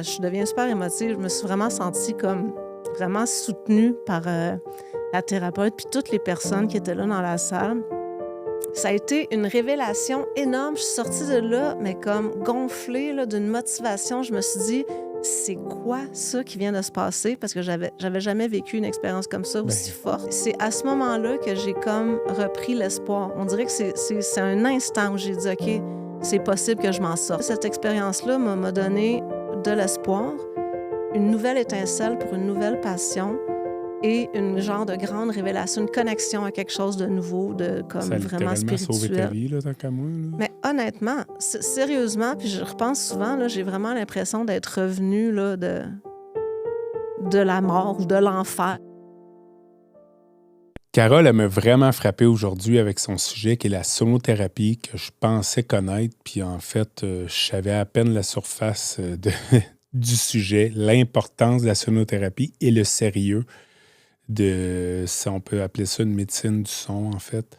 Je deviens super émotive. Je me suis vraiment sentie comme vraiment soutenue par la thérapeute puis toutes les personnes qui étaient là dans la salle. Ça a été une révélation énorme. Je suis sortie de là, mais comme gonflée là, d'une motivation. Je me suis dit, c'est quoi ça qui vient de se passer? Parce que j'avais jamais vécu une expérience comme ça aussi forte. C'est à ce moment-là que j'ai comme repris l'espoir. On dirait que c'est un instant où j'ai dit, OK, c'est possible que je m'en sorte. Cette expérience-là m'a donné de l'espoir, une nouvelle étincelle pour une nouvelle passion et une genre de grande révélation, une connexion à quelque chose de nouveau, de comme ça a vraiment littéralement sauvé ta spirituel. vie, là, tant qu'à moi. Là. Mais honnêtement, sérieusement, puis je repense souvent, là, j'ai vraiment l'impression d'être revenue là, de la mort ou de l'enfer. Carole, elle m'a vraiment frappé aujourd'hui avec son sujet qui est la sonothérapie que je pensais connaître. Puis en fait, je savais à peine la surface du sujet, l'importance de la sonothérapie et le sérieux de, si on peut appeler ça une médecine du son, en fait.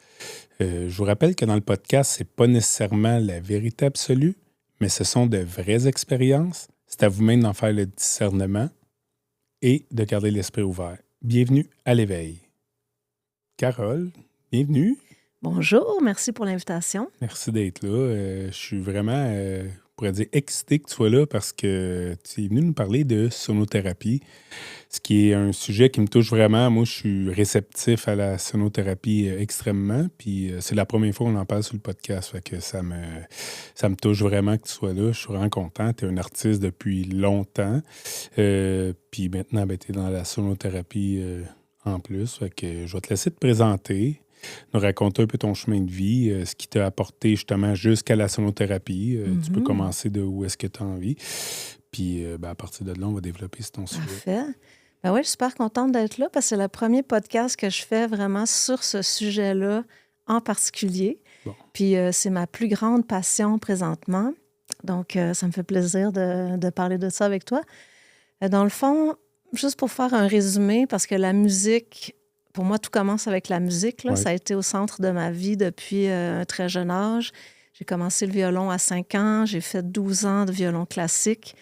Je vous rappelle que dans le podcast, c'est pas nécessairement la vérité absolue, mais ce sont de vraies expériences. C'est à vous-même d'en faire le discernement et de garder l'esprit ouvert. Bienvenue à l'éveil. Carole, bienvenue. Bonjour, merci pour l'invitation. Merci d'être là. Je suis vraiment, on pourrait dire, excité que tu sois là parce que tu es venu nous parler de sonothérapie, ce qui est un sujet qui me touche vraiment. Moi, je suis réceptif à la sonothérapie extrêmement, puis c'est la première fois qu'on en parle sur le podcast, fait que ça me touche vraiment que tu sois là. Je suis vraiment content. Tu es un artiste depuis longtemps, puis maintenant, tu es dans la sonothérapie en plus, fait que je vais te laisser te présenter, nous raconter un peu ton chemin de vie, ce qui t'a apporté justement jusqu'à la sonothérapie. Tu peux commencer de où est-ce que tu as envie. Puis à partir de là, on va développer sur ton sujet. Parfait. Ben oui, je suis super contente d'être là parce que c'est le premier podcast que je fais vraiment sur ce sujet-là en particulier. Bon. Puis c'est ma plus grande passion présentement. Donc, ça me fait plaisir de parler de ça avec toi. Dans le fond, juste pour faire un résumé, parce que la musique, pour moi, tout commence avec la musique. Là. Ouais. Ça a été au centre de ma vie depuis un très jeune âge. J'ai commencé le violon à 5 ans. J'ai fait 12 ans de violon classique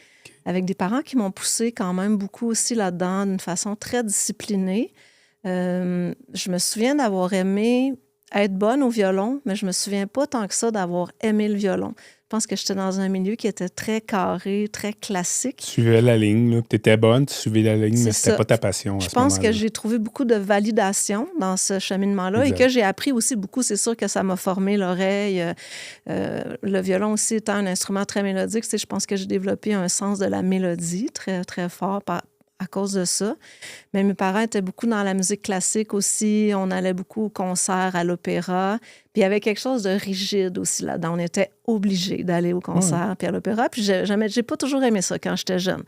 avec des parents qui m'ont poussé quand même beaucoup aussi là-dedans d'une façon très disciplinée. Je me souviens d'avoir aimé être bonne au violon, mais je me souviens pas tant que ça d'avoir aimé le violon. Je pense que j'étais dans un milieu qui était très carré, très classique. Tu suivais la ligne, tu étais bonne, tu suivais la ligne, mais c'était ça. pas ta passion à Je ce pense moment-là. que j'ai trouvé beaucoup de validation dans ce cheminement-là Exact. et que j'ai appris aussi beaucoup. C'est sûr que ça m'a formé l'oreille. Le violon aussi étant un instrument très mélodique, je pense que j'ai développé un sens de la mélodie très, très fort à cause de ça. Mais mes parents étaient beaucoup dans la musique classique aussi. On allait beaucoup au concert, à l'opéra. Puis il y avait quelque chose de rigide aussi là-dedans. On était obligés d'aller au concert puis à l'opéra. Puis j'ai pas toujours aimé ça quand j'étais jeune.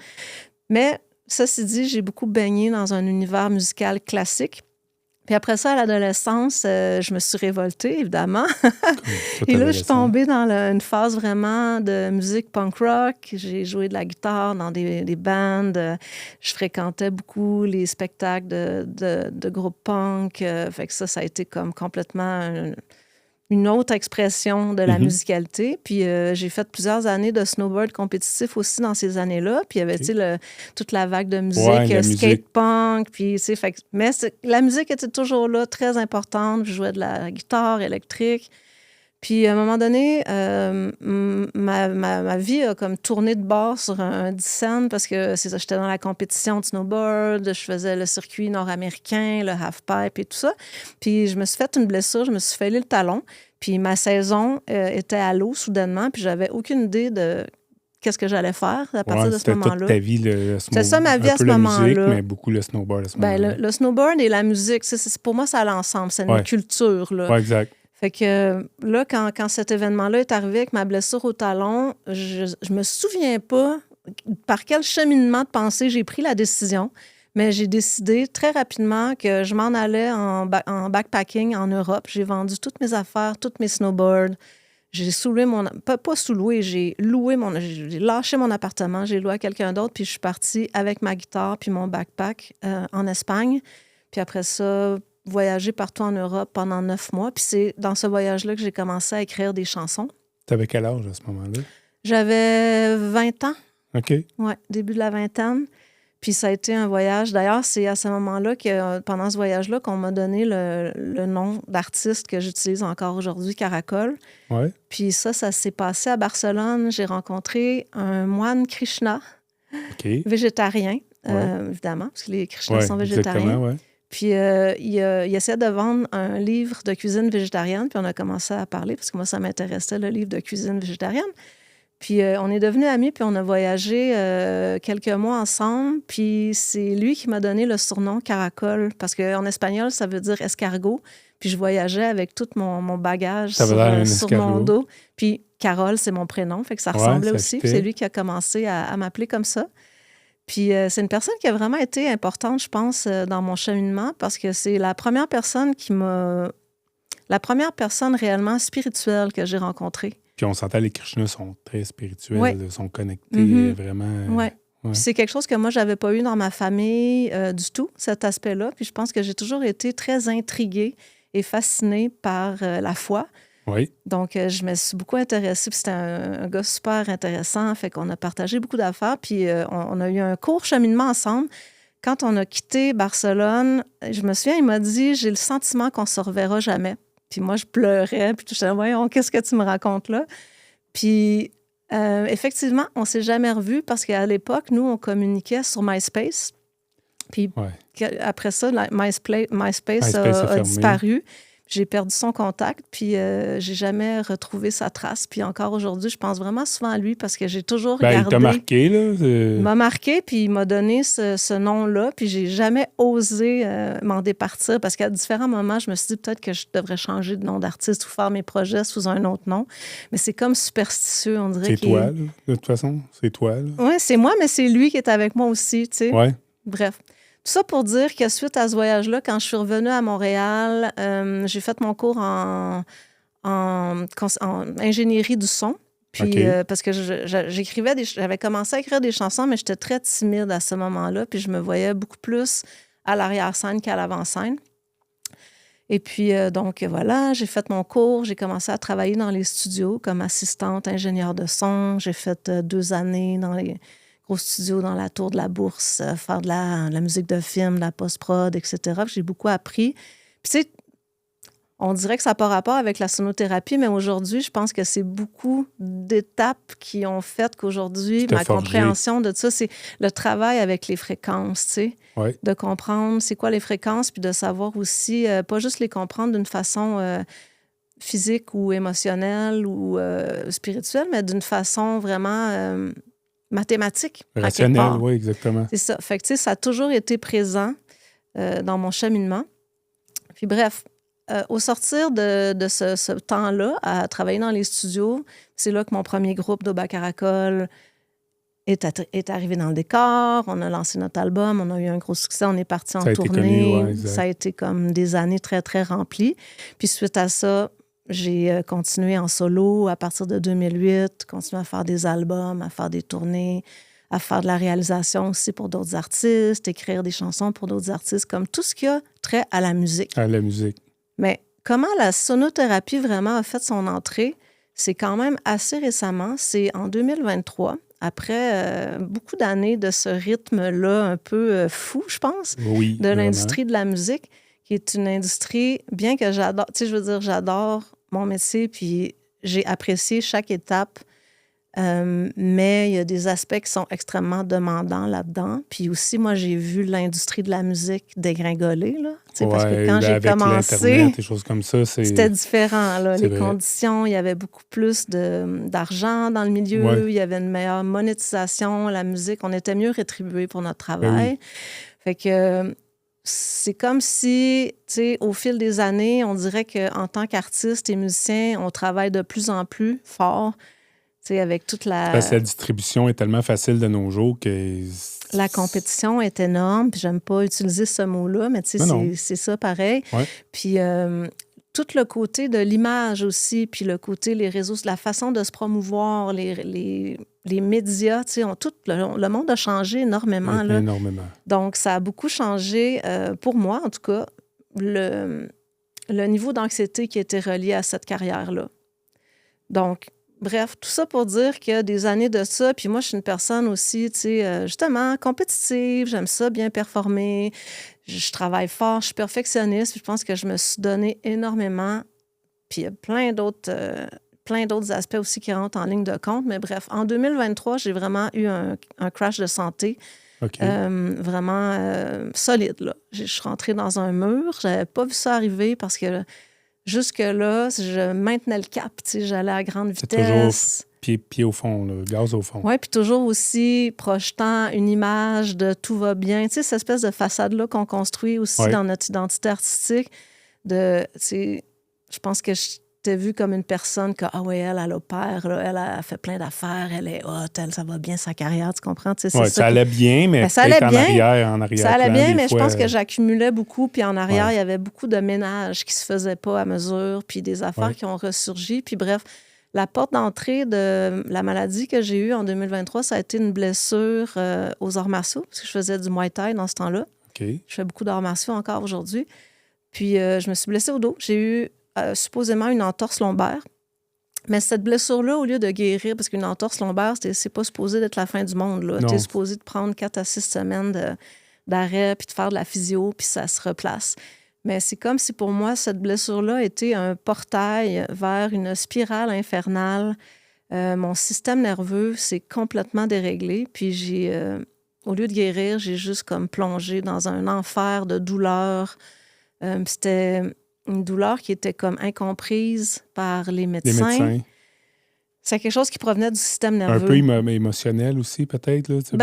Mais ceci dit, j'ai beaucoup baigné dans un univers musical classique. Puis après ça, à l'adolescence, je me suis révoltée, évidemment. Et là, je suis tombée dans une phase vraiment de musique punk rock. J'ai joué de la guitare dans des bandes. Je fréquentais beaucoup les spectacles de groupes punk. Fait que ça a été comme complètement une autre expression de la musicalité. Puis j'ai fait plusieurs années de snowboard compétitif aussi dans ces années-là. Puis il y avait toute la vague de musique, skate-punk. Puis, mais la musique était toujours là, très importante. Je jouais de la guitare électrique. Puis à un moment donné, ma vie a comme tourné de bord sur un scène parce que j'étais dans la compétition de snowboard, je faisais le circuit nord-américain, le halfpipe et tout ça. Puis je me suis fait une blessure, je me suis fêlé le talon. Puis ma saison était à l'eau soudainement, puis j'avais aucune idée de qu'est-ce que j'allais faire à partir de ce moment-là. C'était toute ta vie, le snowboard. C'est ça ma vie à ce moment-là. Musique, mais beaucoup le snowboard à ce moment-là. Le snowboard et la musique, pour moi, c'est à l'ensemble. C'est une culture. Là. Oui, exact. Fait que là, quand cet événement-là est arrivé avec ma blessure au talon, je me souviens pas par quel cheminement de pensée j'ai pris la décision, mais j'ai décidé très rapidement que je m'en allais en backpacking en Europe. J'ai vendu toutes mes affaires, tous mes snowboards. J'ai j'ai lâché mon appartement, j'ai loué à quelqu'un d'autre, puis je suis partie avec ma guitare puis mon backpack en Espagne. Puis après ça, voyager partout en Europe pendant 9 mois. Puis c'est dans ce voyage-là que j'ai commencé à écrire des chansons. Tu avais quel âge à ce moment-là? J'avais 20 ans. OK. Oui, début de la vingtaine. Puis ça a été un voyage. D'ailleurs, c'est à ce moment-là, pendant ce voyage-là, qu'on m'a donné le nom d'artiste que j'utilise encore aujourd'hui, Caracol. Ouais. Puis ça s'est passé à Barcelone. J'ai rencontré un moine Krishna, OK. végétarien, évidemment, parce que les Krishnas sont végétariens. Exactement, ouais. Puis il essaie de vendre un livre de cuisine végétarienne. Puis on a commencé à parler, parce que moi, ça m'intéressait, le livre de cuisine végétarienne. Puis on est devenus amis, puis on a voyagé quelques mois ensemble. Puis c'est lui qui m'a donné le surnom Caracol, parce qu'en espagnol, ça veut dire escargot. Puis je voyageais avec tout mon bagage sur mon dos. Puis Carole, c'est mon prénom, fait que ça ressemblait aussi. Puis c'est lui qui a commencé à m'appeler comme ça. Puis c'est une personne qui a vraiment été importante, je pense, dans mon cheminement, parce que c'est la première personne réellement spirituelle que j'ai rencontrée. Puis on s'entend, les Krishnas sont très spirituels, sont connectés vraiment. Oui. C'est quelque chose que moi, je n'avais pas eu dans ma famille du tout, cet aspect-là. Puis je pense que j'ai toujours été très intriguée et fascinée par la foi. Oui. Donc, je me suis beaucoup intéressée. Puis c'était un gars super intéressant. Fait qu'on a partagé beaucoup d'affaires. Puis on a eu un court cheminement ensemble. Quand on a quitté Barcelone, je me souviens, il m'a dit « J'ai le sentiment qu'on ne se reverra jamais ». Puis moi, je pleurais. Puis je disais « Voyons, qu'est-ce que tu me racontes là? » Puis effectivement, on ne s'est jamais revus parce qu'à l'époque, nous, on communiquait sur MySpace. Puis après ça, MySpace a disparu. J'ai perdu son contact, puis j'ai jamais retrouvé sa trace. Puis encore aujourd'hui, je pense vraiment souvent à lui parce que j'ai toujours regardé... Il t'a marqué, là? Il m'a marqué, puis il m'a donné ce nom-là, puis j'ai jamais osé m'en départir parce qu'à différents moments, je me suis dit peut-être que je devrais changer de nom d'artiste ou faire mes projets sous un autre nom. Mais c'est comme superstitieux, on dirait. C'est toi, là, de toute façon? C'est toi, là? Oui, c'est moi, mais c'est lui qui est avec moi aussi, tu sais. Oui. Bref. Tout ça pour dire que suite à ce voyage-là, quand je suis revenue à Montréal, j'ai fait mon cours en ingénierie du son. Puis, parce que j'avais commencé à écrire des chansons, mais j'étais très timide à ce moment-là. Puis je me voyais beaucoup plus à l'arrière-scène qu'à l'avant-scène. Et puis, donc, voilà, j'ai fait mon cours. J'ai commencé à travailler dans les studios comme assistante ingénieure de son. J'ai fait 2 années dans les gros studios dans la Tour de la Bourse, faire de la musique de film, de la post-prod, etc. J'ai beaucoup appris. Puis, tu sais, on dirait que ça n'a pas rapport avec la sonothérapie, mais aujourd'hui, je pense que c'est beaucoup d'étapes qui ont fait qu'aujourd'hui, ma compréhension de ça, c'est le travail avec les fréquences, tu sais, de comprendre c'est quoi les fréquences, puis de savoir aussi, pas juste les comprendre d'une façon physique ou émotionnelle ou spirituelle, mais d'une façon vraiment mathématique. Rationnelle, oui, exactement. C'est ça. Fait que, tu sais, ça a toujours été présent dans mon cheminement. Puis bref, au sortir de ce temps-là, à travailler dans les studios, c'est là que mon premier groupe d'Oba Caracol est arrivé dans le décor. On a lancé notre album, on a eu un gros succès, on est parti en tournée. Ça a été comme des années très, très remplies. Puis suite à ça, j'ai continué en solo à partir de 2008, continué à faire des albums, à faire des tournées, à faire de la réalisation aussi pour d'autres artistes, écrire des chansons pour d'autres artistes, comme tout ce qui a trait à la musique. À la musique. Mais comment la sonothérapie vraiment a fait son entrée, c'est quand même assez récemment. C'est en 2023, après beaucoup d'années de ce rythme-là un peu fou, je pense, de l'industrie de la musique, qui est une industrie, bien que j'adore, tu sais, je veux dire, j'adore mon métier, puis j'ai apprécié chaque étape, mais il y a des aspects qui sont extrêmement demandants là-dedans. Puis aussi, moi, j'ai vu l'industrie de la musique dégringoler, là. Parce que quand j'ai commencé, des choses comme ça, c'était différent. Là. Les conditions, il y avait beaucoup plus d'argent dans le milieu, il y avait une meilleure monétisation, la musique, on était mieux rétribués pour notre travail. Fait que c'est comme si, tu sais, au fil des années, on dirait qu'en tant qu'artiste et musicien, on travaille de plus en plus fort, tu sais, avec toute la... Parce que la distribution est tellement facile de nos jours que... La compétition est énorme, puis j'aime pas utiliser ce mot-là, mais tu sais, c'est ça pareil. Puis tout le côté de l'image aussi, puis le côté, les réseaux, la façon de se promouvoir, les médias, tu sais, le monde a changé énormément. Là. Énormément. Donc, ça a beaucoup changé, pour moi en tout cas, le niveau d'anxiété qui était relié à cette carrière-là. Donc, bref, tout ça pour dire que des années de ça, puis moi, je suis une personne aussi, tu sais, justement, compétitive, j'aime ça, bien performer, je travaille fort, je suis perfectionniste, puis je pense que je me suis donné énormément, puis il y a plein d'autres aspects aussi qui rentrent en ligne de compte, mais bref, en 2023, j'ai vraiment eu un crash de santé, OK. vraiment solide, là. Je suis rentrée dans un mur, j'avais pas vu ça arriver parce que jusque-là, je maintenais le cap, tu sais, j'allais à grande C'est toujours vitesse. pied au fond, là, gaz au fond. Oui, puis toujours aussi projetant une image de tout va bien. Tu sais, cette espèce de façade-là qu'on construit aussi dans notre identité artistique. Tu sais, je pense que je t'ai vu comme une personne que, ah oui, elle opère, là, elle a fait plein d'affaires, elle est haute, ça va bien sa carrière, tu comprends? Tu sais, Oui, ça allait bien, mais ça allait peut-être en arrière. Ça allait bien, mais fois, je pense que j'accumulais beaucoup, puis en arrière, il y avait beaucoup de ménage qui se faisait pas à mesure, puis des affaires qui ont ressurgi, puis bref, la porte d'entrée de la maladie que j'ai eue en 2023, ça a été une blessure aux arts martiaux, parce que je faisais du Muay Thai dans ce temps-là. Okay. Je fais beaucoup d'arts martiaux encore aujourd'hui. Puis je me suis blessée au dos. J'ai eu supposément une entorse lombaire. Mais cette blessure-là, au lieu de guérir, parce qu'une entorse lombaire, c'est pas supposé d'être la fin du monde. Tu es supposé de prendre 4 à 6 semaines d'arrêt, puis de faire de la physio, puis ça se replace. Mais c'est comme si pour moi, cette blessure-là était un portail vers une spirale infernale. Mon système nerveux s'est complètement déréglé. Puis au lieu de guérir, j'ai juste comme plongé dans un enfer de douleur. C'était une douleur qui était comme incomprise par les médecins. C'est quelque chose qui provenait du système nerveux. Un peu émotionnel aussi, peut-être. Là, tu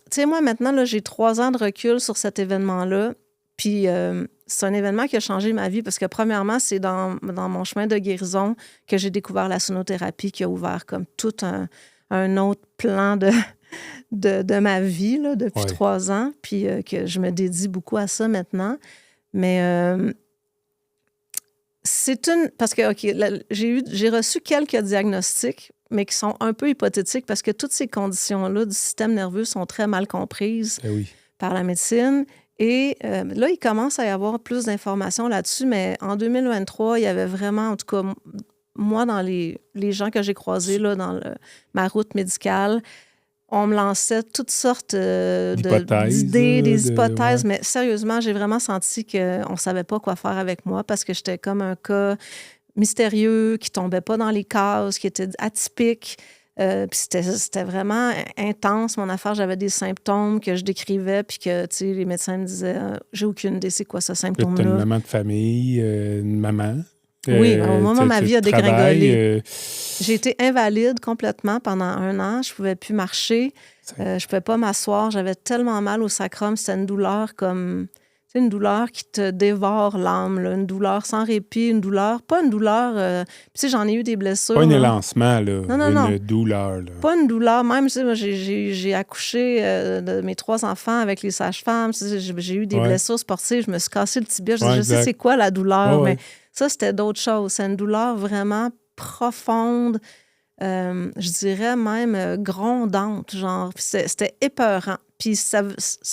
sais, moi, maintenant, là, j'ai 3 ans de recul sur cet événement-là. Puis c'est un événement qui a changé ma vie parce que, premièrement, c'est dans mon chemin de guérison que j'ai découvert la sonothérapie qui a ouvert comme tout un autre plan de ma vie là, depuis 3 ans. Puis que je me dédie beaucoup à ça maintenant. Mais parce que, OK, j'ai reçu quelques diagnostics, mais qui sont un peu hypothétiques parce que toutes ces conditions-là du système nerveux sont très mal comprises par la médecine. Et là, il commence à y avoir plus d'informations là-dessus, mais en 2023, il y avait vraiment, en tout cas, moi, dans les gens que j'ai croisés là, dans ma route médicale, on me lançait toutes sortes d'idées, des hypothèses, mais sérieusement, j'ai vraiment senti qu'on ne savait pas quoi faire avec moi parce que j'étais comme un cas mystérieux qui ne tombait pas dans les cases, qui était atypique. Puis c'était vraiment intense, mon affaire. J'avais des symptômes que je décrivais, puis que les médecins me disaient j'ai aucune idée c'est quoi ce symptôme-là. Tu as une maman de famille, une maman. Oui, au moment où ma vie a dégringolé. J'ai été invalide complètement pendant 1 an. Je ne pouvais plus marcher. Je ne pouvais pas m'asseoir. J'avais tellement mal au sacrum. C'était une douleur comme... C'est une douleur qui te dévore l'âme, là. Une douleur sans répit, une douleur... Pas une douleur... Puis j'en ai eu des blessures. Pas un élancement, là. Non. Une douleur, là. Pas une douleur. Même, moi, j'ai accouché de mes 3 enfants avec les sages-femmes. J'ai eu des blessures sportives. Je me suis cassé le tibia. Je sais c'est quoi la douleur, mais ça, c'était d'autres choses. C'est une douleur vraiment profonde, je dirais même grondante, genre. C'était épeurant. Puis ça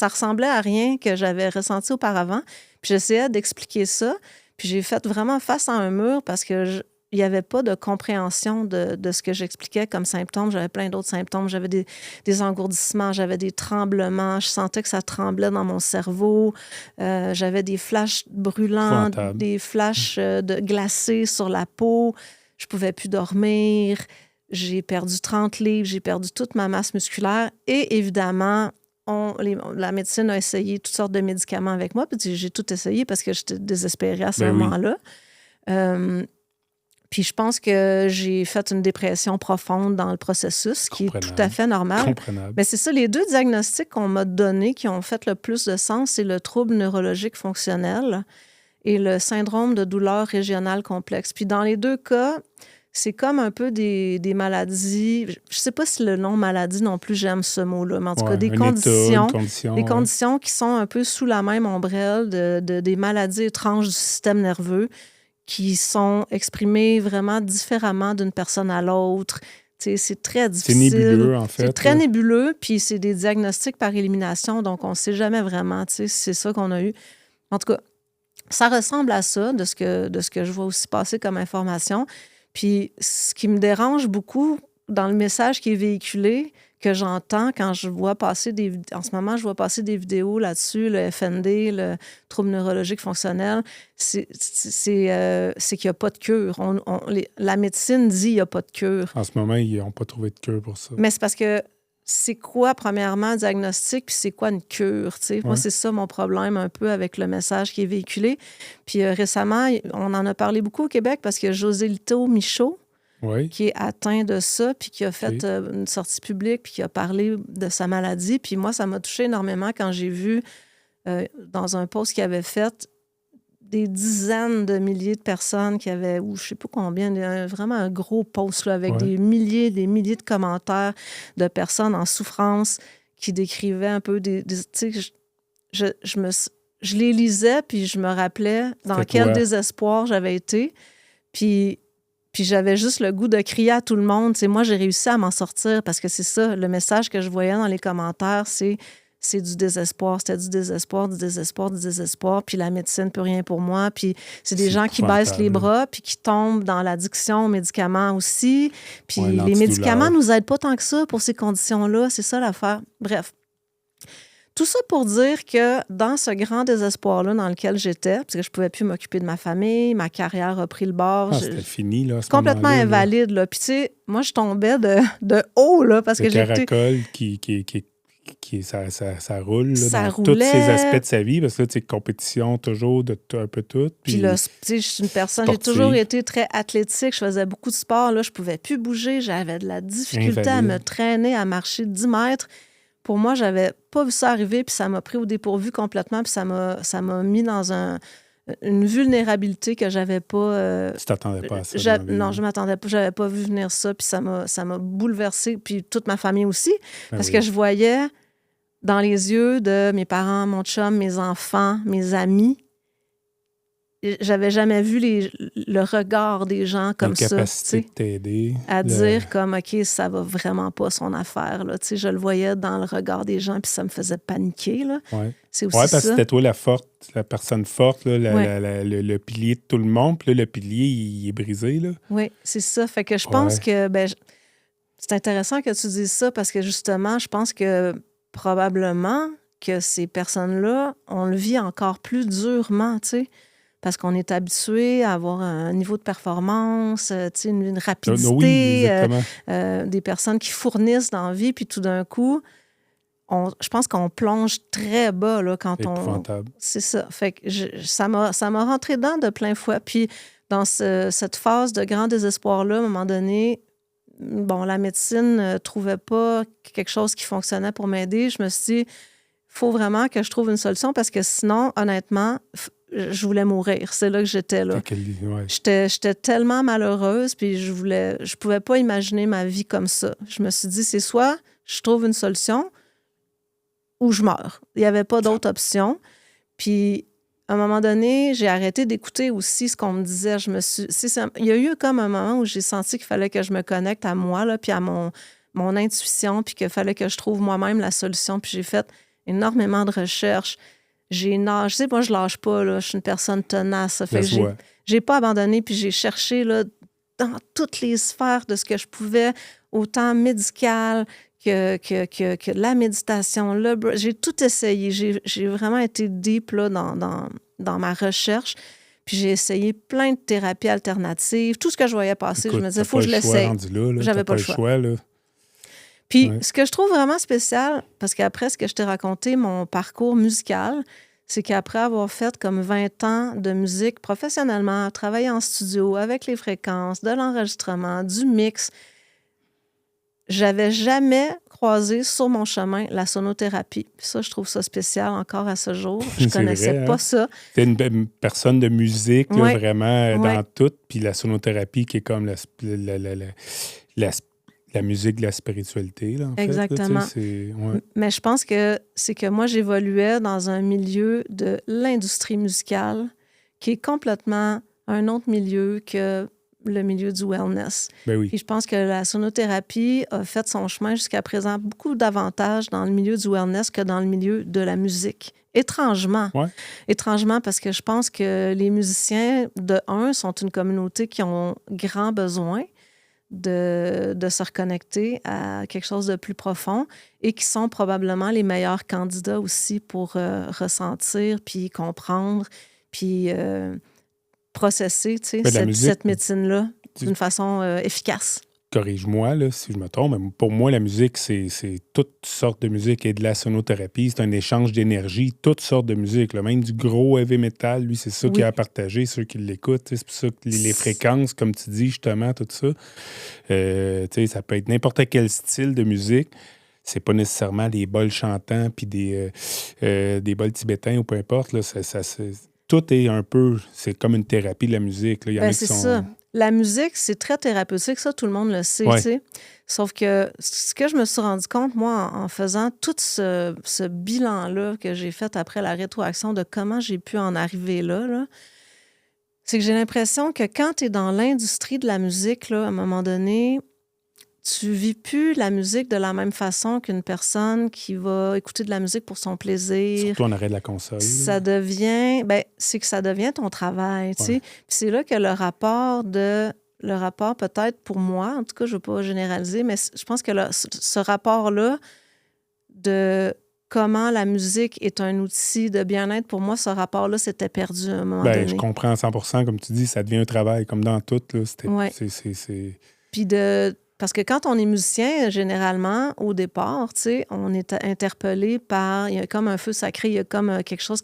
ressemblait à rien que j'avais ressenti auparavant. Puis j'essayais d'expliquer ça. Puis j'ai fait vraiment face à un mur parce que il n'y avait pas de compréhension de ce que j'expliquais comme symptômes. J'avais plein d'autres symptômes. J'avais des engourdissements, j'avais des tremblements. Je sentais que ça tremblait dans mon cerveau. J'avais des flashs brûlants, des flashs glacés sur la peau. Je ne pouvais plus dormir. J'ai perdu 30 livres. J'ai perdu toute ma masse musculaire. Et évidemment, la médecine a essayé toutes sortes de médicaments avec moi. Puis j'ai tout essayé parce que j'étais désespérée à ce moment-là. Puis je pense que j'ai fait une dépression profonde dans le processus, qui est tout à fait normal. Mais c'est ça, les 2 diagnostics qu'on m'a donnés qui ont fait le plus de sens, c'est le trouble neurologique fonctionnel et le syndrome de douleur régionale complexe. Puis dans les 2 cas, c'est comme un peu des maladies. Je ne sais pas si le nom maladie non plus, j'aime ce mot-là, mais en tout cas, des conditions qui sont un peu sous la même ombrelle des maladies étranges du système nerveux, qui sont exprimés vraiment différemment d'une personne à l'autre. C'est très difficile. C'est nébuleux, en fait. C'est très nébuleux, puis c'est des diagnostics par élimination, donc on ne sait jamais vraiment, c'est ça qu'on a eu. En tout cas, ça ressemble à ça, de ce que je vois aussi passer comme information. Puis ce qui me dérange beaucoup dans le message qui est véhiculé, que j'entends quand je vois passer en ce moment, je vois passer des vidéos là-dessus, le FND, le trouble neurologique fonctionnel, c'est qu'il n'y a pas de cure. La médecine dit qu'il n'y a pas de cure. En ce moment, ils n'ont pas trouvé de cure pour ça. Mais c'est parce que c'est quoi, premièrement, un diagnostic, puis c'est quoi une cure? T'sais? Moi, c'est ça mon problème un peu avec le message qui est véhiculé. Puis récemment, on en a parlé beaucoup au Québec parce que José Lito Michaud, qui est atteint de ça, puis qui a fait une sortie publique, puis qui a parlé de sa maladie. Puis moi, ça m'a touché énormément quand j'ai vu dans un post qu'il avait fait des dizaines de milliers de personnes qui avaient, ou je sais pas combien, vraiment un gros post là, avec des milliers de commentaires de personnes en souffrance qui décrivaient un peu tu sais, je les lisais, puis je me rappelais dans quel désespoir j'avais été. Puis j'avais juste le goût de crier à tout le monde. T'sais, moi, j'ai réussi à m'en sortir parce que c'est ça, le message que je voyais dans les commentaires, c'est du désespoir. C'était du désespoir, du désespoir, du désespoir. Puis la médecine, plus rien pour moi. Puis c'est des gens qui baissent les bras puis qui tombent dans l'addiction aux médicaments aussi. Puis les médicaments ne nous aident pas tant que ça pour ces conditions-là. C'est ça l'affaire. Bref. Tout ça pour dire que dans ce grand désespoir-là dans lequel j'étais, parce que je ne pouvais plus m'occuper de ma famille, ma carrière a pris le bord. C'était fini, là, à ce complètement invalide, là. Puis, tu sais, moi, je tombais de haut, là, parce que j'étais... caracole ça roule là, ça dans roulait. Tous ces aspects de sa vie, parce que là, tu sais, compétition toujours, de un peu tout. Puis là, tu sais, je suis une personne, j'ai toujours été très athlétique, je faisais beaucoup de sport, là, je ne pouvais plus bouger, j'avais de la difficulté à me traîner, à marcher 10 mètres. Pour moi, j'avais pas vu ça arriver, puis ça m'a pris au dépourvu complètement, puis ça m'a mis dans une vulnérabilité que j'avais pas... Tu t'attendais pas à ça? Non, je m'attendais pas, j'avais pas vu venir ça, puis ça m'a bouleversée, puis toute ma famille aussi, parce que je voyais dans les yeux de mes parents, mon chum, mes enfants, mes amis, j'avais jamais vu le regard des gens comme ça. La capacité de t'aider. À dire comme, OK, ça va vraiment pas son affaire. Là. Je le voyais dans le regard des gens, puis ça me faisait paniquer. Là. C'est aussi parce que ça. c'était toi la personne forte, là, le pilier de tout le monde, puis là, le pilier, il est brisé. Là. Oui, c'est ça. Fait que je pense que... c'est intéressant que tu dises ça, parce que justement, je pense que probablement que ces personnes-là, on le vit encore plus durement, tu sais. Parce qu'on est habitué à avoir un niveau de performance, une rapidité, des personnes qui fournissent dans la vie, puis tout d'un coup, je pense qu'on plonge très bas là, quand épouvantable. C'est ça. Fait que ça m'a rentré dedans de plein fouet. Puis dans cette phase de grand désespoir-là, à un moment donné, la médecine ne trouvait pas quelque chose qui fonctionnait pour m'aider. Je me suis dit, il faut vraiment que je trouve une solution, parce que sinon, honnêtement, je voulais mourir. C'est là que j'étais. Là. J'étais tellement malheureuse, puis je pouvais pas imaginer ma vie comme ça. Je me suis dit, c'est soit je trouve une solution ou je meurs. Il n'y avait pas d'autre option. Puis, à un moment donné, j'ai arrêté d'écouter aussi ce qu'on me disait. Il y a eu comme un moment où j'ai senti qu'il fallait que je me connecte à moi, là, puis à mon intuition, puis qu'il fallait que je trouve moi-même la solution. Puis j'ai fait énormément de recherches. Je sais, moi, je lâche pas, là. Je suis une personne tenace. Ça fait que j'ai pas abandonné, puis j'ai cherché là, dans toutes les sphères de ce que je pouvais, autant médical que la méditation. Là, j'ai tout essayé. J'ai vraiment été deep là, dans ma recherche. Puis j'ai essayé plein de thérapies alternatives. Tout ce que je voyais passer, je me disais, il faut que je l'essaye. J'avais pas le choix. Là. Puis, ce que je trouve vraiment spécial, parce qu'après ce que je t'ai raconté, mon parcours musical, c'est qu'après avoir fait comme 20 ans de musique professionnellement, travaillé en studio avec les fréquences, de l'enregistrement, du mix, j'avais jamais croisé sur mon chemin la sonothérapie. Puis ça, je trouve ça spécial encore à ce jour. Je connaissais pas ça. C'est une personne de musique, là, vraiment dans tout. Puis la sonothérapie qui est comme la musique de la spiritualité, là, en Exactement. fait. Mais je pense que c'est que moi, j'évoluais dans un milieu de l'industrie musicale qui est complètement un autre milieu que le milieu du wellness. Ben oui. Puis je pense que la sonothérapie a fait son chemin jusqu'à présent beaucoup davantage dans le milieu du wellness que dans le milieu de la musique. Étrangement. Ouais. Étrangement, parce que je pense que les musiciens, de un, sont une communauté qui ont grand besoin de se reconnecter à quelque chose de plus profond et qui sont probablement les meilleurs candidats aussi pour ressentir, puis comprendre, puis processer, tu sais, Ben, cette médecine-là d'une façon efficace. Corrige-moi là, si je me trompe, mais pour moi, la musique, c'est toutes sortes de musique et de la sonothérapie. C'est un échange d'énergie, toutes sortes de musique. Là. Même du gros heavy metal, lui, c'est ça qu'il a à partager, ceux qui l'écoutent. C'est pour ça que les fréquences, comme tu dis, justement, tout ça, ça peut être n'importe quel style de musique. C'est pas nécessairement des bols chantants puis des bols tibétains ou peu importe. Là, tout est un peu... C'est comme une thérapie de la musique. Là. Il y en a qui c'est sont... ça. La musique, c'est très thérapeutique, ça, tout le monde le sait, tu sais. Sauf que ce que je me suis rendu compte, moi, en faisant tout ce bilan-là que j'ai fait après la rétroaction de comment j'ai pu en arriver là, c'est que j'ai l'impression que quand tu es dans l'industrie de la musique, là, à un moment donné, tu vis plus la musique de la même façon qu'une personne qui va écouter de la musique pour son plaisir. Surtout en arrêt de la console. Ça devient... c'est que ça devient ton travail, tu sais. Puis c'est là que le rapport peut-être pour moi, en tout cas, je ne veux pas généraliser, mais je pense que ce rapport-là de comment la musique est un outil de bien-être, pour moi, ce rapport-là s'était perdu à un moment donné. Je comprends à 100%, comme tu dis, ça devient un travail, comme dans tout. Là, Puis parce que quand on est musicien, généralement, au départ, tu sais, on est interpellé par... Il y a comme un feu sacré, il y a comme quelque chose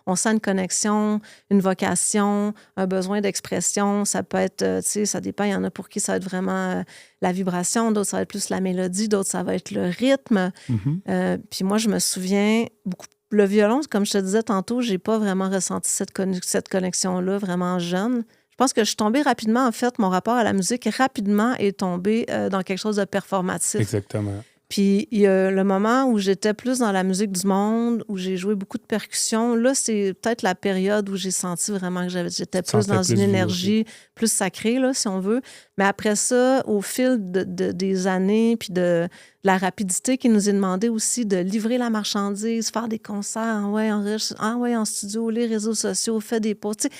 on sent une connexion, une vocation, un besoin d'expression. Ça peut être, tu sais, ça dépend. Il y en a pour qui ça va être vraiment la vibration, d'autres, ça va être plus la mélodie, d'autres, ça va être le rythme. Mm-hmm. Puis moi, je me souviens beaucoup... Le violon, comme je te disais tantôt, j'ai pas vraiment ressenti cette connexion-là vraiment jeune. Je pense que je suis tombée rapidement, en fait, mon rapport à la musique rapidement est tombé dans quelque chose de performatif. Exactement. Puis il y a le moment où j'étais plus dans la musique du monde, où j'ai joué beaucoup de percussions. Là, c'est peut-être la période où j'ai senti vraiment que j'étais plus dans une énergie plus sacrée, là, si on veut. Mais après ça, au fil des années, puis de la rapidité qui nous est demandée aussi de livrer la marchandise, faire des concerts, en studio, les réseaux sociaux, faire des posts, tu sais.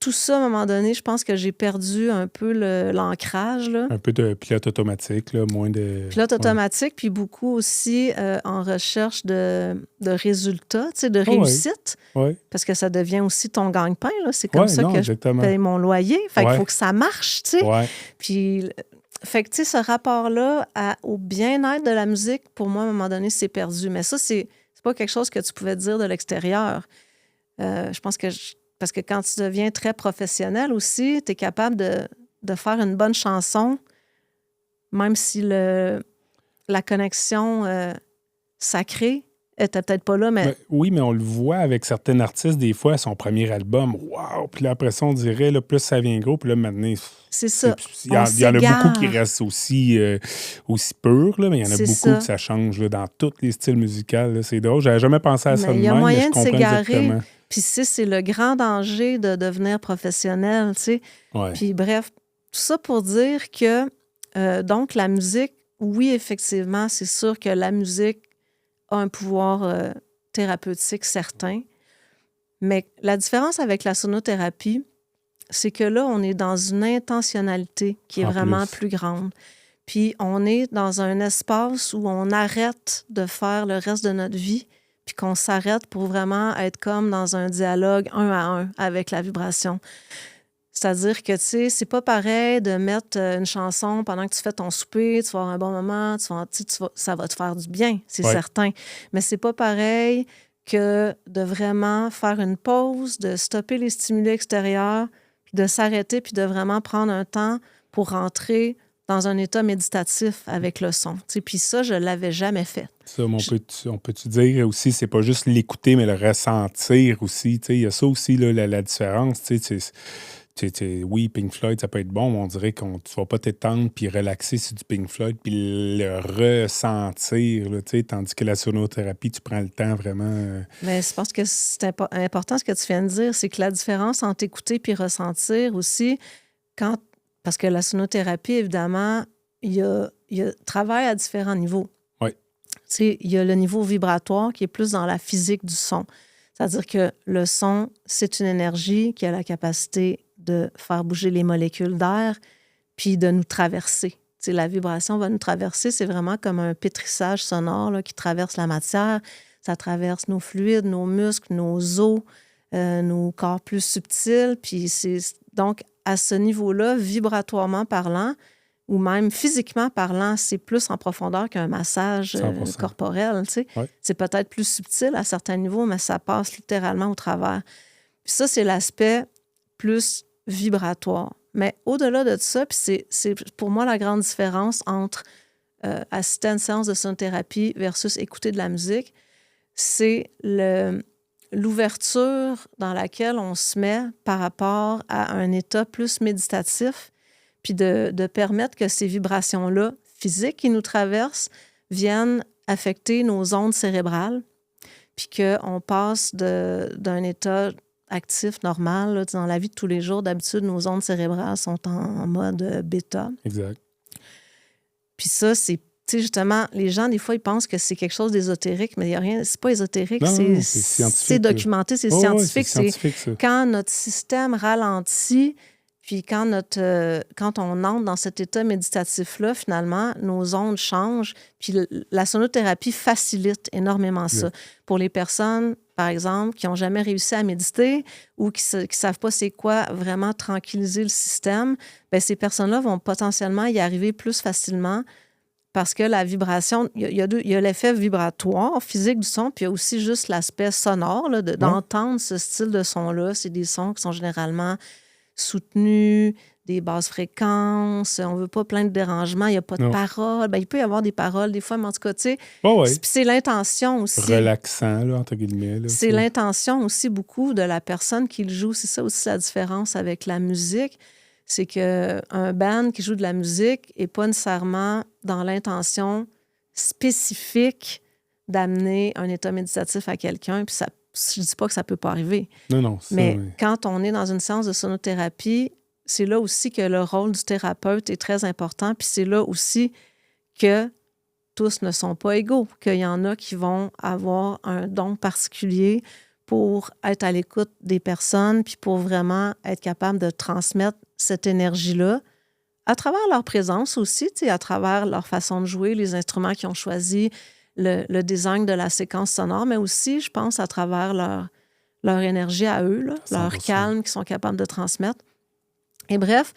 Tout ça, à un moment donné, je pense que j'ai perdu un peu l'ancrage. Là. Un peu de pilote automatique, là, moins de... Pilote automatique, puis beaucoup aussi en recherche de résultats, tu sais, de réussite. Ouais. Parce que ça devient aussi ton gagne-pain. Là. C'est comme ça que je paye mon loyer. Fait qu'il faut que ça marche, tu sais. Ouais. Puis, fait que, tu sais, ce rapport-là au bien-être de la musique, pour moi, à un moment donné, c'est perdu. Mais ça, c'est pas quelque chose que tu pouvais dire de l'extérieur. Je pense que... Parce que quand tu deviens très professionnel aussi, tu es capable de faire une bonne chanson, même si la connexion sacrée était peut-être pas là, mais... Oui, mais on le voit avec certains artistes, des fois, son premier album, wow! Puis là, après ça, on dirait, là, plus ça vient gros, puis là, maintenant... C'est ça. Il y en a beaucoup qui restent aussi purs, là, mais il y en a beaucoup que ça change là, dans tous les styles musicaux. Là. C'est drôle. J'avais jamais pensé à ça de même, il y a moyen mais je comprends exactement. Puis c'est le grand danger de devenir professionnel, tu sais. Ouais. Puis bref, tout ça pour dire que, donc, la musique, oui, effectivement, c'est sûr que la musique a un pouvoir thérapeutique certain, mais la différence avec la sonothérapie, c'est que là, on est dans une intentionnalité qui est vraiment plus grande. Puis on est dans un espace où on arrête de faire le reste de notre vie, puis qu'on s'arrête pour vraiment être comme dans un dialogue 1 à 1 avec la vibration. C'est-à-dire que, tu sais, c'est pas pareil de mettre une chanson pendant que tu fais ton souper, tu vas avoir un bon moment, ça va te faire du bien, c'est certain. Mais c'est pas pareil que de vraiment faire une pause, de stopper les stimuli extérieurs, puis de s'arrêter, puis de vraiment prendre un temps pour rentrer dans un état méditatif avec le son. Puis ça, je l'avais jamais fait. Ça, on peut-tu dire aussi, c'est pas juste l'écouter, mais le ressentir aussi. Il y a ça aussi, là, la différence. Oui, Pink Floyd, ça peut être bon, mais on dirait que tu vas pas t'étendre puis relaxer sur du Pink Floyd puis le ressentir, là, tandis que la sonothérapie, tu prends le temps vraiment... Mais je pense que c'est important ce que tu viens de dire, c'est que la différence entre écouter puis ressentir aussi, quand Parce que la sonothérapie, évidemment, il y a travail à différents niveaux. Oui. Il y a le niveau vibratoire qui est plus dans la physique du son. C'est-à-dire que le son, c'est une énergie qui a la capacité de faire bouger les molécules d'air puis de nous traverser. La vibration va nous traverser. C'est vraiment comme un pétrissage sonore là, qui traverse la matière. Ça traverse nos fluides, nos muscles, nos os, nos corps plus subtils. Puis donc, à ce niveau-là, vibratoirement parlant, ou même physiquement parlant, c'est plus en profondeur qu'un massage corporel. Ouais. C'est peut-être plus subtil à certains niveaux, mais ça passe littéralement au travers. Puis ça, c'est l'aspect plus vibratoire. Mais au-delà de ça, puis c'est pour moi la grande différence entre assister à une séance de sonothérapie versus écouter de la musique, c'est l'ouverture dans laquelle on se met par rapport à un état plus méditatif, puis de permettre que ces vibrations-là, physiques qui nous traversent, viennent affecter nos ondes cérébrales, puis qu'on passe d'un état actif, normal, là, dans la vie de tous les jours. D'habitude, nos ondes cérébrales sont en mode bêta. Exact. Puis ça, c'est, justement, les gens, des fois, ils pensent que c'est quelque chose d'ésotérique, mais il n'y a rien, c'est pas ésotérique, Non, c'est scientifique. C'est documenté, c'est scientifique. C'est scientifique, ça. Quand notre système ralentit, puis quand on entre dans cet état méditatif-là, finalement, nos ondes changent. Puis la sonothérapie facilite énormément ça. Pour les personnes, par exemple, qui n'ont jamais réussi à méditer ou qui ne savent pas c'est quoi vraiment tranquilliser le système, bien, ces personnes-là vont potentiellement y arriver plus facilement parce que la vibration, il y a l'effet vibratoire, physique du son, puis il y a aussi juste l'aspect sonore, là, d'entendre ce style de son-là. C'est des sons qui sont généralement soutenus, des basses fréquences, on ne veut pas plein de dérangements, il n'y a pas de paroles. Bien, il peut y avoir des paroles des fois, mais en tout cas, tu sais, c'est l'intention aussi. Relaxant, là, entre guillemets. Là, c'est l'intention aussi beaucoup de la personne qui le joue. C'est ça aussi la différence avec la musique. C'est qu'un band qui joue de la musique n'est pas nécessairement dans l'intention spécifique d'amener un état méditatif à quelqu'un. Puis ça, je ne dis pas que ça ne peut pas arriver. Non, mais quand on est dans une séance de sonothérapie, c'est là aussi que le rôle du thérapeute est très important. Puis c'est là aussi que tous ne sont pas égaux, qu'il y en a qui vont avoir un don particulier pour être à l'écoute des personnes, puis pour vraiment être capable de transmettre cette énergie-là à travers leur présence aussi, à travers leur façon de jouer, les instruments qu'ils ont choisis, le design de la séquence sonore, mais aussi, je pense, à travers leur énergie à eux, là, leur calme qu'ils sont capables de transmettre. Et bref,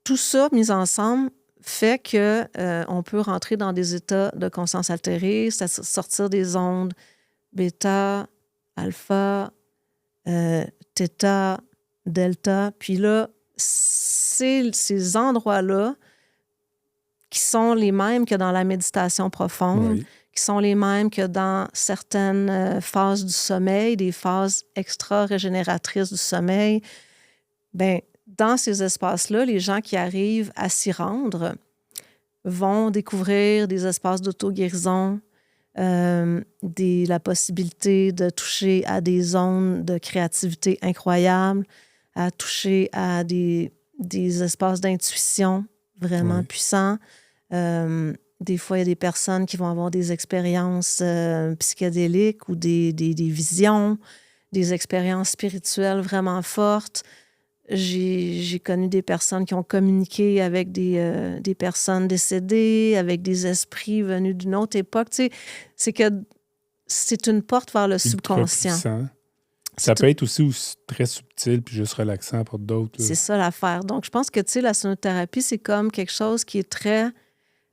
tout ça mis ensemble fait qu'on peut rentrer dans des états de conscience altérée, sortir des ondes bêta, alpha, theta, delta. Puis là, c'est ces endroits-là qui sont les mêmes que dans la méditation profonde, qui sont les mêmes que dans certaines phases du sommeil, des phases extra-régénératrices du sommeil. Bien, dans ces espaces-là, les gens qui arrivent à s'y rendre vont découvrir des espaces d'auto-guérison, la possibilité de toucher à des zones de créativité incroyables, à toucher à des espaces d'intuition vraiment puissants. Des fois, il y a des personnes qui vont avoir des expériences psychédéliques ou des visions, des expériences spirituelles vraiment fortes. J'ai connu des personnes qui ont communiqué avec des personnes décédées, avec des esprits venus d'une autre époque. Tu sais, c'est que c'est une porte vers le subconscient. Ça peut être aussi très subtil puis juste relaxant pour d'autres. C'est ça l'affaire. Donc, je pense que, tu sais, la sonothérapie, c'est comme quelque chose qui est très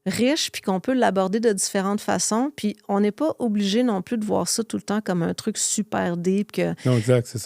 riche puis qu'on peut l'aborder de différentes façons. Puis on n'est pas obligé non plus de voir ça tout le temps comme un truc super deep que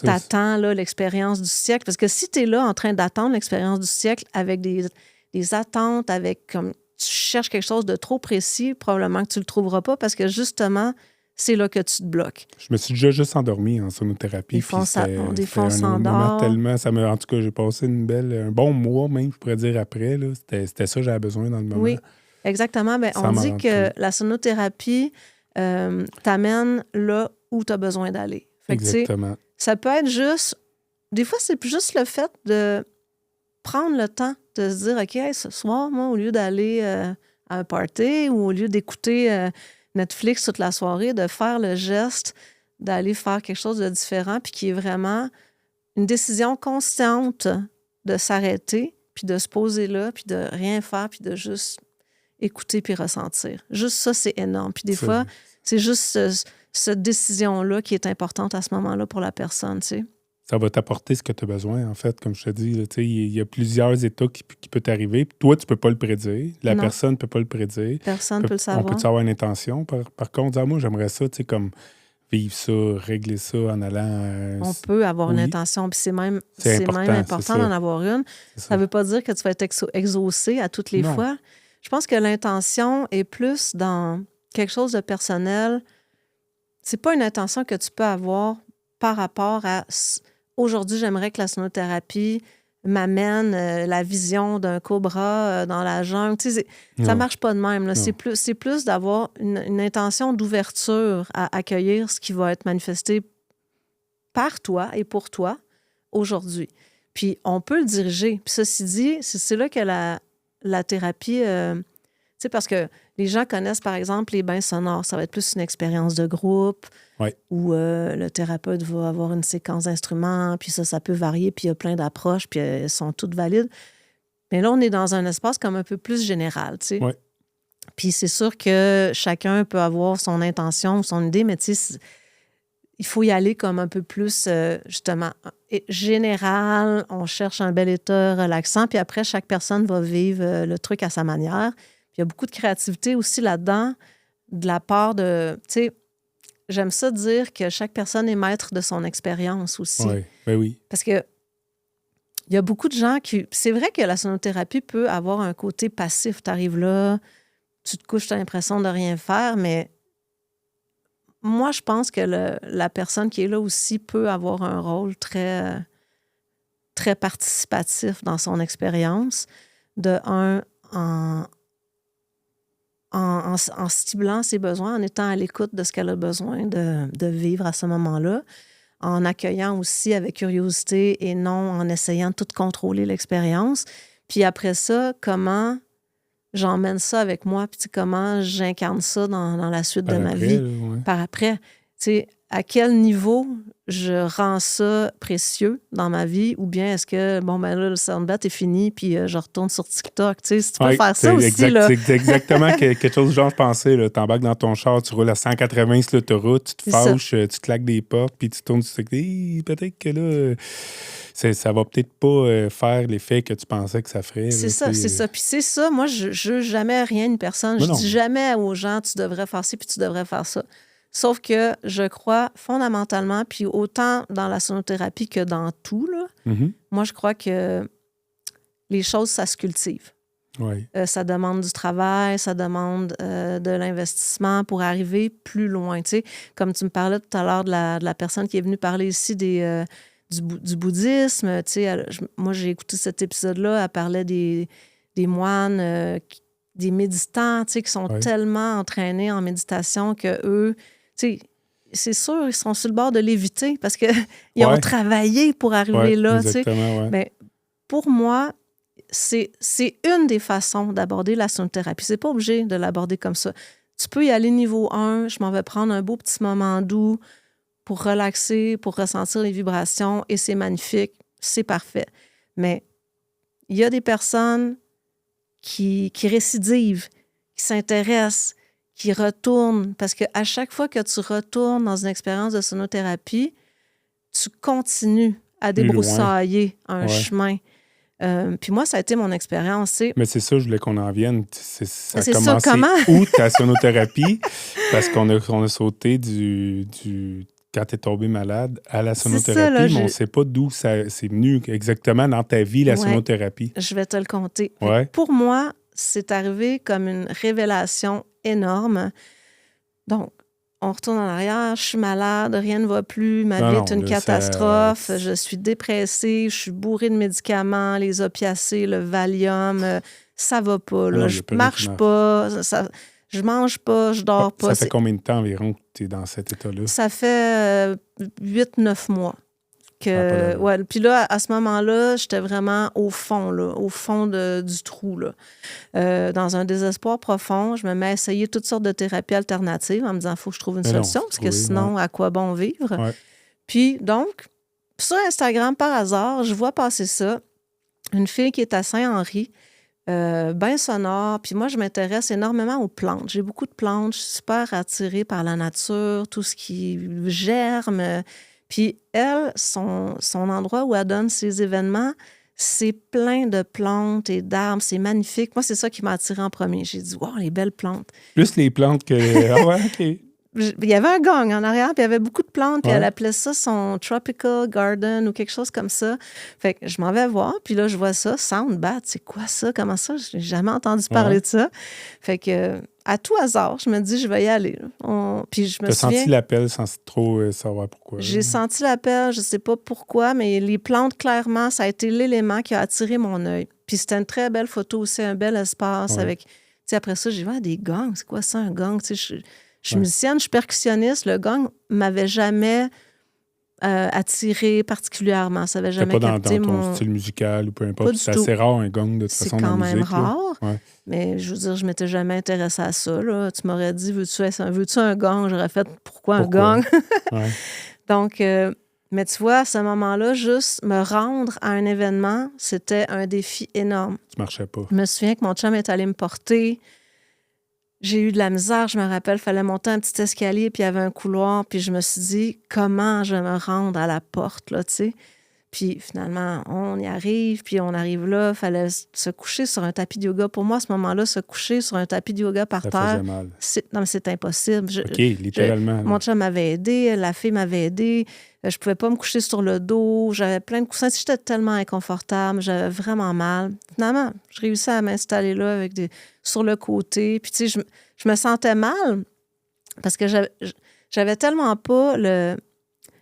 t'attends là, l'expérience du siècle. Parce que si tu es là en train d'attendre l'expérience du siècle avec des attentes, avec comme tu cherches quelque chose de trop précis, probablement que tu le trouveras pas parce que justement, c'est là que tu te bloques. Je me suis déjà juste endormi en sonothérapie. Des fois, on s'endort. En tout cas, j'ai passé un bon mois même, je pourrais dire après. Là. C'était ça que j'avais besoin dans le moment. Oui, exactement. Bien, on dit que la sonothérapie t'amène là où tu as besoin d'aller. Exactement. Ça peut être juste... Des fois, c'est juste le fait de prendre le temps de se dire, OK, hey, ce soir, moi, au lieu d'aller à un party ou au lieu d'écouter Netflix toute la soirée, de faire le geste d'aller faire quelque chose de différent, puis qui est vraiment une décision consciente de s'arrêter, puis de se poser là, puis de rien faire, puis de juste écouter puis ressentir. Juste ça, c'est énorme. Puis des fois, c'est juste cette décision-là qui est importante à ce moment-là pour la personne, tu sais. Ça va t'apporter ce que tu as besoin, en fait, comme je te dis. Il y a plusieurs états qui peuvent t'arriver. Toi, tu ne peux pas le prédire. La personne ne peut pas le prédire. Personne ne peut le savoir. On peut avoir une intention. Par contre, moi, j'aimerais ça, tu sais, comme vivre ça, régler ça en allant... On peut avoir une intention, puis c'est même important d'en avoir une. Ça ne veut pas dire que tu vas être exaucé à toutes les fois. Je pense que l'intention est plus dans quelque chose de personnel. C'est pas une intention que tu peux avoir par rapport à... Aujourd'hui, j'aimerais que la sonothérapie m'amène la vision d'un cobra dans la jungle. Tu sais, ça ne marche pas de même. C'est plus d'avoir une intention d'ouverture à accueillir ce qui va être manifesté par toi et pour toi aujourd'hui. Puis on peut le diriger. Puis ceci dit, c'est là que la thérapie... tu sais, parce que les gens connaissent, par exemple, les bains sonores. Ça va être plus une expérience de groupe où le thérapeute va avoir une séquence d'instruments, puis ça peut varier, puis il y a plein d'approches, puis elles sont toutes valides. Mais là, on est dans un espace comme un peu plus général, tu sais. Ouais. Puis c'est sûr que chacun peut avoir son intention, son idée, mais tu sais, il faut y aller comme un peu plus, justement, général. On cherche un bel état relaxant, puis après, chaque personne va vivre le truc à sa manière. Puis il y a beaucoup de créativité aussi là-dedans, de la part de... Tu sais, j'aime ça dire que chaque personne est maître de son expérience aussi. Oui, ben oui. Parce que il y a beaucoup de gens qui... C'est vrai que la sonothérapie peut avoir un côté passif. Tu arrives là, tu te couches, tu as l'impression de rien faire, mais moi, je pense que la personne qui est là aussi peut avoir un rôle très, très participatif dans son expérience. De un, en ciblant ses besoins, en étant à l'écoute de ce qu'elle a besoin de vivre à ce moment-là, en accueillant aussi avec curiosité et non en essayant de tout contrôler l'expérience. Puis après ça, comment j'emmène ça avec moi, puis comment j'incarne ça dans la suite de ma vie. Par après, tu sais, à quel niveau je rends ça précieux dans ma vie, ou bien est-ce que, bon, ben là, le soundbat est fini, puis je retourne sur TikTok. Tu sais, si tu peux faire ça aussi, là. C'est exactement quelque chose de genre, je pensais, là, t'embarques dans ton char, tu roules à 180 sur l'autoroute, tu te fâches, tu claques des portes, puis tu tournes sur TikTok. Peut-être que là... ça va peut-être pas faire l'effet que tu pensais que ça ferait. C'est ça. Puis c'est ça, moi, je juge jamais rien une personne. Je dis jamais aux gens, tu devrais faire ci, puis tu devrais faire ça. Sauf que je crois fondamentalement, puis autant dans la sonothérapie que dans tout, là, moi, je crois que les choses, ça se cultive. Oui. Ça demande du travail, ça demande de l'investissement pour arriver plus loin. Tu sais, comme tu me parlais tout à l'heure de la personne qui est venue parler ici du bouddhisme. Tu sais, moi, j'ai écouté cet épisode-là. Elle parlait des moines, des méditants, tu sais, qui sont tellement entraînés en méditation qu'eux, tu sais, c'est sûr, ils sont sur le bord de l'éviter parce qu'ils ont travaillé pour arriver là. Tu sais. Mais pour moi, c'est une des façons d'aborder la sonothérapie. C'est pas obligé de l'aborder comme ça. Tu peux y aller niveau 1, je m'en vais prendre un beau petit moment doux pour relaxer, pour ressentir les vibrations, et c'est magnifique, c'est parfait. Mais il y a des personnes qui récidivent, qui s'intéressent, qui retournent, parce qu'à chaque fois que tu retournes dans une expérience de sonothérapie, tu continues à débroussailler un chemin. Puis moi, ça a été mon expérience. Mais c'est ça, je voulais qu'on en vienne. Ça a commencé comment? Où ta sonothérapie? Parce qu'on a sauté du quand tu es tombé malade à la sonothérapie, mais on ne sait pas d'où c'est venu exactement dans ta vie, la sonothérapie. Je vais te le conter. Pour moi, c'est arrivé comme une révélation énorme. Donc, on retourne en arrière, je suis malade, rien ne va plus, ma vie est une catastrophe, je suis dépressée, je suis bourrée de médicaments, les opiacés, le Valium, ça va pas, là, je marche pas, je mange pas, je dors pas. Ça fait combien de temps environ que tu es dans cet état-là? Ça fait 8-9 mois ouais, puis là, à ce moment-là, j'étais vraiment au fond du trou, là. Dans un désespoir profond, je me mets à essayer toutes sortes de thérapies alternatives en me disant, il faut que je trouve une solution, parce que sinon, à quoi bon vivre? Ouais. Puis, donc, sur Instagram, par hasard, je vois passer ça. Une fille qui est à Saint-Henri, bien sonore. Puis moi, je m'intéresse énormément aux plantes. J'ai beaucoup de plantes. Je suis super attirée par la nature, tout ce qui germe. Puis elle, son endroit où elle donne ses événements, c'est plein de plantes et d'arbres. C'est magnifique. Moi, c'est ça qui m'a attirée en premier. J'ai dit, wow, les belles plantes. Plus les plantes que... Ah ouais, OK. Il y avait un gang en arrière, puis il y avait beaucoup de plantes, puis elle appelait ça son Tropical Garden ou quelque chose comme ça. Fait que je m'en vais voir, puis là, je vois ça, Sound Bath, c'est quoi ça? Comment ça? Je n'ai jamais entendu parler de ça. Fait que, à tout hasard, je me dis, je vais y aller. Puis je me souviens... T'as senti l'appel sans trop savoir pourquoi? J'ai senti l'appel, je ne sais pas pourquoi, mais les plantes, clairement, ça a été l'élément qui a attiré mon œil. Puis c'était une très belle photo aussi, un bel espace avec... Tu sais, après ça, j'ai vu des gangs. C'est quoi ça, un gang? Tu sais, je suis musicienne, je suis percussionniste. Le gong ne m'avait jamais attiré particulièrement. Ça n'avait jamais capté dans ton style musical ou peu importe. C'est assez rare, un gong, de toute façon, dans la musique. C'est quand même rare. Ouais. Mais je veux dire, je ne m'étais jamais intéressée à ça. Là. Tu m'aurais dit, veux-tu un gong? J'aurais fait, pourquoi un gong? Donc, mais tu vois, à ce moment-là, juste me rendre à un événement, c'était un défi énorme. Tu marchais pas. Je me souviens que mon chum est allé me porter. J'ai eu de la misère, je me rappelle, il fallait monter un petit escalier, puis il y avait un couloir, puis je me suis dit, comment je vais me rendre à la porte, là, tu sais? Puis finalement, on y arrive, puis on arrive là, il fallait se coucher sur un tapis de yoga. Pour moi, à ce moment-là, se coucher sur un tapis de yoga par terre, ça faisait mal. Non, mais c'est impossible. OK, littéralement. Mon chum m'avait aidé, la fille m'avait aidé, je pouvais pas me coucher sur le dos, j'avais plein de coussins. J'étais tellement inconfortable, j'avais vraiment mal. Finalement, je réussis à m'installer là sur le côté. Puis tu sais, je me sentais mal parce que j'avais tellement pas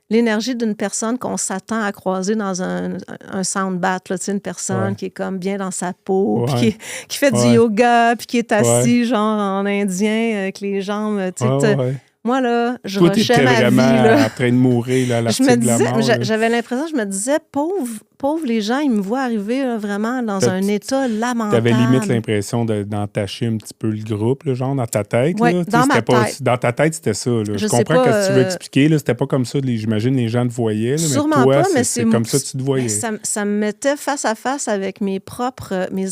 l'énergie d'une personne qu'on s'attend à croiser dans un sound bath, là, tu sais, une personne qui est comme bien dans sa peau, puis qui fait du yoga, puis qui est assis genre en indien avec les jambes, tu sais. Moi, là, je rushais ma vie. Là. En train de mourir, là, à l'article de la mort. J'avais l'impression, je me disais, pauvre les gens, ils me voient arriver là, vraiment dans un état lamentable. Tu avais limite l'impression d'entacher un petit peu le groupe, là, genre, dans ta tête. Oui, dans ma tête. Dans ta tête, c'était ça. Là. Je comprends ce que tu veux expliquer. Là, c'était pas comme ça. J'imagine les gens te voyaient. Là, sûrement mais toi, pas, mais c'est comme ça que tu te voyais. Ça me mettait face à face avec mes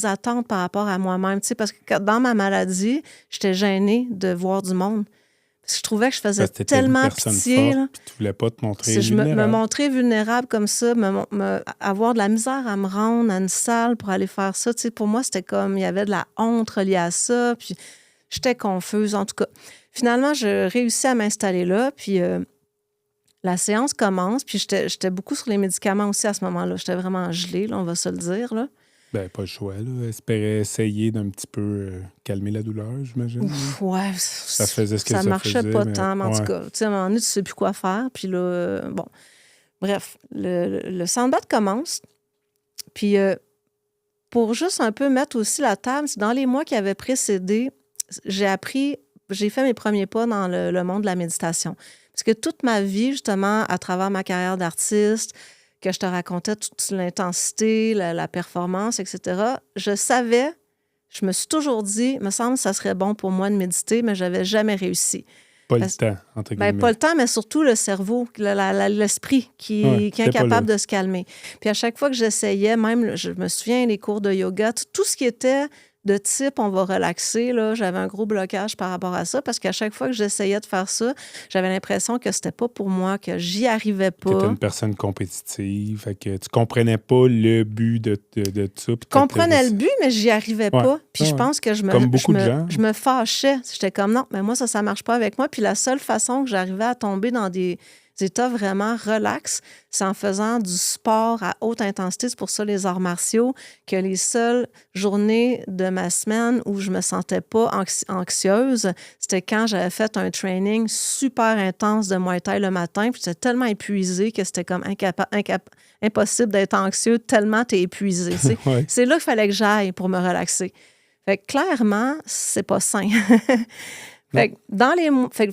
attentes par rapport à moi-même. Tu sais, parce que dans ma maladie, j'étais gênée de voir du monde. Parce que je trouvais que je faisais tellement pitié. Forte, puis tu voulais pas te montrer vulnérable. Me montrer vulnérable comme ça, avoir de la misère à me rendre à une salle pour aller faire ça. Tu sais, pour moi, c'était comme, il y avait de la honte reliée à ça, puis j'étais confuse. En tout cas, finalement, je réussis à m'installer là, puis la séance commence, puis j'étais beaucoup sur les médicaments aussi à ce moment-là. J'étais vraiment gelée, là, on va se le dire, là. Ben, pas le choix, là. Essayer d'un petit peu calmer la douleur, j'imagine. Ouais. Ça faisait ce que ça faisait. Ça marchait pas tant, mais en tout cas, tu sais, à un moment donné, tu sais plus quoi faire. Puis là, bon. Bref, le sound bath commence. Puis pour juste un peu mettre aussi la table, dans les mois qui avaient précédé, j'ai fait mes premiers pas dans le monde de la méditation. Parce que toute ma vie, justement, à travers ma carrière d'artiste, que je te racontais toute l'intensité, la performance, etc., je me suis toujours dit, me semble que ça serait bon pour moi de méditer, mais je n'avais jamais réussi. Pas le temps, entre guillemets. Pas le temps, mais surtout le cerveau, l'esprit qui est incapable de se calmer. Puis à chaque fois que j'essayais, même, je me souviens, les cours de yoga, tout ce qui était de type on va relaxer, là, j'avais un gros blocage par rapport à ça parce qu'à chaque fois que j'essayais de faire ça, j'avais l'impression que c'était pas pour moi, que j'y arrivais pas. Que tu es une personne compétitive, fait que tu comprenais pas le but de ça. Je comprenais le but, mais j'y arrivais pas. Puis je pense que je me fâchais. J'étais comme non, mais moi, ça marche pas avec moi. Puis la seule façon que j'arrivais à tomber dans des états vraiment relax, c'est en faisant du sport à haute intensité. C'est pour ça les arts martiaux, que les seules journées de ma semaine où je me sentais pas anxieuse, c'était quand j'avais fait un training super intense de Muay Thai le matin, puis j'étais tellement épuisée que c'était comme impossible d'être anxieux tellement t'es épuisé. Ouais. C'est là qu'il fallait que j'aille pour me relaxer. Fait que clairement, c'est pas sain. Fait que dans les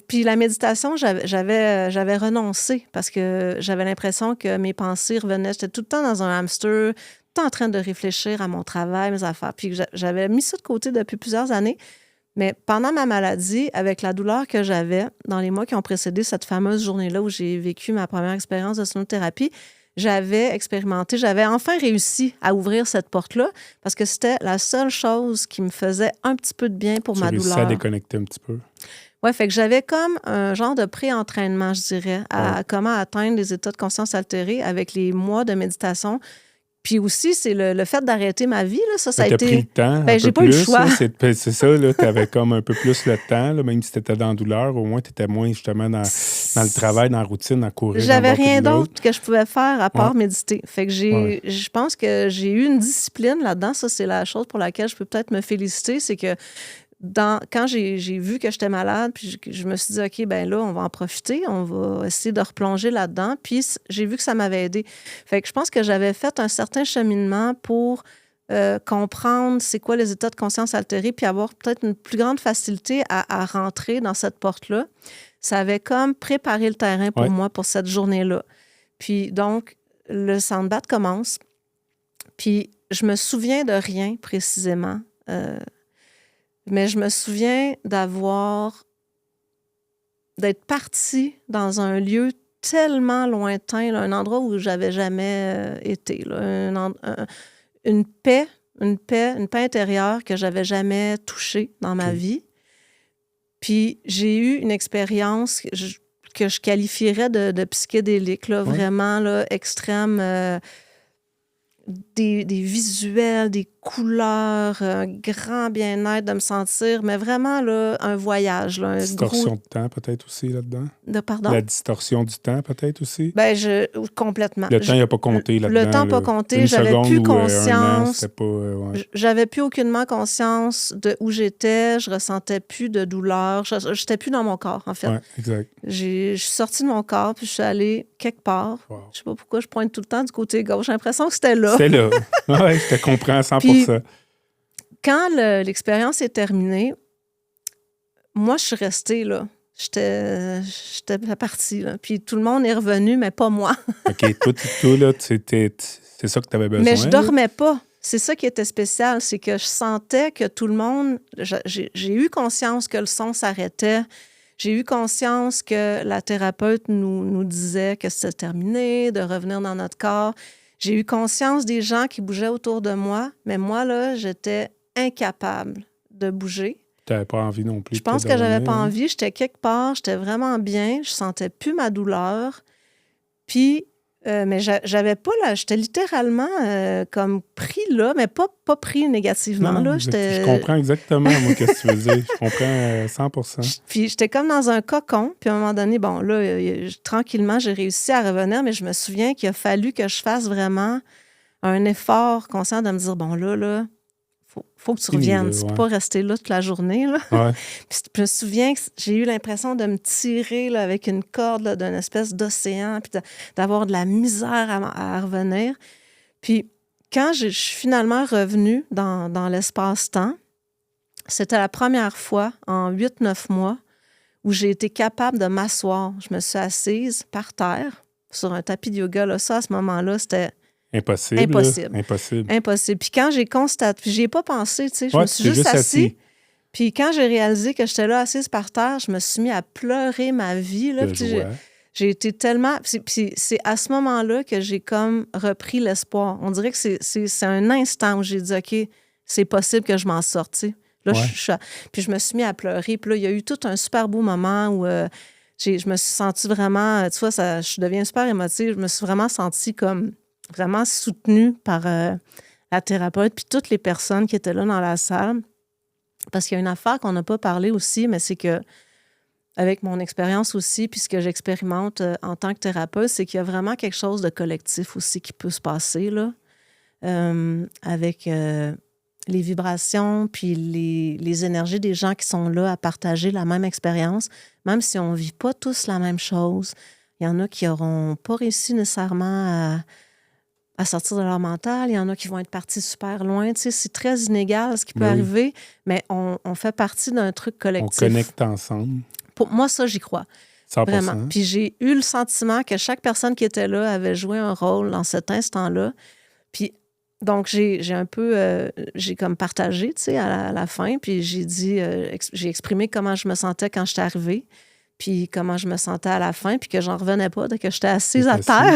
puis la méditation, j'avais renoncé parce que j'avais l'impression que mes pensées revenaient. J'étais tout le temps dans un hamster, tout le temps en train de réfléchir à mon travail, mes affaires. Puis j'avais mis ça de côté depuis plusieurs années. Mais pendant ma maladie, avec la douleur que j'avais dans les mois qui ont précédé cette fameuse journée-là où j'ai vécu ma première expérience de sonothérapie, j'avais enfin réussi à ouvrir cette porte-là parce que c'était la seule chose qui me faisait un petit peu de bien pour ma douleur. Ça à déconnecter un petit peu. Oui, fait que j'avais comme un genre de pré-entraînement, je dirais, à comment atteindre les états de conscience altérés avec les mois de méditation. Puis aussi, c'est le fait d'arrêter ma vie, là, ça a été... Tu as pris le temps ben, j'ai pas eu le choix. C'est ça, tu avais comme un peu plus le temps, là, même si tu étais dans la douleur, au moins tu étais moins justement dans le travail, dans la routine, à courir. J'avais rien d'autre que je pouvais faire à part méditer. Fait que je pense que j'ai eu une discipline là-dedans. Ça, c'est la chose pour laquelle je peux peut-être me féliciter, c'est que quand j'ai vu que j'étais malade, puis je me suis dit, OK, ben là, on va en profiter, on va essayer de replonger là-dedans. Puis j'ai vu que ça m'avait aidé. Fait que je pense que j'avais fait un certain cheminement pour comprendre c'est quoi les états de conscience altérés, puis avoir peut-être une plus grande facilité à rentrer dans cette porte-là. Ça avait comme préparé le terrain pour moi pour cette journée-là. Puis donc, le soundbath commence. Puis je me souviens de rien précisément. Mais je me souviens d'être partie dans un lieu tellement lointain, là, un endroit où j'avais jamais été. Là, une paix intérieure que j'avais jamais touchée dans ma vie. Puis j'ai eu une expérience que je qualifierais de psychédélique, là, vraiment là, extrême. Des visuels, des couleurs, un grand bien-être de me sentir, mais vraiment là, un voyage. Là, distorsion de temps peut-être aussi là-dedans? Pardon? La distorsion du temps peut-être aussi? Bien, complètement. Le temps n'a pas compté là-dedans. Le temps n'a pas compté. J'avais plus conscience. J'avais plus aucunement conscience de où j'étais. Je ressentais plus de douleur. Je n'étais plus dans mon corps, en fait. Oui, exact. Je suis sortie de mon corps, puis je suis allée quelque part. Wow. Je ne sais pas pourquoi je pointe tout le temps du côté gauche. J'ai l'impression que c'était là. C'était là. Oui, je te comprends à 100%. Puis, quand l'expérience est terminée, moi, je suis restée là. J'étais partie, là. Puis tout le monde est revenu, mais pas moi. OK. Toi, là, c'est ça que tu avais besoin. Mais je dormais pas. C'est ça qui était spécial. C'est que je sentais que tout le monde... J'ai eu conscience que le son s'arrêtait. J'ai eu conscience que la thérapeute nous disait que c'était terminé, de revenir dans notre corps. J'ai eu conscience des gens qui bougeaient autour de moi, mais moi, là, j'étais incapable de bouger. Tu n'avais pas envie non plus. Je pense que j'avais pas envie. J'étais quelque part, j'étais vraiment bien. Je sentais plus ma douleur. Puis, mais j'avais pas là, j'étais littéralement comme pris là, mais pas pris négativement. Non, là. Je comprends exactement, moi, ce que tu veux dire. Je comprends 100%. Puis, j'étais comme dans un cocon. Puis, à un moment donné, bon, là, tranquillement, j'ai réussi à revenir, mais je me souviens qu'il a fallu que je fasse vraiment un effort conscient de me dire, bon, là, faut que tu reviennes. Tu ne peux pas rester là toute la journée. Là. Ouais. Puis je me souviens que j'ai eu l'impression de me tirer là, avec une corde d'une espèce d'océan, puis d'avoir de la misère à revenir. Puis quand je suis finalement revenue dans l'espace-temps, c'était la première fois en 8-9 mois où j'ai été capable de m'asseoir. Je me suis assise par terre sur un tapis de yoga. Là, ça, à ce moment-là, c'était... Impossible. Puis quand j'ai constaté, puis j'y ai pas pensé, tu sais, je me suis juste assis. Puis quand j'ai réalisé que j'étais là assise par terre, je me suis mis à pleurer ma vie. Là, j'ai été tellement... Puis c'est à ce moment-là que j'ai comme repris l'espoir. On dirait que c'est un instant où j'ai dit, OK, c'est possible que je m'en sorte, tu sais. Là, puis je me suis mis à pleurer. Puis là, il y a eu tout un super beau moment où je me suis sentie vraiment... Tu vois, je deviens super émotive. Je me suis vraiment sentie comme... vraiment soutenue par la thérapeute puis toutes les personnes qui étaient là dans la salle. Parce qu'il y a une affaire qu'on n'a pas parlé aussi, mais c'est que, avec mon expérience aussi, puis ce que j'expérimente en tant que thérapeute, c'est qu'il y a vraiment quelque chose de collectif aussi qui peut se passer, là, avec les vibrations puis les énergies des gens qui sont là à partager la même expérience, même si on ne vit pas tous la même chose. Il y en a qui n'auront pas réussi nécessairement à sortir de leur mental. Il y en a qui vont être partis super loin. Tu sais, c'est très inégal ce qui peut Oui. arriver, mais on fait partie d'un truc On collectif. connecte ensemble. Pour moi, ça, j'y crois. 100%. Vraiment. Puis j'ai eu le sentiment que chaque personne qui était là avait joué un rôle dans cet instant-là. Puis donc, j'ai un peu... j'ai comme partagé, tu sais, à la fin. Puis j'ai dit... j'ai exprimé comment je me sentais quand j'étais arrivée. Puis comment je me sentais à la fin. Puis que j'en revenais pas, que j'étais assise à terre.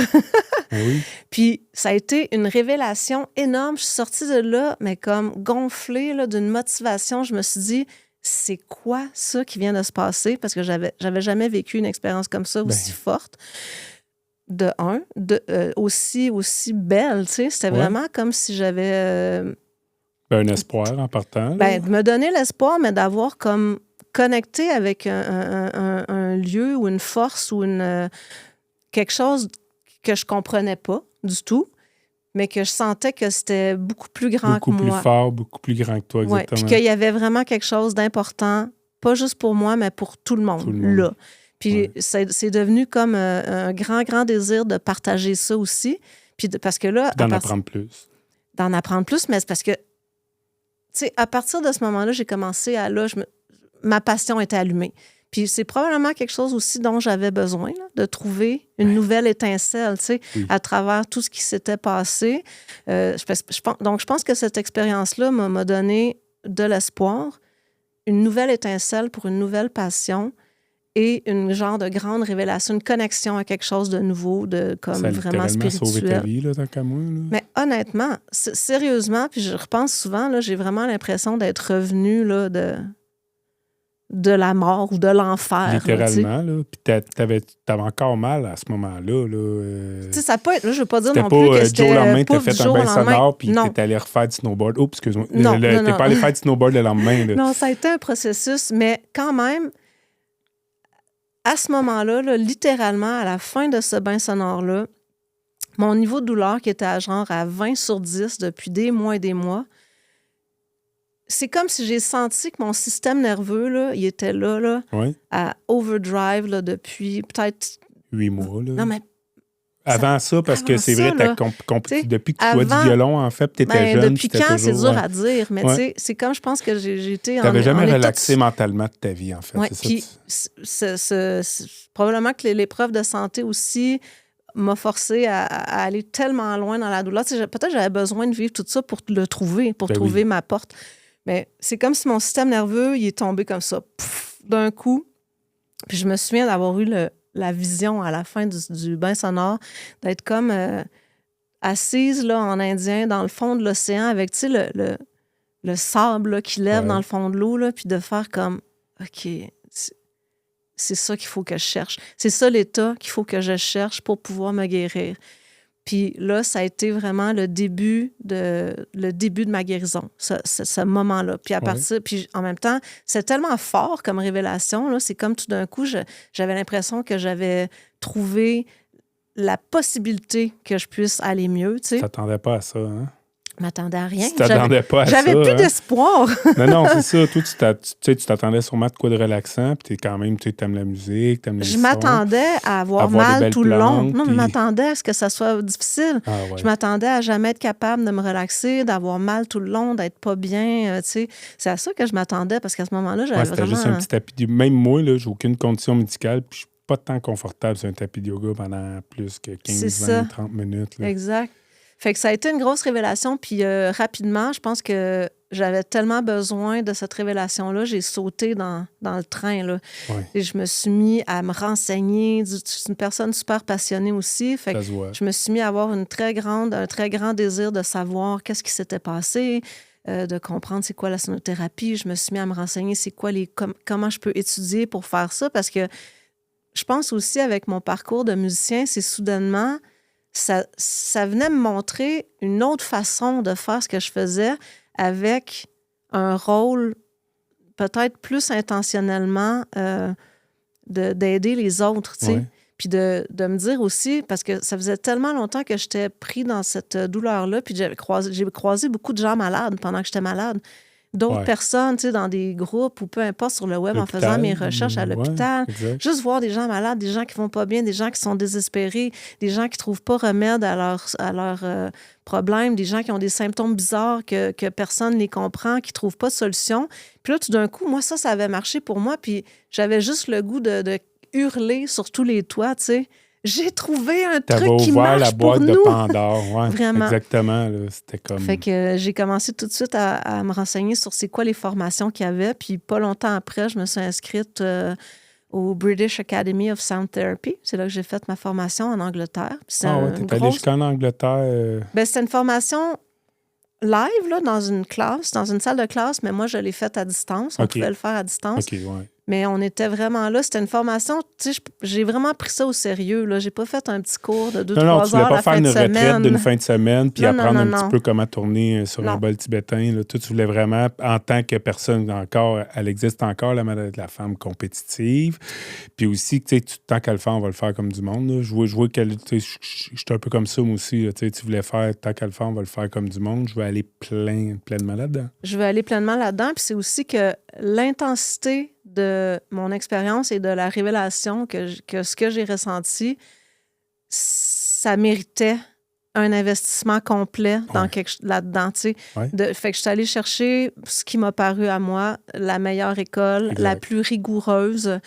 Oui. Puis ça a été une révélation énorme. Je suis sortie de là, mais comme gonflée là, d'une motivation. Je me suis dit, c'est quoi ça qui vient de se passer? Parce que j'avais jamais vécu une expérience comme ça aussi forte. De un, aussi belle, tu sais. C'était vraiment comme si j'avais... un espoir en partant. De me donner l'espoir, mais d'avoir comme connecté avec un lieu ou une force ou quelque chose que je comprenais pas du tout, mais que je sentais que c'était beaucoup plus grand que moi. Beaucoup plus fort, beaucoup plus grand que toi, exactement. Puis qu'il y avait vraiment quelque chose d'important, pas juste pour moi, mais pour tout le monde. Là. Puis c'est devenu comme un grand désir de partager ça aussi. Puis parce que là... D'en apprendre plus. D'en apprendre plus, mais c'est parce que, tu sais, à partir de ce moment-là, j'ai commencé à... ma passion était allumée. Puis c'est probablement quelque chose aussi dont j'avais besoin, là, de trouver une nouvelle étincelle, tu sais, à travers tout ce qui s'était passé. Donc, je pense que cette expérience-là m'a donné de l'espoir, une nouvelle étincelle pour une nouvelle passion et une genre de grande révélation, une connexion à quelque chose de nouveau, comme vraiment spirituel. Ça a littéralement sauvé ta vie, là, tant qu'à moi. Là. Mais honnêtement, sérieusement, puis je repense souvent, là, j'ai vraiment l'impression d'être revenue là, de la mort ou de l'enfer. Littéralement, là. Puis t'avais encore mal à ce moment-là. Là, tu sais, ça peut être... Là, je veux pas dire non plus que c'était... du jour au lendemain, t'as fait un bain sonore, puis t'es allé refaire du snowboard. Oh, excuse-moi. Non. T'es pas allé faire du snowboard le lendemain. Là. Non, ça a été un processus, mais quand même, à ce moment-là, là, littéralement, à la fin de ce bain sonore-là, mon niveau de douleur qui était à 20/10 depuis des mois et des mois, c'est comme si j'ai senti que mon système nerveux, là, il était là à overdrive là, depuis peut-être... 8 mois. Là. Non, mais... Avant ça, parce que c'est vrai, depuis que tu jouais du violon, en fait, tu étais jeune. Depuis quand, c'est dur à dire. Mais tu sais, c'est comme je pense que j'ai été... Tu n'avais jamais relaxé mentalement de ta vie, en fait. Puis probablement que l'épreuve de santé aussi m'a forcé à aller tellement loin dans la douleur. Peut-être j'avais besoin de vivre tout ça pour le trouver, pour trouver ma porte. Mais c'est comme si mon système nerveux, il est tombé comme ça, d'un coup. Puis je me souviens d'avoir eu la vision à la fin du bain sonore, d'être comme assise là, en indien dans le fond de l'océan avec, tu sais, le sable là, qui lève dans le fond de l'eau, là, puis de faire comme, OK, c'est ça qu'il faut que je cherche. C'est ça l'état qu'il faut que je cherche pour pouvoir me guérir. Puis là, ça a été vraiment le début de ma guérison, ce moment-là. Puis à partir, puis en même temps, c'est tellement fort comme révélation. Là, c'est comme tout d'un coup, j'avais l'impression que j'avais trouvé la possibilité que je puisse aller mieux. Tu sais. Tu t'attendais pas à ça, hein? Je m'attendais à rien. Tu t'attendais pas à ça. J'avais plus d'espoir. Non, c'est ça. Toi, tu t'attendais sûrement de quoi de relaxant, puis quand même, tu aimes la musique, t'aimes les sons. Je m'attendais à avoir mal tout le long. Non, je m'attendais à ce que ça soit difficile. Je m'attendais à jamais être capable de me relaxer, d'avoir mal tout le long, d'être pas bien. Tu sais. C'est à ça que je m'attendais, parce qu'à ce moment-là, j'avais c'était vraiment... juste un petit tapis de... Même moi, là, j'ai aucune condition médicale, puis je suis pas tant confortable sur un tapis de yoga pendant plus que 15, 20, 30 minutes. Là. Exact. Fait que ça a été une grosse révélation, puis rapidement, je pense que j'avais tellement besoin de cette révélation-là, j'ai sauté dans le train, là. Et je me suis mis à me renseigner. Je suis une personne super passionnée aussi, fait que je me suis mis à avoir un très grand désir de savoir qu'est-ce qui s'était passé, de comprendre c'est quoi la sonothérapie. Je me suis mis à me renseigner c'est quoi comment je peux étudier pour faire ça, parce que je pense aussi avec mon parcours de musicien, c'est soudainement... Ça venait me montrer une autre façon de faire ce que je faisais avec un rôle peut-être plus intentionnellement d'aider les autres, tu sais. Puis de me dire aussi, parce que ça faisait tellement longtemps que j'étais pris dans cette douleur-là, puis j'ai croisé beaucoup de gens malades pendant que j'étais malade. d'autres personnes, tu sais, dans des groupes ou peu importe sur le web en faisant mes recherches à l'hôpital. Juste voir des gens malades, des gens qui vont pas bien, des gens qui sont désespérés, des gens qui trouvent pas remède à leurs problèmes, des gens qui ont des symptômes bizarres que personne ne les comprend, qui trouvent pas de solution. Puis là, tout d'un coup, moi, ça avait marché pour moi, puis j'avais juste le goût de hurler sur tous les toits, tu sais. J'ai trouvé un truc qui marche pour nous. T'avais ouvert la boîte de Pandore, ouais. Vraiment. Exactement, là, c'était comme... Fait que j'ai commencé tout de suite à me renseigner sur c'est quoi les formations qu'il y avait, puis pas longtemps après, je me suis inscrite au British Academy of Sound Therapy. C'est là que j'ai fait ma formation en Angleterre. T'es allé jusqu'en Angleterre? C'était une formation live, là, dans une classe, dans une salle de classe, mais moi, je l'ai faite à distance. On pouvait le faire à distance. OK, ouais. Mais on était vraiment là. C'était une formation, tu sais, j'ai vraiment pris ça au sérieux. Là. J'ai pas fait un petit cours de 2-3 heures Non, tu voulais pas faire une retraite d'une fin de semaine puis apprendre un petit peu comment tourner sur un bol tibétain. Là. Toi, tu voulais vraiment, en tant que personne encore, elle existe encore, la maladie de la femme compétitive. Puis aussi, tu sais, tant qu'à le faire, on va le faire comme du monde. Là. Je vois que je suis un peu comme ça, moi aussi. Là. Tu voulais faire, tant qu'à le faire, on va le faire comme du monde. Je veux aller pleinement là-dedans. Je veux aller pleinement là-dedans. Puis c'est aussi que l'intensité de mon expérience et de la révélation que ce que j'ai ressenti, ça méritait un investissement complet là-dedans. Tu sais. Fait que je suis allée chercher ce qui m'a paru à moi la meilleure école, la plus rigoureuse,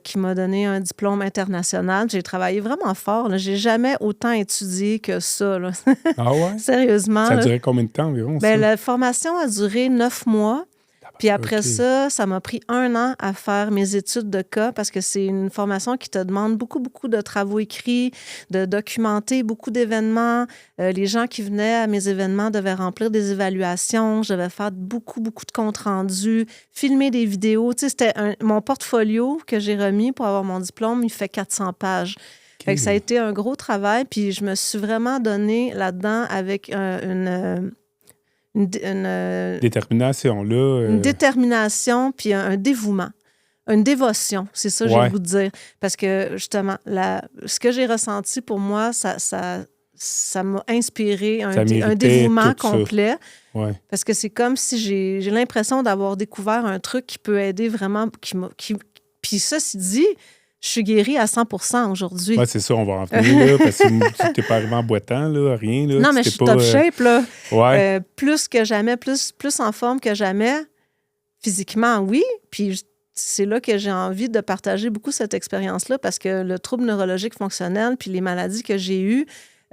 qui m'a donné un diplôme international. J'ai travaillé vraiment fort. Là. J'ai jamais autant étudié que ça. Là. Ah ouais? Sérieusement. Ça a duré combien de temps environ? La formation a duré 9 mois. Puis après ça m'a pris 1 an à faire mes études de cas parce que c'est une formation qui te demande beaucoup, beaucoup de travaux écrits, de documenter beaucoup d'événements. Les gens qui venaient à mes événements devaient remplir des évaluations. Je devais faire beaucoup, beaucoup de comptes rendus, filmer des vidéos. Tu sais, c'était mon portfolio que j'ai remis pour avoir mon diplôme, il fait 400 pages. Fait que ça a été un gros travail. Puis je me suis vraiment donnée là-dedans avec une détermination, là. Une détermination, puis un dévouement. Une dévotion, c'est ça que j'ai le goût de dire. Parce que, justement, ce que j'ai ressenti, pour moi, ça m'a inspiré un dévouement complet. Ouais. Parce que c'est comme si j'ai l'impression d'avoir découvert un truc qui peut aider vraiment... Puis ça, c'est dit... Je suis guérie à 100% aujourd'hui. Oui, c'est ça, on va en venir, là, parce que tu n'es pas arrivé en boitant, là, rien. Là, non, mais je suis top shape, là. Ouais. Plus que jamais, plus en forme que jamais. Physiquement, oui. Puis c'est là que j'ai envie de partager beaucoup cette expérience-là, parce que le trouble neurologique fonctionnel puis les maladies que j'ai eues,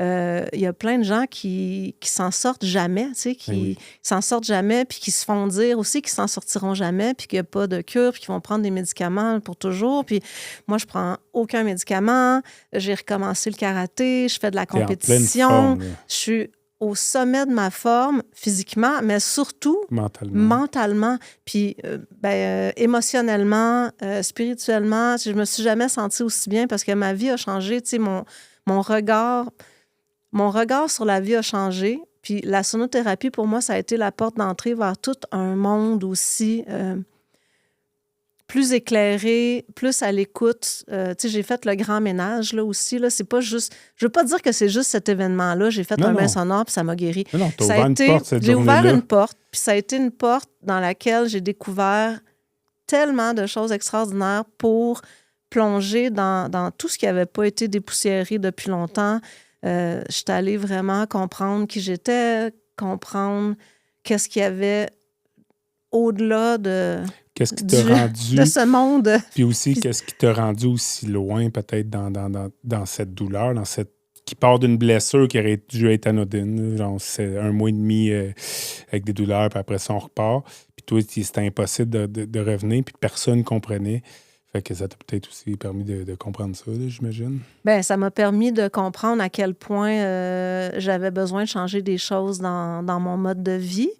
il y a plein de gens qui s'en sortent jamais, tu sais, qui s'en sortent jamais, puis qui se font dire aussi qu'ils s'en sortiront jamais, puis qu'il n'y a pas de cure, puis qu'ils vont prendre des médicaments pour toujours. Puis moi, je prends aucun médicament. J'ai recommencé le karaté, je fais de la compétition. Forme, je suis au sommet de ma forme physiquement, mais surtout mentalement. Puis émotionnellement, spirituellement, je me suis jamais sentie aussi bien parce que ma vie a changé, tu sais, mon regard sur la vie a changé. Puis la sonothérapie, pour moi, ça a été la porte d'entrée vers tout un monde aussi plus éclairé, plus à l'écoute. Tu sais, j'ai fait le grand ménage, là, aussi. Là. C'est pas juste... Je veux pas dire que c'est juste cet événement-là. J'ai fait un bain sonore, puis ça m'a guéri. Non, t'as ouvert une porte cette J'ai journée-là. ouvert une porte, puis ça a été une porte dans laquelle j'ai découvert tellement de choses extraordinaires pour plonger dans tout ce qui n'avait pas été dépoussiéré depuis longtemps. Je suis allée vraiment comprendre qui j'étais, comprendre qu'est-ce qu'il y avait au-delà de ce monde. Puis aussi, qu'est-ce qui t'a rendu aussi loin, peut-être, dans cette douleur, qui part d'une blessure qui aurait dû être anodine. Genre, c'est 1 mois et demi avec des douleurs, puis après ça, on repart. Puis toi, c'était impossible de revenir, puis personne ne comprenait. Fait que ça t'a peut-être aussi permis de comprendre ça, là, j'imagine. Bien, ça m'a permis de comprendre à quel point j'avais besoin de changer des choses dans mon mode de vie,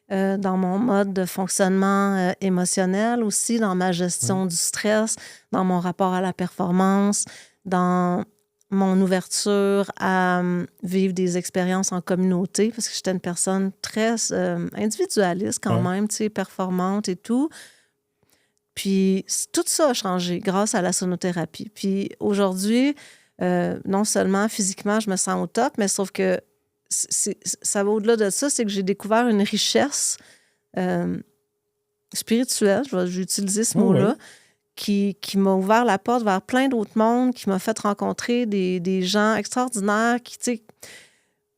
dans mon mode de fonctionnement émotionnel aussi, dans ma gestion du stress, dans mon rapport à la performance, dans mon ouverture à vivre des expériences en communauté, parce que j'étais une personne très individualiste quand même, tu sais, performante et tout. Puis tout ça a changé grâce à la sonothérapie. Puis aujourd'hui, non seulement physiquement, je me sens au top, mais sauf que ça va au-delà de ça, c'est que j'ai découvert une richesse spirituel, je vais utiliser ce mot-là, qui m'a ouvert la porte vers plein d'autres mondes, qui m'a fait rencontrer des gens extraordinaires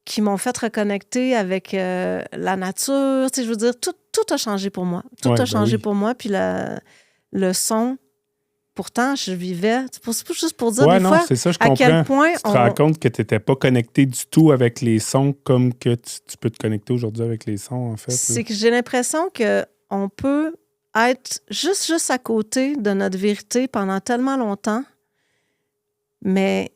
qui m'ont fait reconnecter avec la nature. Je veux dire, tout a changé pour moi. Tout a changé pour moi. Puis le son, pourtant, je vivais... C'est juste pour dire des fois c'est ça, je à comprends. quel point... Tu te rends compte que tu n'étais pas connecté du tout avec les sons comme que tu peux te connecter aujourd'hui avec les sons, en fait. C'est que j'ai l'impression qu'on peut être juste à côté de notre vérité pendant tellement longtemps, mais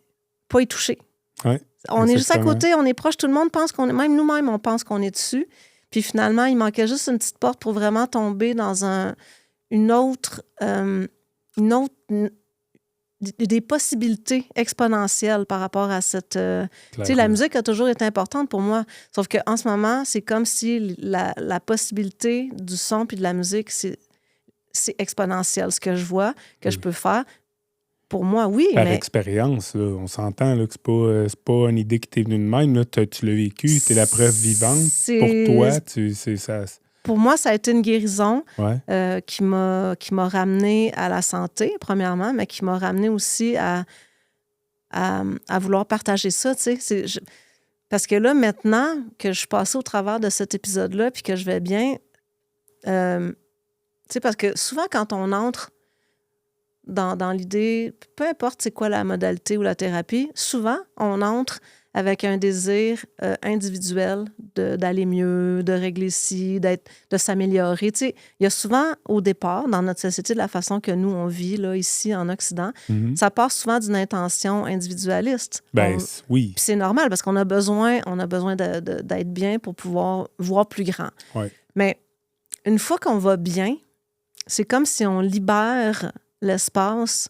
pas y toucher. Ouais, on est juste à côté, on est proche, tout le monde pense qu'on est... Même nous-mêmes, on pense qu'on est dessus. Puis finalement, il manquait juste une petite porte pour vraiment tomber dans une autre... des possibilités exponentielles par rapport à cette... tu sais, la musique a toujours été importante pour moi, sauf qu'en ce moment, c'est comme si la possibilité du son puis de la musique, c'est exponentiel. Ce que je vois, que je peux faire, pour moi, oui, Par mais... expérience, là, on s'entend là, que c'est pas une idée qui t'est venue de même. Là, tu l'as vécu, t'es la preuve vivante. Pour toi, c'est ça... Pour moi, ça a été une guérison qui m'a ramené à la santé, premièrement, mais qui m'a ramené aussi à vouloir partager ça. Tu sais, parce que là, maintenant que je suis passée au travers de cet épisode-là puis que je vais bien, tu sais, parce que souvent, quand on entre dans l'idée, peu importe c'est quoi la modalité ou la thérapie, souvent, on entre avec un désir individuel d'aller mieux, de régler ci, de s'améliorer. Tu sais, il y a souvent, au départ, dans notre société, de la façon que nous, on vit là, ici, en Occident, ça part souvent d'une intention individualiste. Oui. Puis c'est normal, parce qu'on a besoin d'être bien pour pouvoir voir plus grand. Ouais. Mais une fois qu'on va bien, c'est comme si on libère l'espace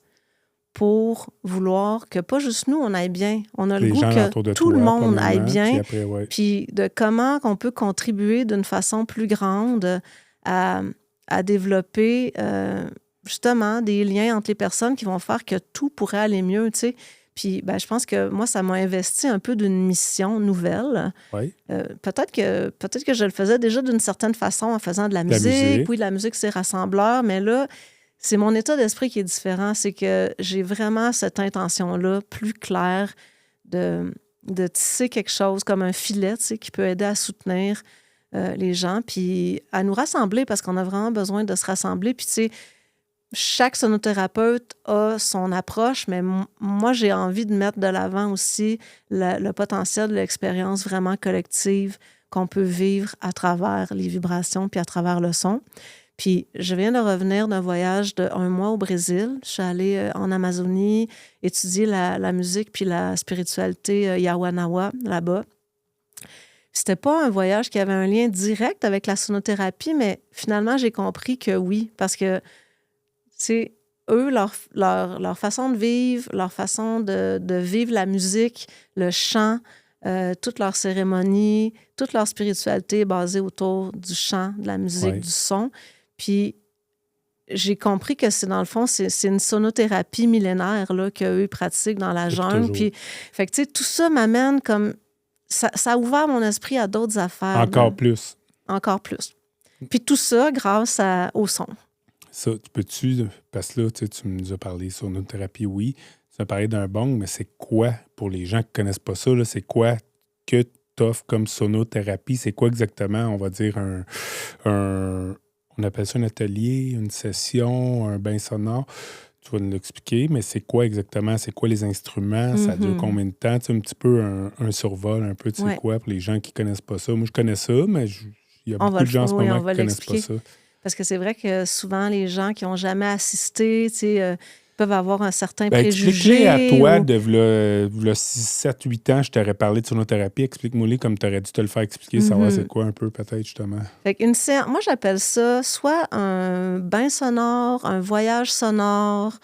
pour vouloir que pas juste nous, on aille bien. On a le goût que tout le monde aille bien. Puis de comment on peut contribuer d'une façon plus grande à développer justement des liens entre les personnes qui vont faire que tout pourrait aller mieux, tu sais. Puis je pense que moi, ça m'a investi un peu d'une mission nouvelle. Oui. Peut-être que je le faisais déjà d'une certaine façon en faisant de la musique. Oui, la musique, c'est rassembleur, mais là, c'est mon état d'esprit qui est différent. C'est que j'ai vraiment cette intention-là plus claire de tisser quelque chose comme un filet, tu sais, qui peut aider à soutenir les gens, puis à nous rassembler, parce qu'on a vraiment besoin de se rassembler. Puis, tu sais, chaque sonothérapeute a son approche, mais moi, j'ai envie de mettre de l'avant aussi le potentiel de l'expérience vraiment collective qu'on peut vivre à travers les vibrations puis à travers le son. Puis, je viens de revenir d'un voyage d'1 mois au Brésil. Je suis allée en Amazonie étudier la musique puis la spiritualité Yawanawa là-bas. C'était pas un voyage qui avait un lien direct avec la sonothérapie, mais finalement, j'ai compris que oui, parce que c'est eux, leur façon de vivre, leur façon de vivre la musique, le chant, toute leur cérémonie, toute leur spiritualité est basée autour du chant, de la musique, du son. Puis j'ai compris que c'est, dans le fond, c'est une sonothérapie millénaire là, qu'eux pratiquent dans la jungle. Puis, fait que, tu sais, tout ça m'amène comme... Ça a ouvert mon esprit à d'autres affaires. Encore plus. Encore plus. Puis tout ça grâce au son. Ça, peux-tu... Parce que là, tu nous as parlé sonothérapie, oui. Tu as parlé d'un bong, mais c'est quoi, pour les gens qui ne connaissent pas ça, là, c'est quoi que tu offres comme sonothérapie? C'est quoi exactement, on va dire, on appelle ça un atelier, une session, un bain sonore. Tu vas nous l'expliquer, mais c'est quoi exactement? C'est quoi les instruments? Ça dure combien de temps? Tu sais, un petit peu un survol, un peu, tu sais quoi, pour les gens qui ne connaissent pas ça. Moi, je connais ça, mais il y a beaucoup de gens en ce moment qui ne connaissent pas ça. Parce que c'est vrai que souvent, les gens qui n'ont jamais assisté, tu sais... peuvent avoir un certain préjugé. Explique-les à toi, de 6, 7, 8 ans, je t'aurais parlé de sonothérapie. Explique-moi-les comme tu aurais dû te le faire expliquer, savoir c'est quoi un peu, peut-être, justement. Fait qu'une séance, moi, j'appelle ça soit un bain sonore, un voyage sonore,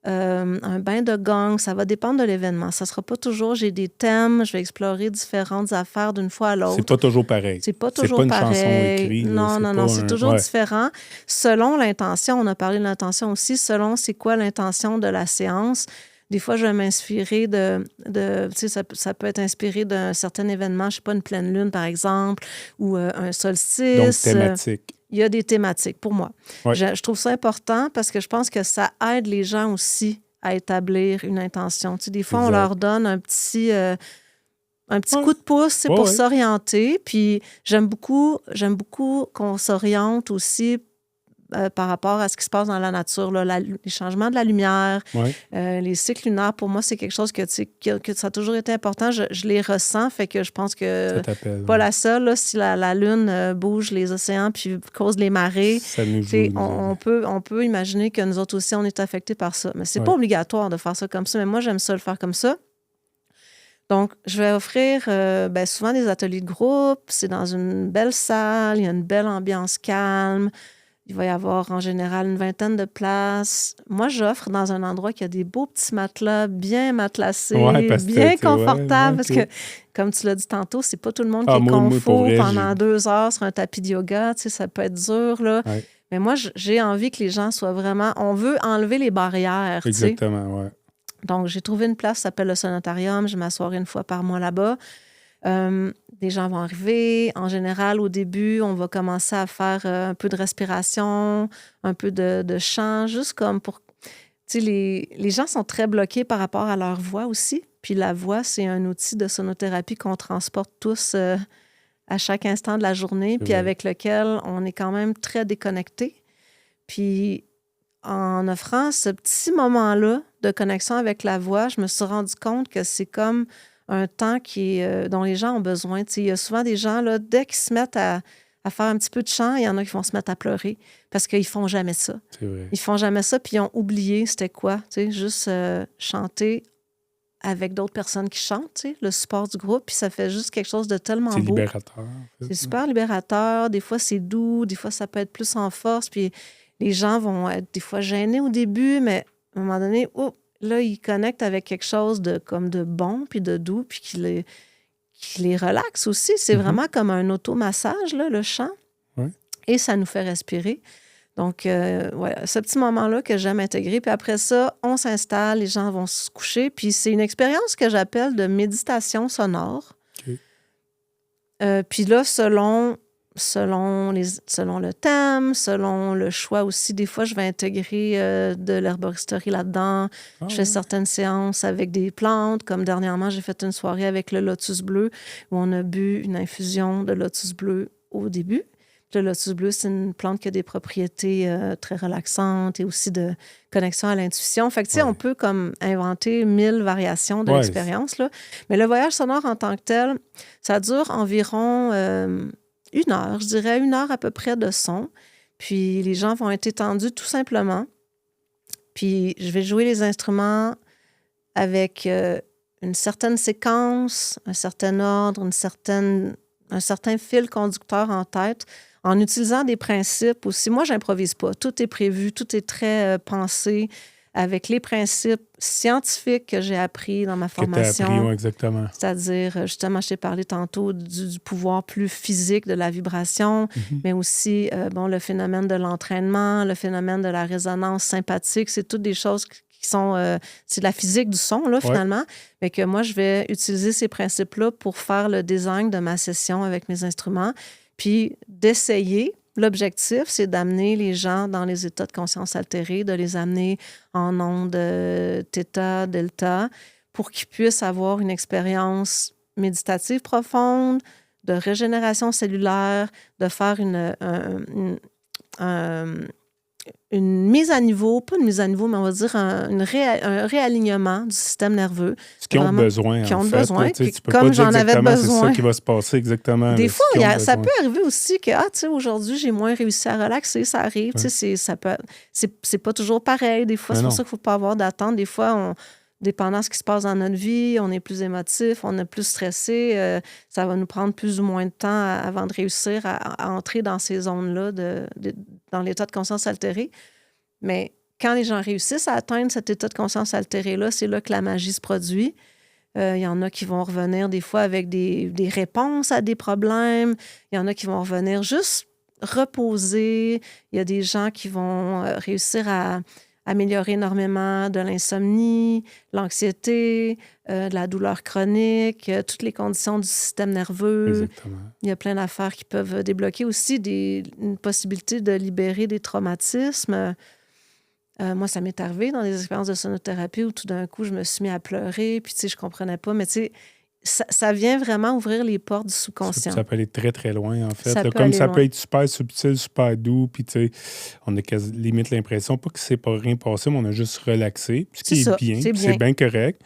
un bain de gong. Ça va dépendre de l'événement. Ça ne sera pas toujours, j'ai des thèmes, je vais explorer différentes affaires d'une fois à l'autre. C'est pas toujours pareil. C'est pas toujours pareil. C'est pas une chanson écrite. Non, c'est toujours différent. Selon l'intention, on a parlé de l'intention aussi, selon c'est quoi l'intention de la séance. Des fois, je vais m'inspirer tu sais, ça peut être inspiré d'un certain événement, je sais pas, une pleine lune, par exemple, ou un solstice. Donc, thématique. il y a des thématiques pour moi. Ouais. Je trouve ça important parce que je pense que ça aide les gens aussi à établir une intention. Tu sais, des fois, on Exact. leur donne un petit Ouais. coup de pouce, c'est Ouais, pour ouais. s'orienter. Puis j'aime beaucoup qu'on s'oriente aussi par rapport à ce qui se passe dans la nature. Là, les changements de la lumière, Ouais. les cycles lunaires, pour moi, c'est quelque chose que ça a toujours été important. Je les ressens, fait que je pense Ça que t'appelle. pas la seule. Là, si la Lune bouge les océans puis cause les marées, Ça nous tu sais, joue. on peut imaginer que nous autres aussi, on est affectés par ça. Mais c'est pas Ouais. obligatoire de faire ça comme ça. Mais moi, j'aime ça le faire comme ça. Donc, je vais offrir souvent des ateliers de groupe. C'est dans une belle salle. Il y a une belle ambiance calme. Il va y avoir en général une 20aine de places. Moi, j'offre dans un endroit qui a des beaux petits matelas bien matelassés, Ouais, parce que bien tu sais, ouais, confortables. ouais, Parce ok. que, comme tu l'as dit tantôt, c'est pas tout le monde Ah, qui est moi, pour confort vrai, pendant 2 heures sur un tapis de yoga. Tu sais, ça peut être dur, là. Ouais, Mais moi, j'ai envie que les gens soient vraiment... On veut enlever les barrières, tu sais. exactement, ouais. Donc, j'ai trouvé une place qui s'appelle le Sonotarium. Je m'assoirai une fois par mois là-bas. Des gens vont arriver. En général, au début, on va commencer à faire un peu de respiration, un peu de chant, juste comme pour... Tu sais, les gens sont très bloqués par rapport à leur voix aussi. Puis la voix, c'est un outil de sonothérapie qu'on transporte tous à chaque instant de la journée, puis vrai. avec lequel on est quand même très déconnecté. Puis en offrant ce petit moment-là de connexion avec la voix, je me suis rendu compte que c'est comme un temps dont les gens ont besoin. Tu sais, il y a souvent des gens, là, dès qu'ils se mettent à faire un petit peu de chant, il y en a qui vont se mettre à pleurer parce qu'ils font jamais ça. C'est vrai. Ils font jamais ça, puis ils ont oublié c'était quoi, tu sais, juste chanter avec d'autres personnes qui chantent, tu sais, le support du groupe, puis ça fait juste quelque chose de tellement C'est beau. libérateur. en fait. C'est super libérateur. Des fois, c'est doux. Des fois, ça peut être plus en force. Puis les gens vont être des fois gênés au début, mais à un moment donné, là, ils connectent avec quelque chose de bon, puis de doux, puis qui les relaxe aussi. C'est vraiment comme un automassage, là, le chant. Ouais. Et ça nous fait respirer. Donc, ce petit moment-là que j'aime intégrer. Puis après ça, on s'installe, les gens vont se coucher. Puis c'est une expérience que j'appelle de méditation sonore. OK. Puis là, selon le thème, selon le choix aussi, des fois, je vais intégrer de l'herboristerie là-dedans. Ah, Je fais certaines séances avec des plantes, comme dernièrement, j'ai fait une soirée avec le lotus bleu où on a bu une infusion de lotus bleu au début. Le lotus bleu, c'est une plante qui a des propriétés très relaxantes et aussi de connexion à l'intuition. Fait que, tu sais, Ouais. on peut comme inventer 1000 variations de Ouais, l'expérience, là. Mais le voyage sonore en tant que tel, ça dure environ 1 heure, je dirais 1 heure à peu près de son. Puis les gens vont être étendus tout simplement. Puis je vais jouer les instruments avec une certaine séquence, un certain ordre, un certain fil conducteur en tête, en utilisant des principes aussi. Moi, j'improvise pas. Tout est prévu, tout est très pensé avec les principes scientifiques que j'ai appris dans ma que tu as formation. appris, ouais, exactement. C'est-à-dire, justement, je t'ai parlé tantôt du pouvoir plus physique de la vibration, mais aussi, le phénomène de l'entraînement, le phénomène de la résonance sympathique. C'est toutes des choses qui sont... c'est de la physique du son, là, finalement. Mais que moi, je vais utiliser ces principes-là pour faire le design de ma session avec mes instruments, puis d'essayer. L'objectif, c'est d'amener les gens dans les états de conscience altérés, de les amener en ondes θ, delta, pour qu'ils puissent avoir une expérience méditative profonde, de régénération cellulaire, de faire une mise à niveau, pas une mise à niveau, mais on va dire un réalignement du système nerveux. Ce qu'ils ont besoin, qui ont en fait. besoin, Là, tu peux comme pas dire j'en avais exactement besoin. c'est ça qui va se passer exactement. Des là, fois, ce qu'ils ont ça besoin. peut arriver aussi que, tu sais, aujourd'hui, j'ai moins réussi à relaxer, ça arrive. Tu sais, c'est pas toujours pareil. Des fois, Mais c'est non. pour ça qu'il ne faut pas avoir d'attente. Des fois, dépendant de ce qui se passe dans notre vie, on est plus émotif, on est plus stressé. Ça va nous prendre plus ou moins de temps avant de réussir à entrer dans ces zones-là, dans l'état de conscience altéré. Mais quand les gens réussissent à atteindre cet état de conscience altéré-là, c'est là que la magie se produit. Il y en a qui vont revenir des fois avec des réponses à des problèmes. Il y en a qui vont revenir juste reposer. Il y a des gens qui vont réussir à améliorer énormément de l'insomnie, l'anxiété, de la douleur chronique, toutes les conditions du système nerveux. Exactement. Il y a plein d'affaires qui peuvent débloquer aussi une possibilité de libérer des traumatismes. Moi, ça m'est arrivé dans des expériences de sonothérapie où tout d'un coup, je me suis mis à pleurer, puis tu sais, je comprenais pas, mais tu sais, ça vient vraiment ouvrir les portes du subconscient. Ça peut aller très, très loin, en fait. Ça Là, peut comme aller ça loin. peut être super subtil, super doux, puis tu sais, on a limite l'impression, pas que c'est pas rien passé, mais on a juste relaxé, ce qui C'est ça, est bien, c'est puis bien. c'est bien correct.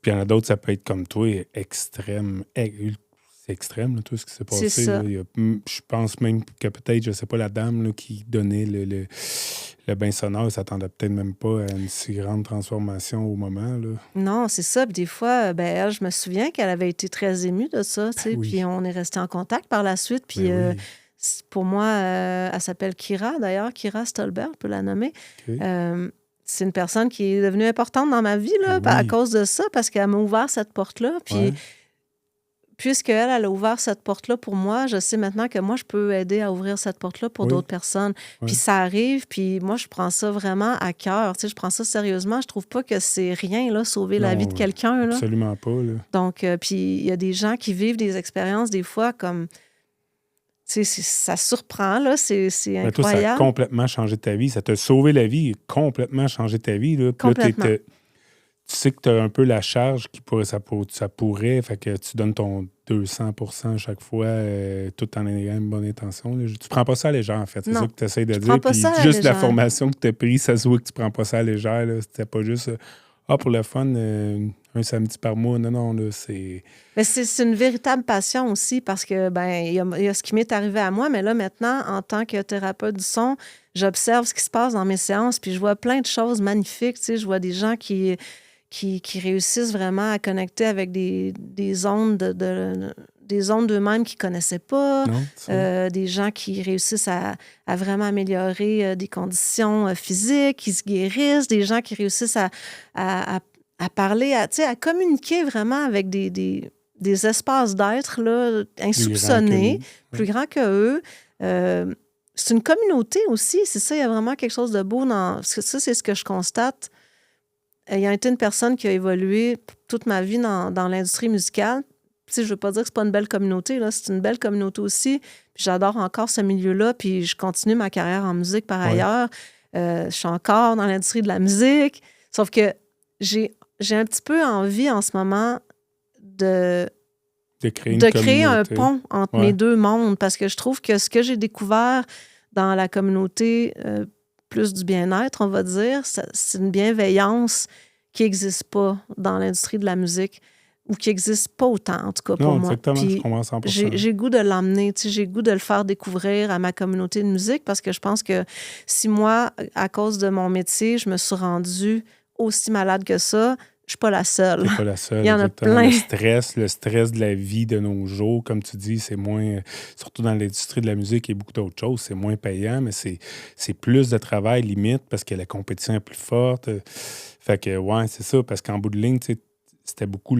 Puis il y en a d'autres, ça peut être comme toi, extrême, c'est extrême, là, tout ce qui s'est C'est passé. ça. Là. Je pense même que peut-être, je sais pas, la dame là, qui donnait le bain sonore, elle s'attendait peut-être même pas à une si grande transformation au moment. Là. Non, c'est ça. Puis des fois, ben, elle, je me souviens qu'elle avait été très émue de ça, tu sais, oui. puis on est resté en contact par la suite. Puis Ben oui. pour moi, elle s'appelle Kira, d'ailleurs, Kira Stolberg, on peut la nommer. OK. C'est une personne qui est devenue importante dans ma vie là, Ben à oui. cause de ça, parce qu'elle m'a ouvert cette porte-là. Puis Ouais. puisqu'elle a ouvert cette porte-là pour moi, je sais maintenant que moi, je peux aider à ouvrir cette porte-là pour Oui. d'autres personnes. Ouais. Puis ça arrive, puis moi, je prends ça vraiment à cœur. Tu sais, je prends ça sérieusement. Je trouve pas que c'est rien, là, sauver la vie de quelqu'un. Là. Absolument pas. Là. Donc, puis il y a des gens qui vivent des expériences, des fois, comme... Tu sais, ça surprend, là. C'est Mais toi, ça a incroyable. complètement changé ta vie. Ça t'a sauvé la vie et complètement changé ta vie. Là. Puis là, Complètement. tu sais que tu as un peu la charge qui pourrait, ça pourrait, fait que tu donnes ton 200% chaque fois, tout en ayant une bonne intention. Là. Tu prends pas ça à légère, en fait. C'est Non, ça que tu essaies de je dire. prends pas Puis ça à la juste la légère. formation que tu as prise, ça se voit que tu prends pas ça à légère. Là. C'était pas juste pour le fun, un samedi par mois. Non, là, c'est. Mais c'est une véritable passion aussi parce que, ben, il y a ce qui m'est arrivé à moi, mais là, maintenant, en tant que thérapeute du son, j'observe ce qui se passe dans mes séances, puis je vois plein de choses magnifiques. Tu sais, je vois des gens qui réussissent vraiment à connecter avec des ondes des ondes d'eux-mêmes qu'ils ne connaissaient pas. Non, des gens qui réussissent à vraiment améliorer des conditions physiques, qui se guérissent, des gens qui réussissent à parler, à communiquer vraiment avec des espaces d'être là, insoupçonnés, plus grands que eux. C'est une communauté aussi, c'est ça, il y a vraiment quelque chose de beau dans... Parce que ça, c'est ce que je constate. Ayant été une personne qui a évolué toute ma vie dans l'industrie musicale, je ne veux pas dire que c'est pas une belle communauté, là, c'est une belle communauté aussi. Puis j'adore encore ce milieu-là, puis je continue ma carrière en musique par ailleurs. Je suis encore dans l'industrie de la musique, sauf que j'ai un petit peu envie en ce moment de créer un pont entre mes deux mondes, parce que je trouve que ce que j'ai découvert dans la communauté plus du bien-être, on va dire, c'est une bienveillance qui n'existe pas dans l'industrie de la musique, ou qui n'existe pas autant, en tout cas, pour moi. Exactement, je comprends 100%. J'ai goût de l'emmener, j'ai goût de le faire découvrir à ma communauté de musique, parce que je pense que si moi, à cause de mon métier, je me suis rendue aussi malade que ça, je ne suis pas la seule. Tu n'es pas la seule. Il y en a plein. Le stress de la vie de nos jours, comme tu dis, c'est moins... Surtout dans l'industrie de la musique et beaucoup d'autres choses, c'est moins payant, mais c'est plus de travail, limite, parce que la compétition est plus forte. Fait que, ouais, c'est ça, parce qu'en bout de ligne, tu sais, c'était beaucoup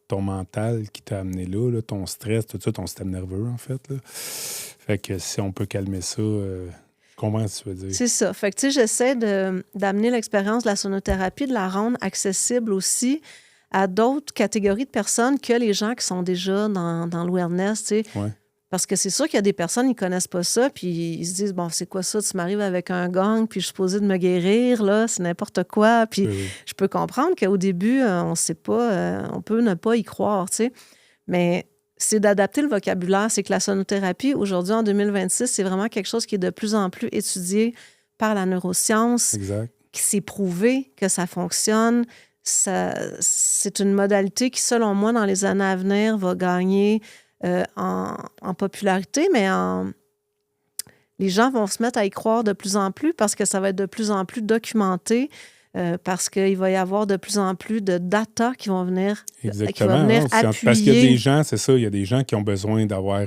ton mental qui t'a amené là, ton stress, tout ça, ton système nerveux, en fait. Là. Fait que si on peut calmer ça... Je comprends ce que tu veux dire. C'est ça. Fait que, tu sais, j'essaie d'amener l'expérience de la sonothérapie, de la rendre accessible aussi à d'autres catégories de personnes que les gens qui sont déjà dans le wellness, tu sais. Ouais. Parce que c'est sûr qu'il y a des personnes qui ne connaissent pas ça, puis ils se disent, bon, c'est quoi ça? Tu m'arrives avec un gong, puis je suis supposée de me guérir, là, c'est n'importe quoi. Puis je peux comprendre qu'au début, on ne sait pas, on peut ne pas y croire, tu sais. Mais c'est d'adapter le vocabulaire. C'est que la sonothérapie, aujourd'hui, en 2026, c'est vraiment quelque chose qui est de plus en plus étudié par la neuroscience. Exact. Qui s'est prouvé que ça fonctionne. C'est une modalité qui, selon moi, dans les années à venir, va gagner en popularité, mais les gens vont se mettre à y croire de plus en plus parce que ça va être de plus en plus documenté, parce qu'il va y avoir de plus en plus de data qui vont venir, appuyer. Parce qu'il y a des gens, c'est ça, il y a des gens qui ont besoin d'avoir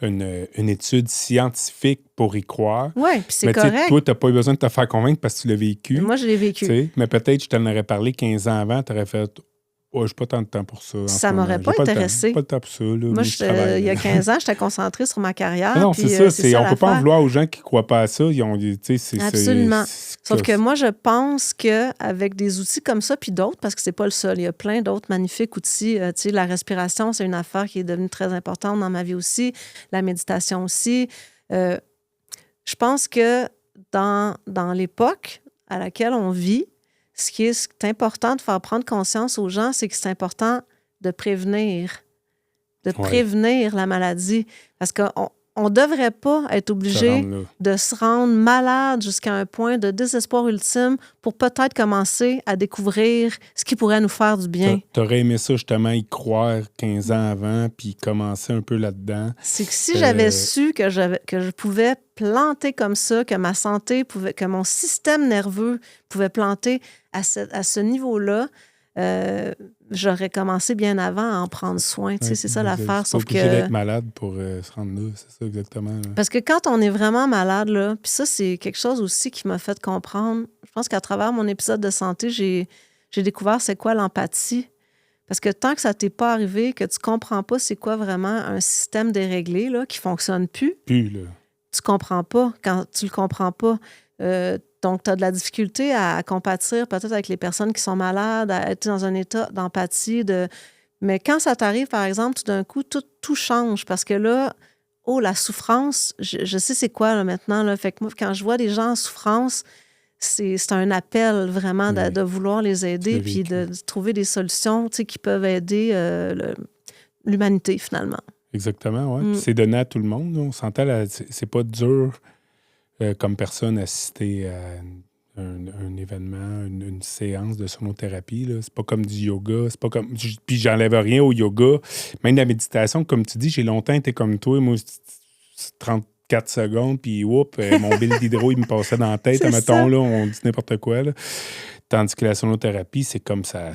une étude scientifique pour y croire. Oui, puis c'est correct. Toi, tu n'as pas eu besoin de te faire convaincre parce que tu l'as vécu. Moi, je l'ai vécu. Mais peut-être, je t'en aurais parlé 15 ans avant, tu aurais fait... Ouais, j'ai pas tant de temps pour ça en ce Ça m'aurait moment. pas intéressé. Pas le temps pour ça. Là. Moi, je travaille. il y a 15 ans, j'étais concentrée sur ma carrière. Non, puis, c'est ça. c'est ça On peut pas en l'affaire. vouloir aux gens qui croient pas à ça. Ils ont, Absolument. Sauf que moi, je pense qu'avec des outils comme ça, puis d'autres, parce que c'est pas le seul, il y a plein d'autres magnifiques outils. Tu sais, la respiration, c'est une affaire qui est devenue très importante dans ma vie aussi. La méditation aussi. Je pense que dans l'époque à laquelle on vit, ce qui est important de faire prendre conscience aux gens, c'est que c'est important de prévenir la maladie. Parce qu'on ne devrait pas être obligé de se rendre malade jusqu'à un point de désespoir ultime pour peut-être commencer à découvrir ce qui pourrait nous faire du bien. T'aurais aimé ça, justement, y croire 15 ans avant, puis commencer un peu là-dedans. C'est que si j'avais su que je pouvais planter comme ça, que ma santé pouvait, que mon système nerveux pouvait planter à ce niveau-là, j'aurais commencé bien avant à en prendre soin. C'est ça l'affaire. Sauf que d'être malade pour se rendre là, c'est ça exactement. Là. Parce que quand on est vraiment malade, là, puis ça, c'est quelque chose aussi qui m'a fait comprendre. Je pense qu'à travers mon épisode de santé, j'ai découvert c'est quoi l'empathie. Parce que tant que ça t'est pas arrivé, que tu comprends pas c'est quoi vraiment un système déréglé là, qui fonctionne plus, là. Tu comprends pas quand tu le comprends pas. Donc, tu as de la difficulté à compatir peut-être avec les personnes qui sont malades, à être dans un état d'empathie. Mais quand ça t'arrive, par exemple, tout d'un coup, tout change parce que là, la souffrance, je sais c'est quoi là, maintenant. Là. Fait que moi, quand je vois des gens en souffrance, c'est un appel vraiment de vouloir les aider puis de trouver des solutions qui peuvent aider l'humanité, finalement. Exactement, oui. C'est donné à tout le monde. Là. On s'entend, c'est pas dur comme personne assister à un événement, une séance de sonothérapie. Là. C'est pas comme du yoga. C'est pas comme. Puis j'enlève rien au yoga. Même la méditation, comme tu dis, j'ai longtemps été comme toi. Moi, 34 secondes, puis mon bill d'hydro, il me passait dans la tête. Admettons, là, on dit n'importe quoi. Là. Tandis que la sonothérapie, c'est comme ça.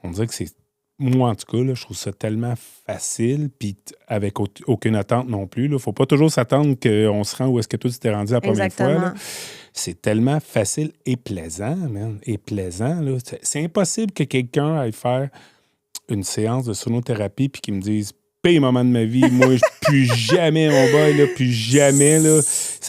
On dirait que c'est. Moi, en tout cas, là, je trouve ça tellement facile, puis avec aucune attente non plus. Il ne faut pas toujours s'attendre qu'on se rend où est-ce que toi, tu t'es rendu la première fois. Là. C'est tellement facile et plaisant, man. Et plaisant. Là. C'est impossible que quelqu'un aille faire une séance de sonothérapie puis qu'il me dise « Pire moment de ma vie, moi, plus jamais, mon boy, là, plus jamais. » là.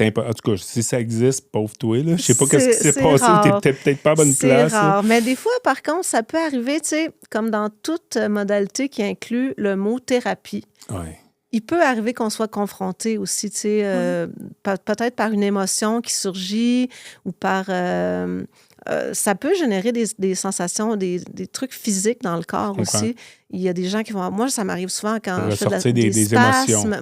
En tout cas, si ça existe, pauvre toi. Là. Je sais pas ce qui s'est passé. Tu n'es peut-être pas à bonne place. C'est rare. Là. Mais des fois, par contre, ça peut arriver, tu sais, comme dans toute modalité qui inclut le mot thérapie. Ouais. Il peut arriver qu'on soit confronté aussi, tu sais, peut-être par une émotion qui surgit ou par... ça peut générer des sensations, des trucs physiques dans le corps aussi. Il y a des gens qui vont... Moi, ça m'arrive souvent quand je fais des spasmes,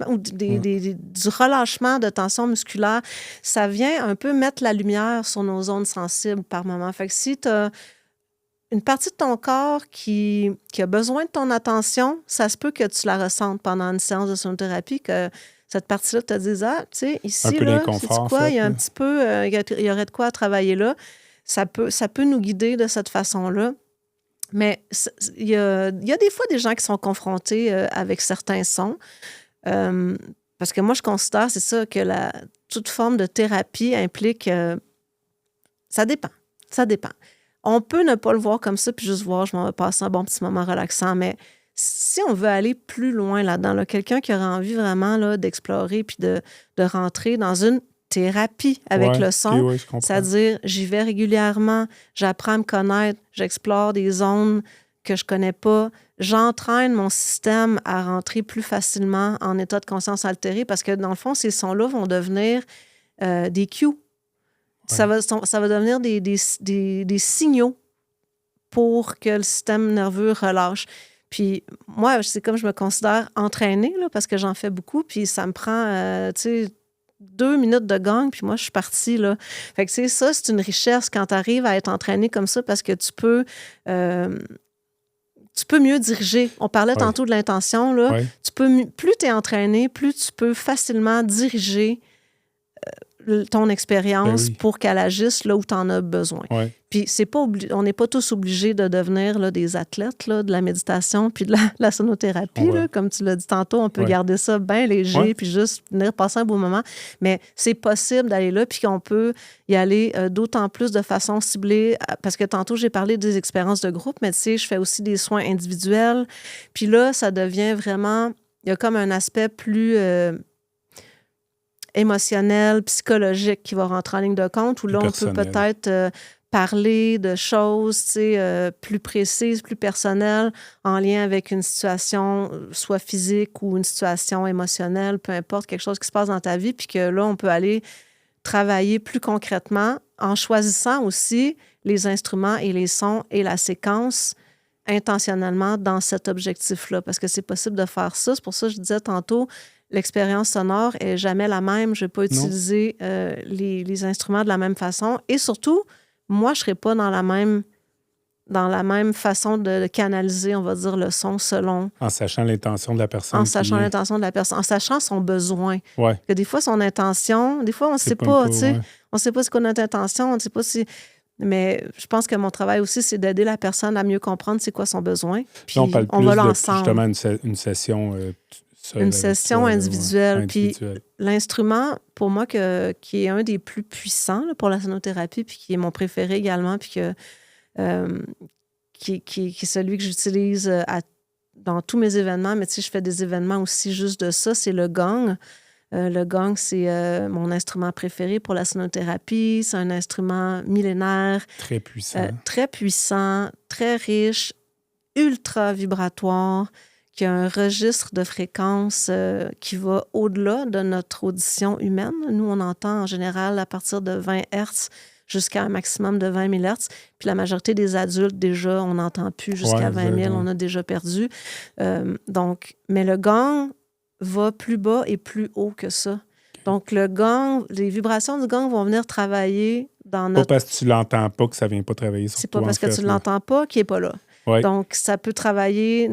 ou du relâchement de tension musculaire. Ça vient un peu mettre la lumière sur nos zones sensibles par moment. Fait que si tu as une partie de ton corps qui a besoin de ton attention, ça se peut que tu la ressentes pendant une séance de sonothérapie, que cette partie-là te dise « Ah, tu sais, ici, là, c'est quoi? Il y a un petit peu... il y aurait de quoi à travailler là. » Ça peut nous guider de cette façon-là. Mais il y a des fois des gens qui sont confrontés avec certains sons. Parce que moi, je considère, c'est ça, que toute forme de thérapie implique... ça dépend. Ça dépend. On peut ne pas le voir comme ça, puis juste voir, je m'en vais passer un bon petit moment relaxant, mais si on veut aller plus loin là-dedans, là, quelqu'un qui aurait envie vraiment là, d'explorer puis de rentrer dans une thérapie avec le son, c'est-à-dire j'y vais régulièrement, j'apprends à me connaître, j'explore des zones que je connais pas, j'entraîne mon système à rentrer plus facilement en état de conscience altéré parce que dans le fond, ces sons-là vont devenir des cues. Ça va devenir des signaux pour que le système nerveux relâche. Puis moi, c'est comme je me considère entraînée, là, parce que j'en fais beaucoup, puis ça me prend, 2 minutes de gang, puis moi, je suis partie, là. Fait que, ça, c'est une richesse quand tu arrives à être entraîné comme ça, parce que tu peux mieux diriger. On parlait tantôt de l'intention, là. Plus tu es entraîné, plus tu peux facilement diriger ton expérience oui. pour qu'elle agisse là où tu en as besoin. Ouais. Puis on n'est pas tous obligés de devenir là, des athlètes là, de la méditation puis de la sonothérapie. Là, comme tu l'as dit tantôt, on peut garder ça bien léger puis juste venir passer un beau moment. Mais c'est possible d'aller là puis qu'on peut y aller d'autant plus de façon ciblée. Parce que tantôt, j'ai parlé des expériences de groupe, mais tu sais, je fais aussi des soins individuels. Puis là, ça devient vraiment... Il y a comme un aspect plus... émotionnel, psychologique qui va rentrer en ligne de compte, où là, on peut peut-être parler de choses plus précises, plus personnelles, en lien avec une situation, soit physique ou une situation émotionnelle, peu importe, quelque chose qui se passe dans ta vie, puis que là, on peut aller travailler plus concrètement en choisissant aussi les instruments et les sons et la séquence intentionnellement dans cet objectif-là, parce que c'est possible de faire ça. C'est pour ça que je disais tantôt, l'expérience sonore n'est jamais la même. Je ne vais pas utiliser les instruments de la même façon. Et surtout, moi, je ne serai pas dans la même façon de canaliser, on va dire, le son selon... En sachant l'intention de la personne. En sachant l'intention de la personne. En sachant son besoin. Ouais. Que des fois, son intention... Des fois, on ne sait pas, tu sais. On ne sait pas ce qu'on a notre intention. On ne sait pas si... Mais je pense que mon travail aussi, c'est d'aider la personne à mieux comprendre c'est quoi son besoin. Puis on parle on plus va de l'ensemble. justement une session... une session individuelle. Puis l'instrument, pour moi, qui est un des plus puissants là, pour la sonothérapie, puis qui est mon préféré également, puis qui est celui que j'utilise dans tous mes événements, mais tu sais, je fais des événements aussi juste de ça, c'est le gong. Le gong, c'est mon instrument préféré pour la sonothérapie. C'est un instrument millénaire. Très puissant, très riche, ultra vibratoire, qui a un registre de fréquence qui va au-delà de notre audition humaine. Nous, on entend en général à partir de 20 Hz jusqu'à un maximum de 20 000 Hz. Puis la majorité des adultes, déjà, on n'entend plus jusqu'à 20 000. On a déjà perdu. Mais le gong va plus bas et plus haut que ça. Donc, le gong, les vibrations du gong vont venir travailler dans notre... Pas parce que tu l'entends pas que ça vient pas travailler sur toi. C'est pas parce que tu l'entends pas qu'il est pas là. Ouais. Donc, ça peut travailler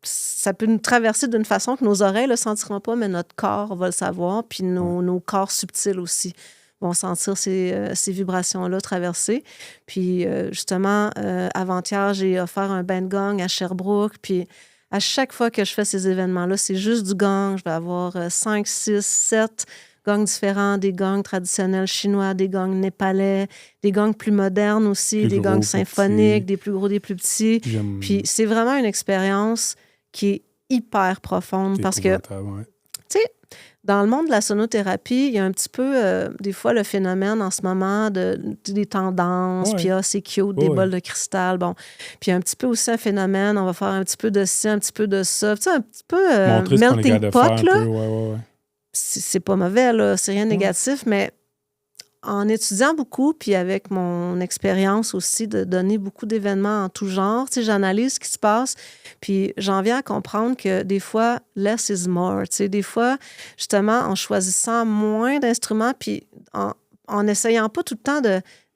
ça peut nous traverser d'une façon que nos oreilles ne le sentiront pas, mais notre corps va le savoir, puis nos corps subtils aussi vont sentir ces vibrations-là traverser. Puis, justement, avant-hier, j'ai offert un band gong à Sherbrooke, puis à chaque fois que je fais ces événements-là, c'est juste du gong. Je vais avoir 5, 6, 7 gongs différents, des gongs traditionnels chinois, des gongs népalais, des gongs plus modernes aussi, des gongs symphoniques, des plus gros, des plus petits. Puis c'est vraiment une expérience qui est hyper profonde parce que, tu sais, dans le monde de la sonothérapie, il y a un petit peu, des fois, le phénomène en ce moment des tendances, puis c'est cute, des bols de cristal, bon. Puis il y a un petit peu aussi un phénomène, on va faire un petit peu de ci, un petit peu de ça. Tu sais, un petit peu melting pot, là. C'est pas mauvais, là, c'est rien de négatif, mais en étudiant beaucoup, puis avec mon expérience aussi de donner beaucoup d'événements en tout genre, tu sais, j'analyse ce qui se passe, puis j'en viens à comprendre que des fois, less is more. Tu sais, des fois, justement, en choisissant moins d'instruments, puis en essayant pas tout le temps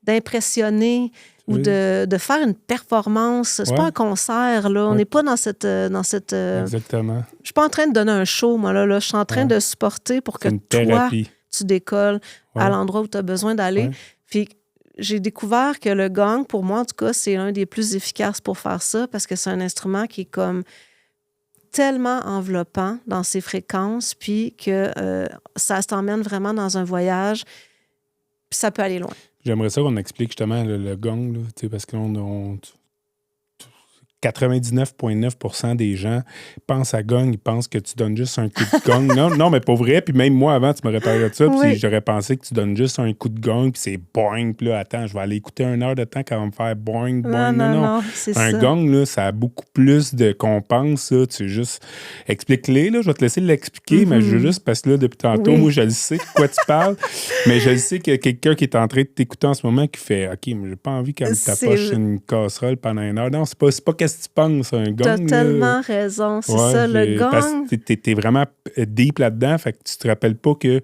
d'impressionner ou de faire une performance. C'est pas un concert, là. On n'est pas dans cette... Exactement. Je suis pas en train de donner un show, moi, là. Je suis en train de supporter pour que toi, tu décolles à l'endroit où tu as besoin d'aller. Puis j'ai découvert que le gong, pour moi, en tout cas, c'est l'un des plus efficaces pour faire ça parce que c'est un instrument qui est comme tellement enveloppant dans ses fréquences, puis que ça t'emmène vraiment dans un voyage, puis ça peut aller loin. J'aimerais ça qu'on explique justement le gong, là, parce que 99,9% des gens pensent à gong, ils pensent que tu donnes juste un coup de gong. Non, mais pas vrai. Puis même moi, avant, tu m'aurais parlé de ça, puis j'aurais pensé que tu donnes juste un coup de gong, puis c'est boing. Puis là, attends, je vais aller écouter 1 heure de temps quand on va me faire boing, boing. Non. C'est un gong, là, ça a beaucoup plus de qu'on pense. Là. Tu juste explique-les, là. Je vais te laisser l'expliquer, mais je veux juste, parce que là, depuis tantôt, moi, je le sais de quoi tu parles, mais je le sais qu'il y a quelqu'un qui est en train de t'écouter en ce moment qui fait « OK, mais j'ai pas envie qu'elle me tapoche une casserole pendant 1 heure. » Non, c'est pas qu'est-ce que tu penses, un gong. T'as tellement raison, c'est ça, le gong. Parce que t'es vraiment deep là-dedans, fait que tu te rappelles pas que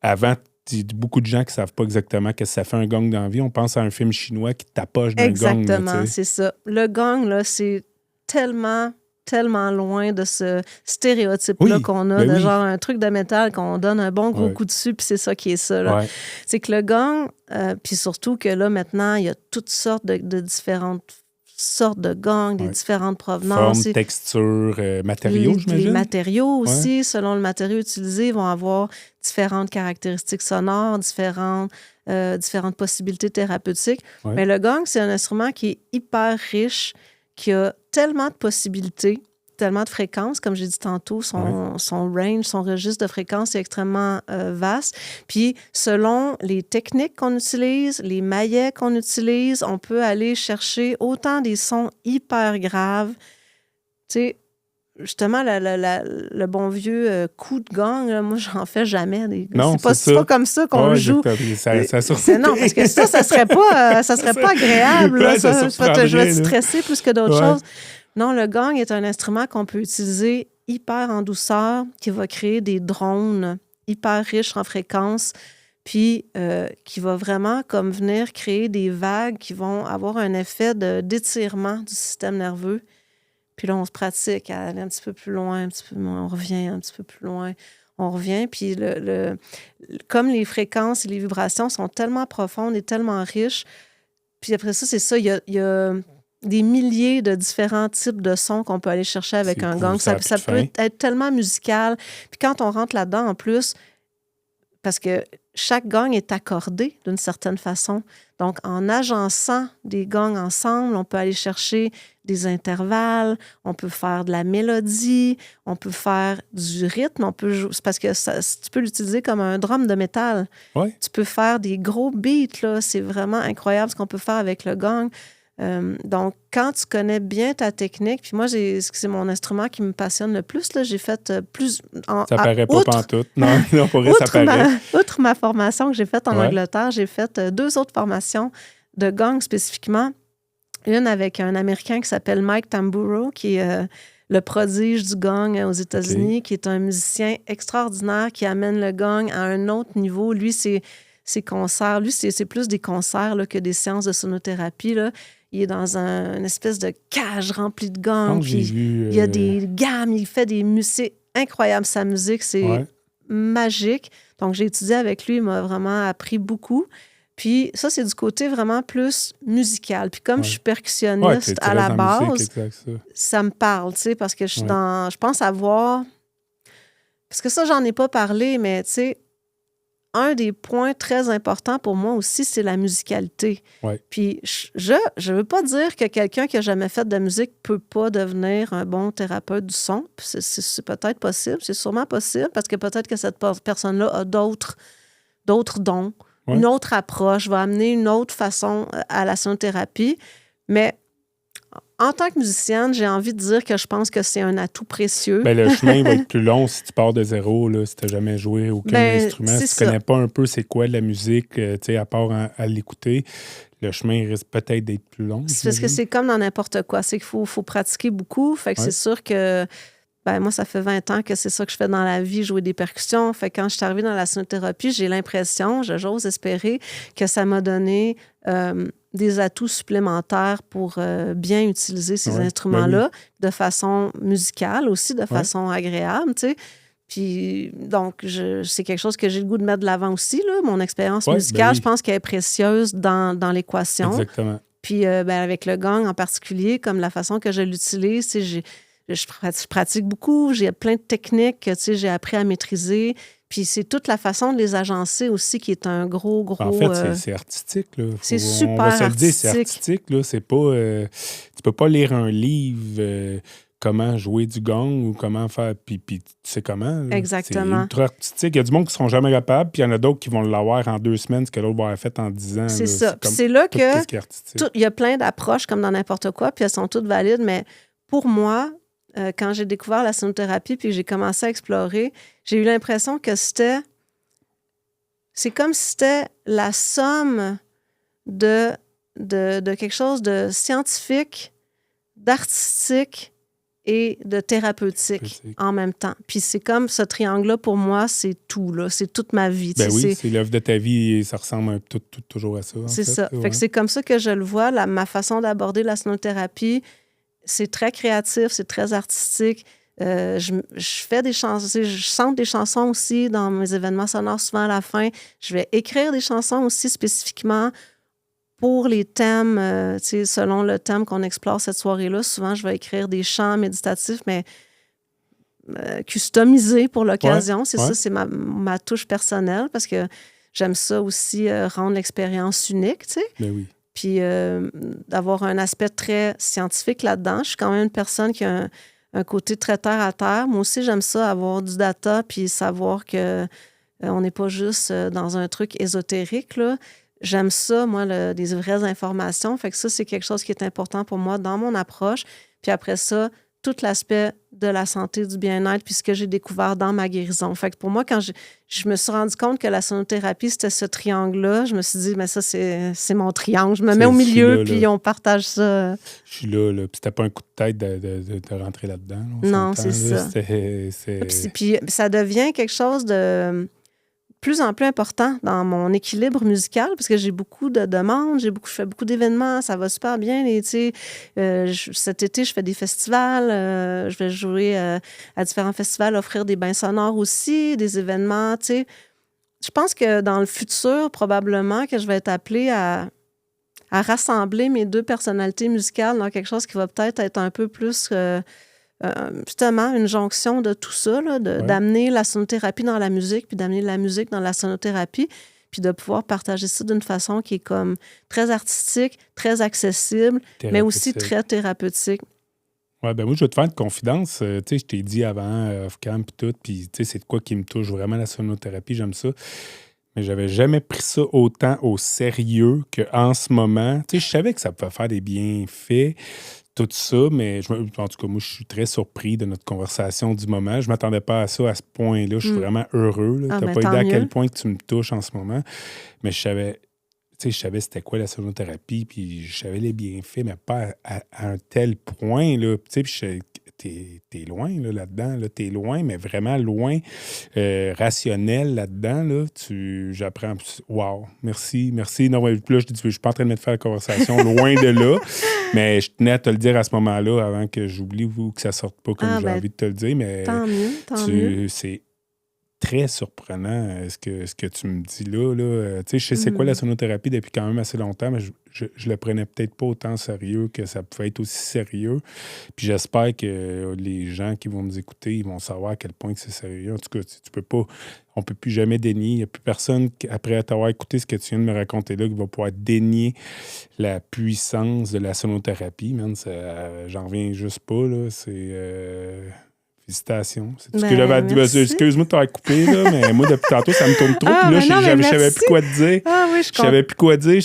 avant, il y a beaucoup de gens qui savent pas exactement qu'est-ce que ça fait un gong dans la vie. On pense à un film chinois qui tapoche d'un gong. Exactement, c'est ça. Le gong, là, c'est tellement tellement loin de ce stéréotype-là qu'on a, de genre un truc de métal qu'on donne un bon gros coup dessus, puis c'est ça qui est ça. Là. C'est que le gong, puis surtout que là, maintenant, il y a toutes sortes de différentes sortes de gongs, des différentes provenances. Forme, texture, matériaux, j'imagine? Les matériaux aussi, selon le matériau utilisé, vont avoir différentes caractéristiques sonores, différentes possibilités thérapeutiques. Mais le gong, c'est un instrument qui est hyper riche, qui a tellement de possibilités, tellement de fréquences, comme j'ai dit tantôt, son range, son registre de fréquences est extrêmement vaste. Puis, selon les techniques qu'on utilise, les maillets qu'on utilise, on peut aller chercher autant des sons hyper graves. Tu sais, justement, le bon vieux coup de gong, là, moi, j'en fais jamais. Non, c'est pas comme ça qu'on le joue. Non, parce que ça serait pas agréable. Là, je vais être stressée plus que d'autres choses. Non, le gong est un instrument qu'on peut utiliser hyper en douceur, qui va créer des drones hyper riches en fréquences, puis qui va vraiment comme venir créer des vagues qui vont avoir un effet d'étirement du système nerveux. Puis là, on se pratique à aller un petit peu plus loin, on revient un petit peu plus loin, on revient. Puis comme les fréquences et les vibrations sont tellement profondes et tellement riches, puis après ça, c'est ça, il y a des milliers de différents types de sons qu'on peut aller chercher avec un gong. Ça peut être tellement musical. Puis quand on rentre là-dedans, en plus, parce que chaque gong est accordé d'une certaine façon. Donc, en agençant des gongs ensemble, on peut aller chercher des intervalles, on peut faire de la mélodie, on peut faire du rythme, on peut jouer, c'est parce que tu peux l'utiliser comme un drum de métal. Tu peux faire des gros beats, là. C'est vraiment incroyable ce qu'on peut faire avec le gong. Donc, quand tu connais bien ta technique, puis moi, c'est mon instrument qui me passionne le plus, là, j'ai fait plus... Ça paraît pas pantoute. Non, pour vrai, ça paraît. Outre ma formation que j'ai faite en Angleterre, j'ai fait 2 autres formations de gong spécifiquement. Une avec un Américain qui s'appelle Mike Tamburo, qui est le prodige du gong aux États-Unis, qui est un musicien extraordinaire qui amène le gong à un autre niveau. Lui, ses concerts, c'est plus des concerts là, que des séances de sonothérapie, là. Il est dans une espèce de cage remplie de gongs. Il y a des gammes, il fait des musiques incroyables. Sa musique, c'est magique. Donc, j'ai étudié avec lui, il m'a vraiment appris beaucoup. Puis ça, c'est du côté vraiment plus musical. Puis comme je suis percussionniste à la base, musique, ça me parle, tu sais, parce que je pense avoir... Parce que ça, j'en ai pas parlé, mais tu sais, un des points très importants pour moi aussi, c'est la musicalité. Puis je veux pas dire que quelqu'un qui a jamais fait de musique peut pas devenir un bon thérapeute du son. C'est peut-être possible, c'est sûrement possible, parce que peut-être que cette personne-là a d'autres dons, une autre approche, va amener une autre façon à la sonothérapie. Mais en tant que musicienne, j'ai envie de dire que je pense que c'est un atout précieux. Bien, le chemin va être plus long si tu pars de zéro, là, si tu n'as jamais joué aucun instrument, si tu ne connais pas un peu c'est quoi la musique, à part à l'écouter, le chemin risque peut-être d'être plus long. C'est parce que c'est comme dans n'importe quoi, c'est qu'il faut pratiquer beaucoup. Fait que c'est sûr que moi, ça fait 20 ans que c'est ça que je fais dans la vie, jouer des percussions. Fait que quand je suis arrivée dans la sonothérapie, j'ai l'impression, j'ose espérer, que ça m'a donné des atouts supplémentaires pour bien utiliser ces instruments-là de façon musicale aussi, de façon agréable, tu sais. Puis, donc, c'est quelque chose que j'ai le goût de mettre de l'avant aussi, là. Mon expérience musicale, je pense qu'elle est précieuse dans l'équation. Exactement. Puis, avec le gong en particulier, comme la façon que je l'utilise, je pratique beaucoup, j'ai plein de techniques que j'ai appris à maîtriser. Puis c'est toute la façon de les agencer aussi qui est un gros... En fait, c'est artistique. Là. C'est super on va se le dire, artistique. C'est artistique. Là. C'est pas, tu peux pas lire un livre comment jouer du gong ou comment faire... Puis tu sais comment. Là. Exactement. C'est ultra artistique. Il y a du monde qui ne seront jamais capables, puis il y en a d'autres qui vont l'avoir en 2 semaines, ce que l'autre va avoir fait en 10 ans. C'est là. ça. Puis c'est là que il y a plein d'approches comme dans n'importe quoi, puis elles sont toutes valides, mais pour moi... quand j'ai découvert la sonothérapie puis que j'ai commencé à explorer, j'ai eu l'impression que c'est comme si c'était la somme de quelque chose de scientifique, d'artistique et de thérapeutique en même temps. Puis c'est comme ce triangle-là, pour moi, c'est tout, là. C'est toute ma vie. Ben oui, c'est l'œuvre de ta vie et ça ressemble toujours à ça. C'est ça. Fait que c'est comme ça que je le vois, ma façon d'aborder la sonothérapie. c'est très créatif, c'est très artistique. Je fais des chansons, je chante des chansons aussi dans mes événements sonores, souvent à la fin. Je vais écrire des chansons aussi spécifiquement pour les thèmes, selon le thème qu'on explore cette soirée-là. Souvent, je vais écrire des chants méditatifs, mais customisés pour l'occasion. Ça, c'est ma touche personnelle parce que j'aime ça aussi, rendre l'expérience unique, tu sais. Ben oui. Puis d'avoir un aspect très scientifique là-dedans. Je suis quand même une personne qui a un côté très terre à terre. Moi aussi, j'aime ça, avoir du data puis savoir que on n'est pas juste dans un truc ésotérique, là. J'aime ça, moi, des vraies informations. Fait que ça, c'est quelque chose qui est important pour moi dans mon approche. Puis après ça, tout l'aspect de la santé, du bien-être, puis ce que j'ai découvert dans ma guérison. Fait que pour moi, quand je me suis rendu compte que la sonothérapie, c'était ce triangle-là, je me suis dit, mais ça, c'est mon triangle. Je me mets au milieu, puis on partage ça. Je suis là. Puis c'était pas un coup de tête de rentrer là-dedans. Non, c'est ça. Puis ça devient quelque chose de plus en plus important dans mon équilibre musical parce que j'ai beaucoup de demandes, je fais beaucoup d'événements, ça va super bien. Cet été, je fais des festivals, je vais jouer à différents festivals, offrir des bains sonores aussi, des événements. Je pense que dans le futur, probablement que je vais être appelée à rassembler mes deux personnalités musicales dans quelque chose qui va peut-être être un peu plus... justement, une jonction de tout ça, là, d'amener la sonothérapie dans la musique, puis d'amener la musique dans la sonothérapie, puis de pouvoir partager ça d'une façon qui est comme très artistique, très accessible, mais aussi très thérapeutique. Oui, ben moi, je vais te faire une confidence. Je t'ai dit avant, off-cam, puis tout, puis c'est de quoi qui me touche vraiment, la sonothérapie, j'aime ça. Mais j'avais jamais pris ça autant au sérieux qu'en ce moment. Je savais que ça pouvait faire des bienfaits, tout ça, mais en tout cas, moi, je suis très surpris de notre conversation du moment. Je ne m'attendais pas à ça à ce point-là. Je suis vraiment heureux. Tu n'as pas idée à quel point que tu me touches en ce moment. Mais je savais c'était quoi la sonothérapie, puis je savais les bienfaits, mais pas à un tel point. Là. T'es loin là-dedans. Là, t'es loin, mais vraiment loin. Rationnel là-dedans. Là, j'apprends. Wow, merci. Non, là, je ne suis pas en train de me faire la conversation loin de là. Mais je tenais à te le dire à ce moment-là avant que j'oublie ou que ça ne sorte pas comme j'ai envie de te le dire. Mais tant mieux. C'est très surprenant ce que tu me dis là. Je sais c'est quoi la sonothérapie depuis quand même assez longtemps, mais je le prenais peut-être pas autant sérieux que ça pouvait être aussi sérieux. Puis j'espère que les gens qui vont nous écouter, ils vont savoir à quel point que c'est sérieux. En tout cas, tu peux pas, on peut plus jamais dénier. Il n'y a plus personne, après t'avoir écouté ce que tu viens de me raconter là, qui va pouvoir dénier la puissance de la sonothérapie. Man, j'en reviens juste pas, là. Félicitations. C'est tout ce que j'avais à dire. Excuse-moi de t'avoir coupé, là, mais moi, depuis tantôt, ça me tourne trop. Puis là, je savais plus quoi te dire. Je savais plus quoi dire.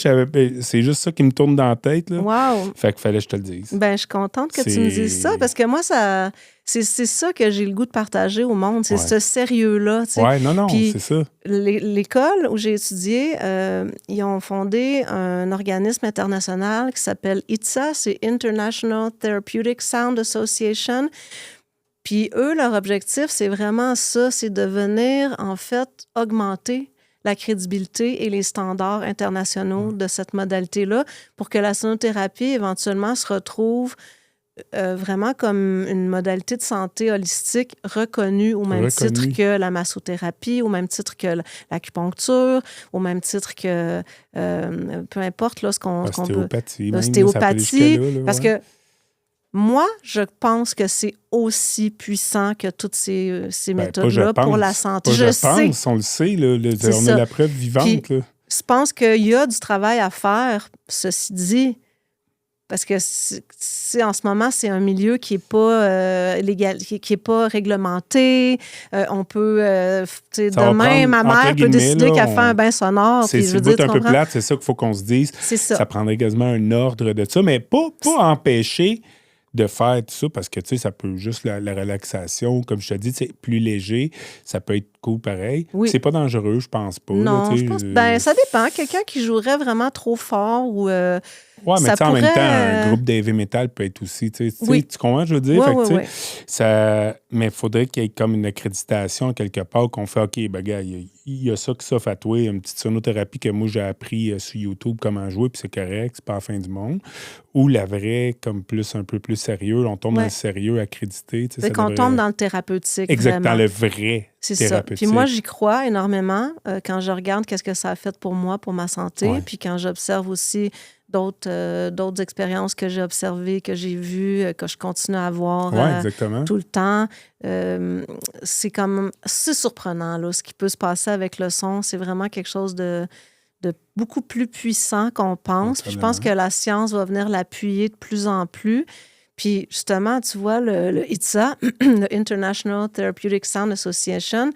C'est juste ça qui me tourne dans la tête. Là. Wow. Fait qu'il fallait que je te le dise. Je suis contente que tu me dises ça parce que moi, c'est ça que j'ai le goût de partager au monde. C'est ce sérieux-là. Oui, non, puis, c'est ça. L'école où j'ai étudié, ils ont fondé un organisme international qui s'appelle ITSA, c'est International Therapeutic Sound Association. Puis eux, leur objectif, c'est vraiment ça, c'est de venir, en fait, augmenter la crédibilité et les standards internationaux de cette modalité-là pour que la sonothérapie, éventuellement, se retrouve vraiment comme une modalité de santé holistique reconnue au même titre que la massothérapie, au même titre que l'acupuncture, au même titre que, peu importe, là, ce qu'on peut... L'ostéopathie, parce que moi, je pense que c'est aussi puissant que toutes ces méthodes-là pour la santé. Je pense, on le sait, on a la preuve vivante. Puis, je pense qu'il y a du travail à faire, ceci dit, parce que en ce moment, c'est un milieu qui n'est pas légal, qui est pas réglementé. On peut, demain, ma mère peut décider qu'elle fait un bain sonore. C'est un peu plate, c'est ça qu'il faut qu'on se dise. C'est ça. Ça prendrait quasiment un ordre de ça, mais pas empêcher de faire tout ça parce que, ça peut juste la relaxation, comme je te dis, c'est plus léger, ça peut être cool pareil. Oui. C'est pas dangereux, je pense pas. Non, là, je pense ça dépend. Quelqu'un qui jouerait vraiment trop fort ou... Oui, mais en même temps, un groupe d'heavy metal peut être aussi, tu comprends, je veux dire? Oui. Mais il faudrait qu'il y ait comme une accréditation quelque part qu'on fait, OK, gars, il y a ça qui s'offre à toi, une petite sonothérapie que moi, j'ai appris sur YouTube comment jouer, puis c'est correct, c'est pas la fin du monde. Ou la vraie, comme un peu plus sérieux, on tombe dans le sérieux accrédité. C'est qu'on tombe dans le thérapeutique, exact, dans le vrai c'est thérapeutique. Ça. Puis moi, j'y crois énormément quand je regarde qu'est-ce que ça a fait pour moi, pour ma santé, puis quand j'observe aussi d'autres expériences que j'ai observées, que j'ai vues, que je continue à voir tout le temps. C'est surprenant, là, ce qui peut se passer avec le son. C'est vraiment quelque chose de beaucoup plus puissant qu'on pense. Puis je pense que la science va venir l'appuyer de plus en plus. Puis justement, tu vois, le ITSA, le International Therapeutic Sound Association,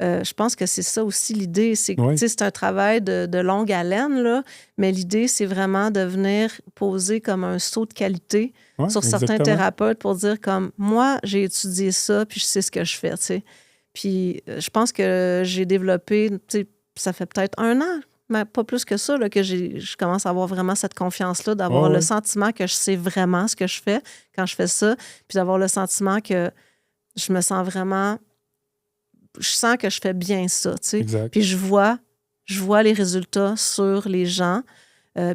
je pense que c'est ça aussi l'idée. C'est c'est un travail de longue haleine, là, mais l'idée, c'est vraiment de venir poser comme un saut de qualité sur certains thérapeutes pour dire comme, moi, j'ai étudié ça, puis je sais ce que je fais, tu sais. Puis je pense que j'ai développé, tu sais, ça fait peut-être 1 an, mais pas plus que ça, là, que je commence à avoir vraiment cette confiance-là, d'avoir le sentiment que je sais vraiment ce que je fais quand je fais ça, puis d'avoir le sentiment que je me sens vraiment... Je sens que je fais bien ça, tu sais. Puis je vois les résultats sur les gens,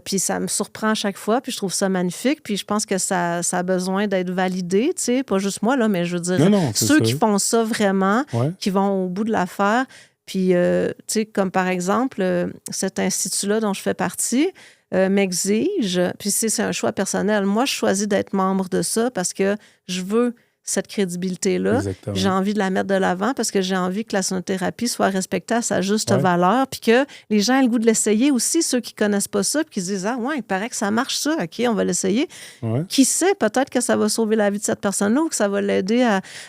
puis ça me surprend à chaque fois, puis je trouve ça magnifique, puis je pense que ça a besoin d'être validé, tu sais, pas juste moi, là, mais je veux dire, ceux qui font ça vraiment, qui vont au bout de l'affaire, puis, tu sais, comme par exemple, cet institut-là dont je fais partie, m'exige, puis c'est un choix personnel. Moi, je choisis d'être membre de ça parce que je veux cette crédibilité-là. J'ai envie de la mettre de l'avant parce que j'ai envie que la sonothérapie soit respectée à sa juste valeur, puis que les gens aient le goût de l'essayer aussi, ceux qui ne connaissent pas ça, puis qui se disent « Ah ouais, il paraît que ça marche ça, OK, on va l'essayer. » Qui sait, peut-être que ça va sauver la vie de cette personne-là ou que ça va l'aider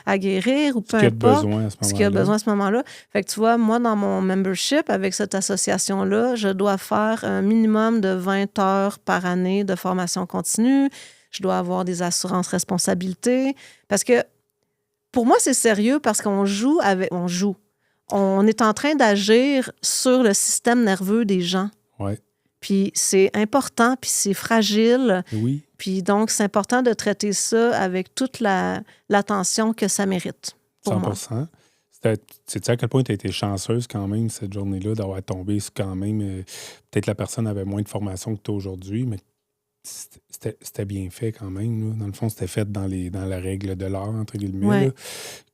à guérir ou peu importe ce qu'il a besoin à ce moment-là. Fait que tu vois, moi, dans mon membership, avec cette association-là, je dois faire un minimum de 20 heures par année de formation continue. Je dois avoir des assurances responsabilités. Parce que pour moi, c'est sérieux parce qu'on On est en train d'agir sur le système nerveux des gens. Puis c'est important, puis c'est fragile. Puis donc, c'est important de traiter ça avec toute l'attention que ça mérite. Pour 100%. Moi. Sais-tu à quel point tu as été chanceuse quand même cette journée-là d'avoir tombé quand même... peut-être la personne avait moins de formation que toi aujourd'hui, mais c'était bien fait quand même. Là. Dans le fond, c'était fait dans la règle de l'art, entre guillemets, là,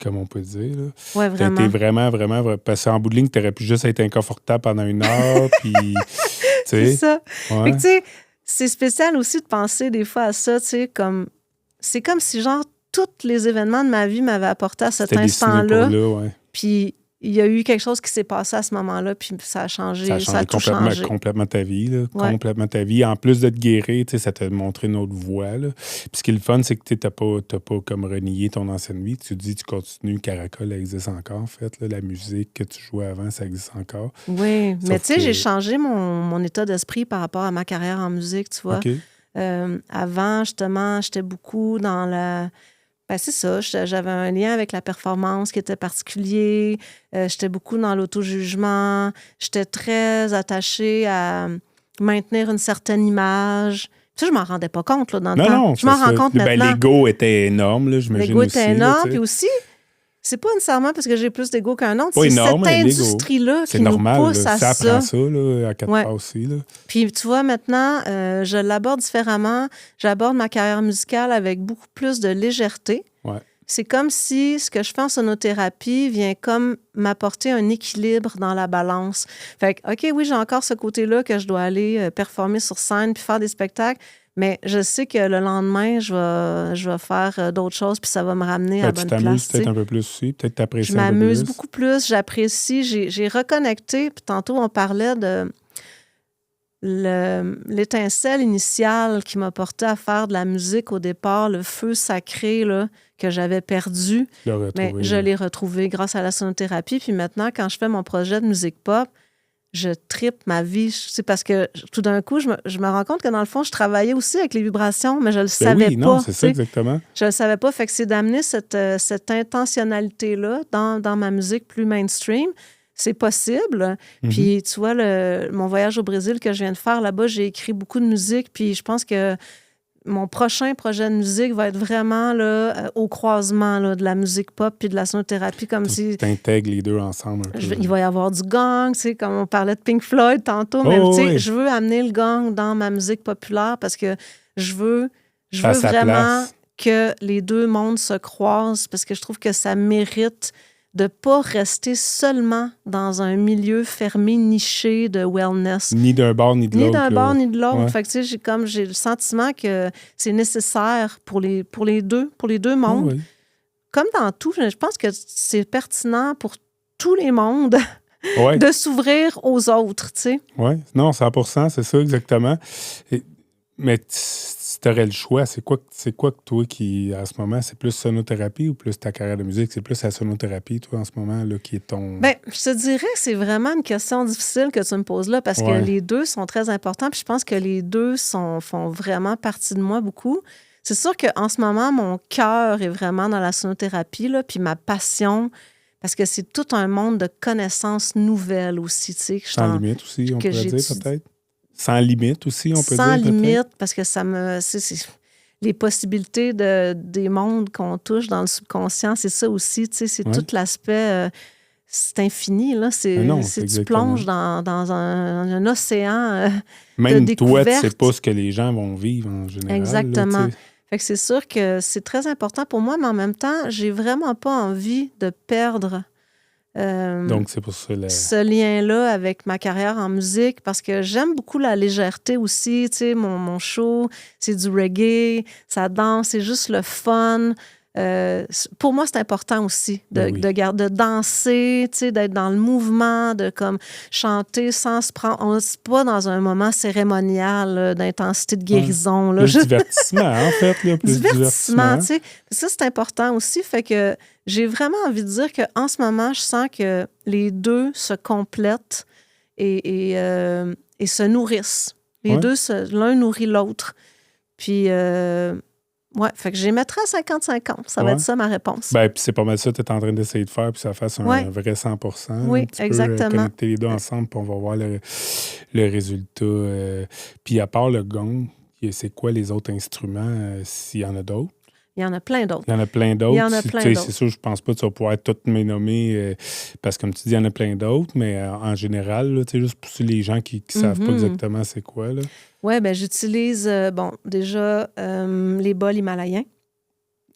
comme on peut dire. Oui, vraiment. T'as été vraiment... Parce qu'en bout de ligne, tu aurais pu juste être inconfortable pendant 1 heure. Puis, c'est ça. Fait que, tu sais, c'est spécial aussi de penser des fois à ça, tu sais, comme... C'est comme si, genre, tous les événements de ma vie m'avaient apporté à cet instant-là. Puis... Il y a eu quelque chose qui s'est passé à ce moment-là, puis ça a changé. Ça a tout changé. Complètement ta vie. Là. Complètement ta vie. En plus de te guérir, ça t'a montré une autre voie. Là. Puis ce qui est le fun, c'est que tu n'as pas comme renié ton ancienne vie. Tu te dis, tu continues, Caracol, elle existe encore, en fait. Là. La musique que tu jouais avant, ça existe encore. Oui, mais tu sais, j'ai changé mon état d'esprit par rapport à ma carrière en musique, tu vois. Avant, justement, j'étais beaucoup dans la... Ben, c'est ça, j'avais un lien avec la performance qui était particulier. J'étais beaucoup dans l'auto-jugement. J'étais très attachée à maintenir une certaine image. Ça, je m'en rendais pas compte là, dans le temps. Je m'en rends compte maintenant. L'ego était énorme, là, j'imagine. L'ego était énorme, puis aussi... C'est pas nécessairement parce que j'ai plus d'ego qu'un autre. C'est cette industrie-là qui nous pousse à ça. Ça apprend ça, là, à 4 pas aussi. Là. Puis, tu vois, maintenant, je l'aborde différemment. J'aborde ma carrière musicale avec beaucoup plus de légèreté. C'est comme si ce que je fais en sonothérapie vient comme m'apporter un équilibre dans la balance. Fait que, OK, oui, j'ai encore ce côté-là que je dois aller performer sur scène puis faire des spectacles. Mais je sais que le lendemain, je vais faire d'autres choses, puis ça va me ramener à la bonne place. Tu t'amuses peut-être un peu plus aussi, peut-être t'apprécies un peu plus. Je m'amuse beaucoup plus, j'apprécie, j'ai reconnecté, puis tantôt on parlait de l'étincelle initiale qui m'a porté à faire de la musique au départ, le feu sacré là, que j'avais perdu. Mais je l'ai retrouvé grâce à la sonothérapie, puis maintenant, quand je fais mon projet de musique pop, je trippe ma vie. C'est parce que tout d'un coup, je me rends compte que dans le fond, je travaillais aussi avec les vibrations, mais je le savais pas. Non, c'est ça, exactement. Je le savais pas. Fait que c'est d'amener cette intentionnalité-là dans ma musique plus mainstream. C'est possible. Puis, tu vois, mon voyage au Brésil que je viens de faire, là-bas, j'ai écrit beaucoup de musique. Puis, je pense que mon prochain projet de musique va être vraiment là, au croisement là, de la musique pop puis de la sonothérapie, comme si... Tu intègres les deux ensemble un peu. Il va y avoir du gong, tu sais, comme on parlait de Pink Floyd tantôt, mais tu sais, je veux amener le gong dans ma musique populaire parce que je veux vraiment que les deux mondes se croisent parce que je trouve que ça mérite de ne pas rester seulement dans un milieu fermé, niché de wellness. Ni d'un bord, ni de l'autre. Ni d'un bord, ni de l'autre. Ouais. Fait que, tu sais, j'ai le sentiment que c'est nécessaire pour les deux mondes. Oui. Comme dans tout, je pense que c'est pertinent pour tous les mondes de s'ouvrir aux autres, tu sais. Oui, non, 100%, c'est ça, exactement. Mais si tu aurais le choix, c'est quoi que toi qui, à ce moment, c'est plus sonothérapie ou plus ta carrière de musique? C'est plus la sonothérapie, toi, en ce moment, là, qui est ton... Bien, je te dirais que c'est vraiment une question difficile que tu me poses là parce que les deux sont très importants puis je pense que les deux font vraiment partie de moi beaucoup. C'est sûr qu'en ce moment, mon cœur est vraiment dans la sonothérapie, là, puis ma passion, parce que c'est tout un monde de connaissances nouvelles aussi, tu sais. Sans limite aussi, on pourrait dire, peut-être? Sans limite aussi, on peut dire, Sans peut-être? limite, parce que ça me... c'est les possibilités des mondes qu'on touche dans le subconscient, c'est ça aussi, tu sais, c'est tout l'aspect... c'est infini, là. Tu plonges dans un océan même de toi, découvertes. tu sais pas ce que les gens vont vivre en général. Exactement. Là, fait que c'est sûr que c'est très important pour moi, mais en même temps, j'ai vraiment pas envie de perdre donc, c'est pour ça ce lien-là avec ma carrière en musique parce que j'aime beaucoup la légèreté aussi. Tu sais, mon show, c'est du reggae, ça danse, c'est juste le fun. Pour moi, c'est important aussi de danser, tu sais, d'être dans le mouvement, de comme chanter sans se prendre. On n'est pas dans un moment cérémonial là, d'intensité de guérison. Là. Plus divertissement, en fait. Là, plus divertissement. Tu sais. Ça, c'est important aussi. Fait que j'ai vraiment envie de dire qu'en ce moment, je sens que les deux se complètent et se nourrissent. Les deux, l'un nourrit l'autre. Puis... oui, fait que je les mettrais à 50-50. Ça va être ça ma réponse. Bien, puis c'est pas mal ça que tu es en train d'essayer de faire, puis ça fasse un vrai 100%. Oui, exactement. Connecter les deux ensemble, puis on va voir le résultat. Puis à part le gong, c'est quoi les autres instruments, s'il y en a d'autres? Il y en a plein d'autres. Il y en a plein d'autres. C'est sûr, je pense pas que tu vas pouvoir toutes me nommer, parce que comme tu dis, il y en a plein d'autres, mais en général, là, juste pour les gens qui ne savent pas exactement c'est quoi, là. Oui, bien, j'utilise, déjà, les bols himalayens,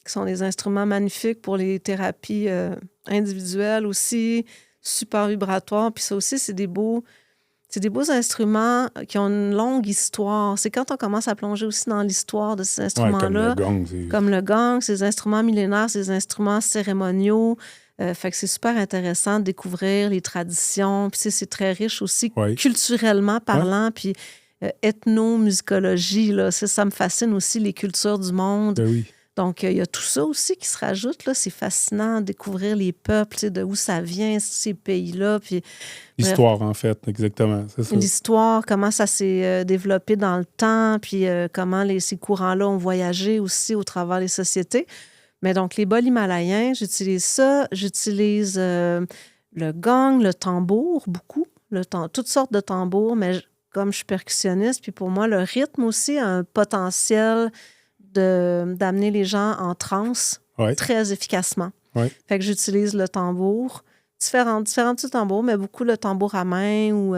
qui sont des instruments magnifiques pour les thérapies individuelles aussi, super vibratoires. Puis ça aussi, c'est des beaux instruments qui ont une longue histoire. C'est quand on commence à plonger aussi dans l'histoire de ces instruments-là. Comme le gong, ces instruments millénaires, ces instruments cérémoniaux. Fait que c'est super intéressant de découvrir les traditions. Puis c'est très riche aussi, culturellement parlant. Puis ethnomusicologie, là, ça me fascine aussi, les cultures du monde. Ben oui. Donc, il y a tout ça aussi qui se rajoute. Là. C'est fascinant de découvrir les peuples, de où ça vient, ces pays-là. Puis, l'histoire, en fait, exactement. C'est ça. L'histoire, comment ça s'est développé dans le temps, puis comment ces courants-là ont voyagé aussi au travers des sociétés. Mais donc, les bols himalayens, j'utilise ça. J'utilise le gong, le tambour, beaucoup. Toutes sortes de tambours, mais comme je suis percussionniste, puis pour moi, le rythme aussi a un potentiel d'amener les gens en transe très efficacement. Fait que j'utilise le tambour, différents types de tambours, mais beaucoup le tambour à main ou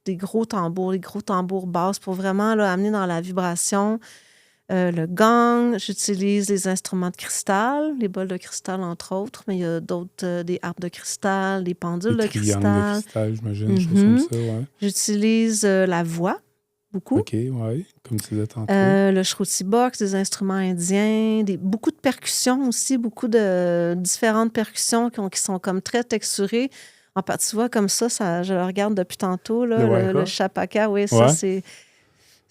des gros tambours basses pour vraiment là, amener dans la vibration. Le gong, j'utilise les instruments de cristal, les bols de cristal entre autres, mais il y a d'autres, des harpes de cristal, des pendules de cristal. De cristal, j'imagine, choses comme ça, J'utilise la voix, beaucoup. OK, oui, comme tu disais tantôt. Le shruti box, des instruments indiens, beaucoup de percussions aussi, beaucoup de différentes percussions qui sont comme très texturées. En fait, tu vois, comme ça, je le regarde depuis tantôt, là, le chapaka, ça, c'est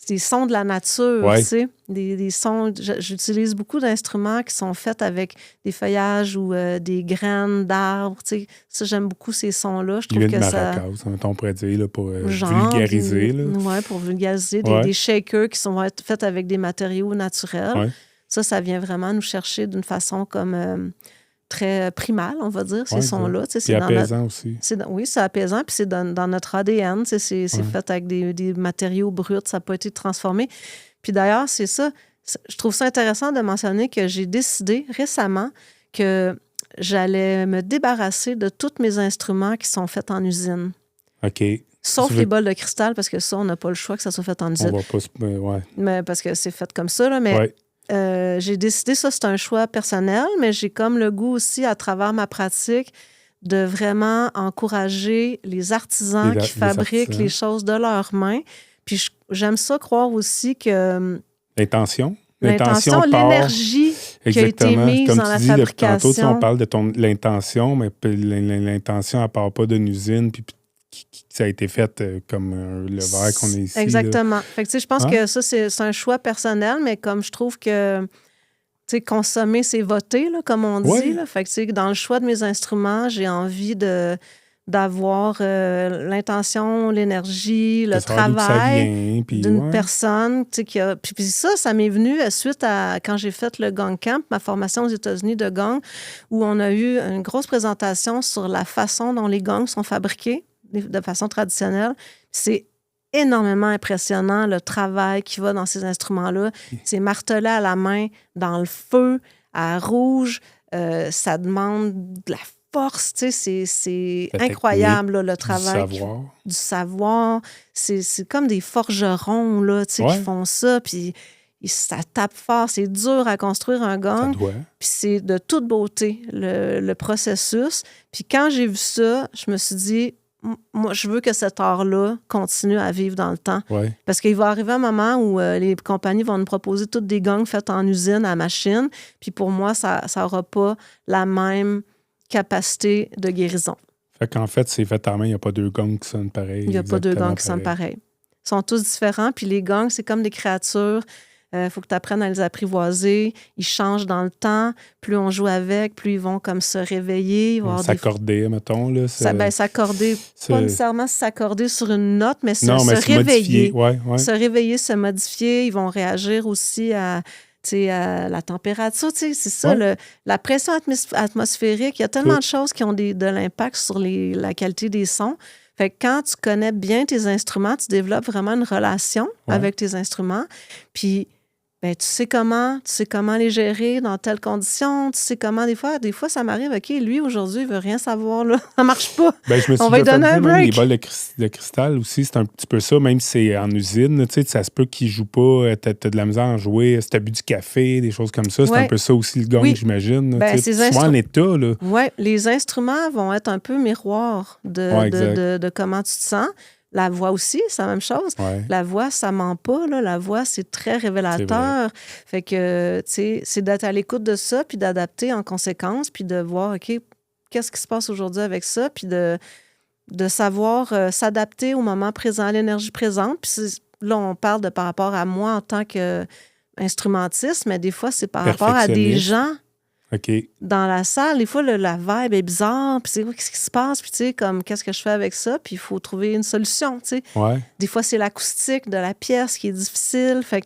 des sons de la nature, tu sais. Des sons... J'utilise beaucoup d'instruments qui sont faits avec des feuillages ou des graines d'arbres, tu sais. Ça, j'aime beaucoup ces sons-là. Je trouve que ça... on pourrait dire, là, pour vulgariser. Oui, pour vulgariser. Des shakers qui sont faits avec des matériaux naturels. Ça vient vraiment nous chercher d'une façon comme... très primale, on va dire, ces sons-là. C'est apaisant aussi. Oui, c'est apaisant, puis c'est dans notre ADN. C'est fait avec des matériaux bruts, ça n'a pas été transformé. Puis d'ailleurs, c'est ça. Je trouve ça intéressant de mentionner que j'ai décidé récemment que j'allais me débarrasser de tous mes instruments qui sont faits en usine. OK. Sauf les bols de cristal, parce que ça, on n'a pas le choix que ça soit fait en usine. On va pas se... ouais. Mais parce que c'est fait comme ça, là. Mais j'ai décidé, ça, c'est un choix personnel, mais j'ai comme le goût aussi, à travers ma pratique, de vraiment encourager les artisans qui fabriquent les choses de leurs mains. Puis j'aime ça croire aussi que... L'intention, l'énergie qui a été mise comme dans la fabrication. Tantôt, on parle de l'intention, mais l'intention, elle part pas d'une usine, puis ça a été fait comme le verre qu'on a ici. Exactement. Là. Fait que, je pense que ça, c'est un choix personnel, mais comme je trouve que consommer, c'est voter, là, comme on dit. Là. Fait que, dans le choix de mes instruments, j'ai envie d'avoir l'intention, l'énergie, le travail d'une personne qui a... Puis ça m'est venu suite à quand j'ai fait le Gong Camp, ma formation aux États-Unis de gong, où on a eu une grosse présentation sur la façon dont les gongs sont fabriqués de façon traditionnelle. C'est énormément impressionnant, le travail qui va dans ces instruments-là. C'est martelé à la main, dans le feu, à rouge. Ça demande de la force, c'est incroyable, là, le travail. Du savoir. C'est comme des forgerons, là, qui font ça, puis ça tape fort. C'est dur à construire un gong. Puis c'est de toute beauté, le processus. Puis quand j'ai vu ça, je me suis dit... Moi, je veux que cet art-là continue à vivre dans le temps. Parce qu'il va arriver un moment où les compagnies vont nous proposer toutes des gongs faites en usine à machine. Puis pour moi, ça n'aura pas la même capacité de guérison. Fait qu'en fait, c'est fait en main, il n'y a pas deux gongs qui sonnent pareil. Il n'y a pas deux gongs qui sonnent pareil. Ils sont tous différents. Puis les gongs, c'est comme des créatures. Il faut que tu apprennes à les apprivoiser. Ils changent dans le temps. Plus on joue avec, plus ils vont comme se réveiller. S'accorder, mettons. Là, s'accorder, pas nécessairement s'accorder sur une note, mais se réveiller. Se réveiller, se modifier. Ils vont réagir aussi à la température. C'est ça, la pression atmosphérique. Il y a tellement de choses qui ont de l'impact sur la qualité des sons. Fait que quand tu connais bien tes instruments, tu développes vraiment une relation avec tes instruments. Puis, tu sais comment les gérer dans telles conditions. Tu sais comment, des fois, ça m'arrive, OK, lui, aujourd'hui, il veut rien savoir, là. Ça marche pas. On va lui donner un break. Les bols de cristal aussi, c'est un petit peu ça, même si c'est en usine, tu sais, ça se peut qu'il joue pas, t'as de la misère à jouer, si t'as bu du café, des choses comme ça, c'est un peu ça aussi le gong, j'imagine. Souvent en état, là. Oui, les instruments vont être un peu miroirs de comment tu te sens. La voix aussi, c'est la même chose. La voix, ça ment pas. Là. La voix, c'est très révélateur. Fait que, tu sais, c'est d'être à l'écoute de ça, puis d'adapter en conséquence, puis de voir, OK, qu'est-ce qui se passe aujourd'hui avec ça, puis de savoir s'adapter au moment présent, à l'énergie présente. Puis là, on parle par rapport à moi en tant qu'instrumentiste, mais des fois, c'est par rapport à des gens dans la salle. Des fois, la vibe est bizarre, puis qu'est-ce qui se passe, puis tu sais, comme, qu'est-ce que je fais avec ça, puis il faut trouver une solution, tu sais. Des fois, c'est l'acoustique de la pièce qui est difficile. Fait que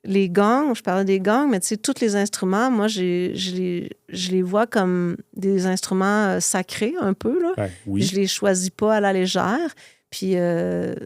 les gongs, je parlais des gongs, mais tu sais, tous les instruments, moi, je les vois comme des instruments sacrés, un peu, là. Je les choisis pas à la légère. Puis,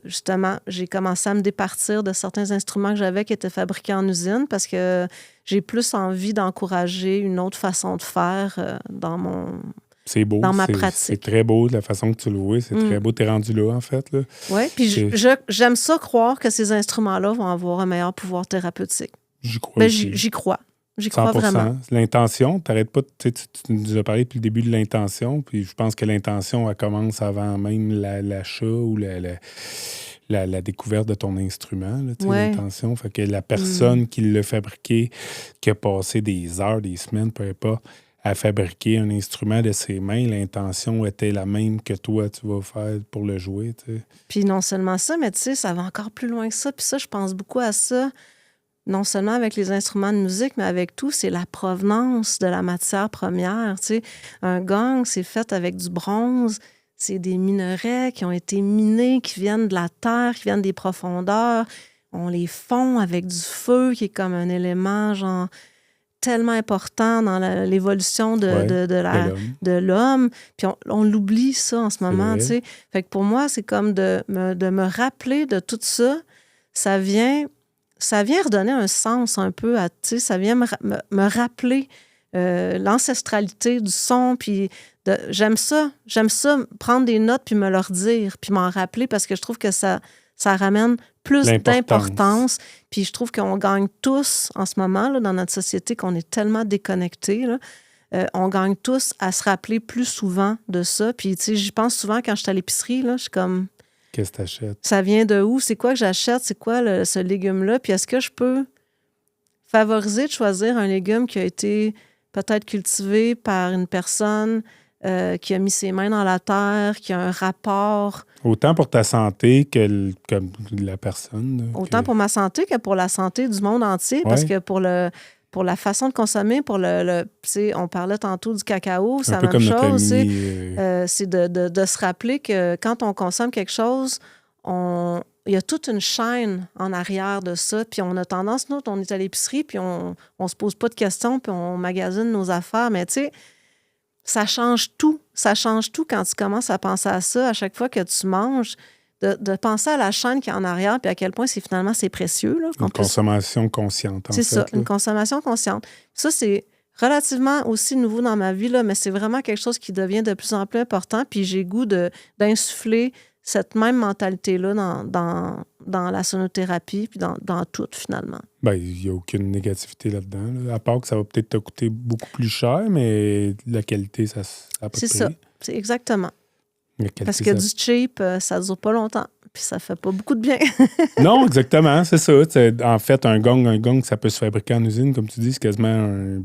justement, j'ai commencé à me départir de certains instruments que j'avais qui étaient fabriqués en usine parce que j'ai plus envie d'encourager une autre façon de faire dans ma pratique. C'est très beau la façon que tu le vois. C'est très beau. Tu es rendu là, en fait. Oui, puis j'aime ça croire que ces instruments-là vont avoir un meilleur pouvoir thérapeutique. J'y crois aussi. J'y crois. J'y 100%. crois vraiment. L'intention, t'arrêtes pas, tu nous as parlé depuis le début de l'intention, puis je pense que l'intention, elle commence avant même l'achat ou la découverte de ton instrument, là, l'intention. Fait que la personne qui l'a fabriqué, qui a passé des heures, des semaines, peu importe, à fabriquer un instrument de ses mains, l'intention était la même que toi, tu vas faire pour le jouer. T'sais. Puis non seulement ça, mais tu sais, ça va encore plus loin que ça. Puis ça, je pense beaucoup à ça. Non seulement avec les instruments de musique, mais avec tout, c'est la provenance de la matière première. Tu sais, un gong, c'est fait avec du bronze. C'est des minerais qui ont été minés, qui viennent de la terre, qui viennent des profondeurs. On les fond avec du feu, qui est comme un élément, genre, tellement important dans l'évolution de l'homme. Puis on l'oublie, ça, en ce moment, tu sais. Fait que pour moi, c'est comme de me rappeler de tout ça. Ça vient ça vient redonner un sens un peu à, tu sais, ça vient me rappeler l'ancestralité du son, puis j'aime ça prendre des notes puis me leur dire, puis m'en rappeler parce que je trouve que ça ramène plus d'importance. Puis je trouve qu'on gagne tous en ce moment là, dans notre société, qu'on est tellement déconnectés, là. On gagne tous à se rappeler plus souvent de ça. Puis tu sais, j'y pense souvent quand je suis à l'épicerie, là, je suis comme... Qu'est-ce que tu achètes? Ça vient de où? C'est quoi que j'achète? C'est quoi ce légume-là? Puis est-ce que je peux favoriser de choisir un légume qui a été peut-être cultivé par une personne qui a mis ses mains dans la terre, qui a un rapport... Autant pour ta santé que la personne. Autant pour ma santé que pour la santé du monde entier, parce que pour la façon de consommer, on parlait tantôt du cacao, c'est la même chose. C'est de se rappeler que quand on consomme quelque chose, il y a toute une chaîne en arrière de ça. Puis on a tendance, nous, on est à l'épicerie, puis on se pose pas de questions, puis on magasine nos affaires. Mais tu sais, ça change tout. Ça change tout quand tu commences à penser à ça. À chaque fois que tu manges, de penser à la chaîne qui est en arrière, puis à quel point c'est précieux. Là, une consommation consciente, en fait. C'est ça, une consommation consciente. Ça, c'est relativement aussi nouveau dans ma vie, là, mais c'est vraiment quelque chose qui devient de plus en plus important, puis j'ai goût d'insuffler cette même mentalité-là dans la sonothérapie, puis dans tout, finalement. Bien, il n'y a aucune négativité là-dedans, là, à part que ça va peut-être te coûter beaucoup plus cher, mais la qualité, ça n'a pas de prix. C'est ça, c'est exactement. Parce que du cheap, ça ne dure pas longtemps, puis ça fait pas beaucoup de bien. Non, exactement, c'est ça. En fait, un gong, ça peut se fabriquer en usine, comme tu dis, c'est quasiment un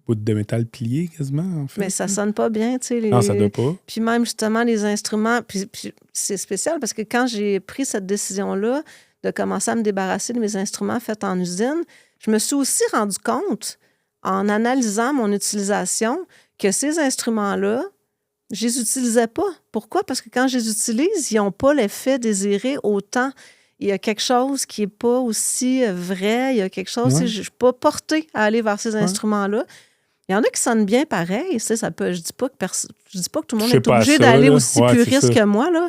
bout de métal plié, quasiment, en fait. Mais ça sonne pas bien, tu sais. Non, ça doit pas. Puis même, justement, les instruments, puis c'est spécial parce que quand j'ai pris cette décision-là de commencer à me débarrasser de mes instruments faits en usine, je me suis aussi rendu compte, en analysant mon utilisation, que ces instruments-là, je les utilisais pas. Pourquoi? Parce que quand je les utilise, ils n'ont pas l'effet désiré autant. Il y a quelque chose qui n'est pas aussi vrai. Il y a quelque chose... Je ne suis pas portée à aller vers ces instruments-là. Il y en a qui sonnent bien pareil. Ça peut, je ne dis pas que tout le monde est obligé d'aller aussi puriste que moi, là.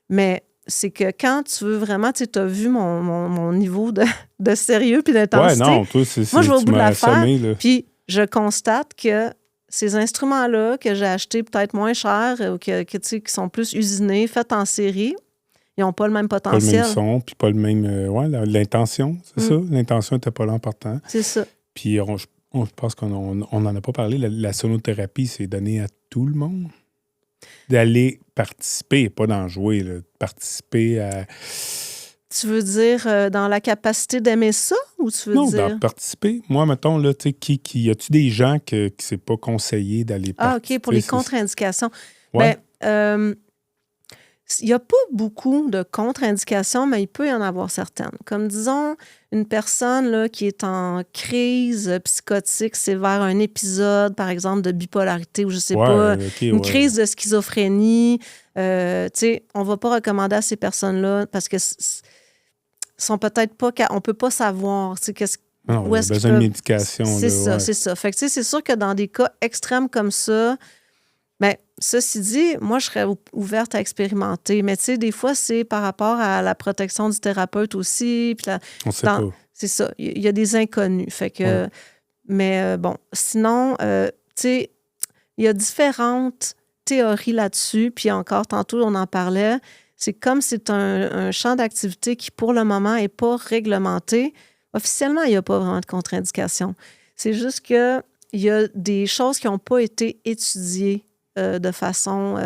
Mais c'est que quand tu veux vraiment... Tu as vu mon niveau de sérieux puis d'intensité. Ouais, non, toi, moi, je vais au bout de l'affaire. Puis je constate que ces instruments-là que j'ai achetés peut-être moins cher ou qui sont plus usinés, faits en série, ils n'ont pas le même potentiel. Pas le même son, puis pas le même... l'intention, c'est ça. L'intention n'était pas là en partant. C'est ça. Puis je pense qu'on n'en a pas parlé. La sonothérapie, c'est donné à tout le monde. D'aller participer, pas d'en jouer, là, participer à... Tu veux dire dans la capacité d'aimer ça ou tu veux dire... Non, d'en participer. Moi, mettons, là, tu sais, y a-tu des gens que c'est pas conseillé d'aller participer? Ah, OK, pour les contre-indications. Ouais. Ben, il n'y a pas beaucoup de contre-indications, mais il peut y en avoir certaines. Comme, disons, une personne là, qui est en crise psychotique sévère, un épisode, par exemple, de bipolarité ou je ne sais pas, une crise de schizophrénie, tu sais, on ne va pas recommander à ces personnes-là parce que sont peut-être pas... On ne peut pas savoir, tu sais, qu'est-ce non, il y a besoin de médication. C'est ça, c'est ça. Fait que, tu sais, c'est sûr que dans des cas extrêmes comme ça, bien, ceci dit, moi, je serais ouverte à expérimenter. Mais tu sais, des fois, c'est par rapport à la protection du thérapeute aussi. Puis on sait pas. C'est ça. Il y a des inconnus. Fait que... Mais bon, sinon, tu sais, il y a différentes théories là-dessus. Puis encore, tantôt, on en parlait. C'est comme c'est un champ d'activité qui, pour le moment, n'est pas réglementé. Officiellement, il n'y a pas vraiment de contre-indication. C'est juste qu'il y a des choses qui n'ont pas été étudiées de façon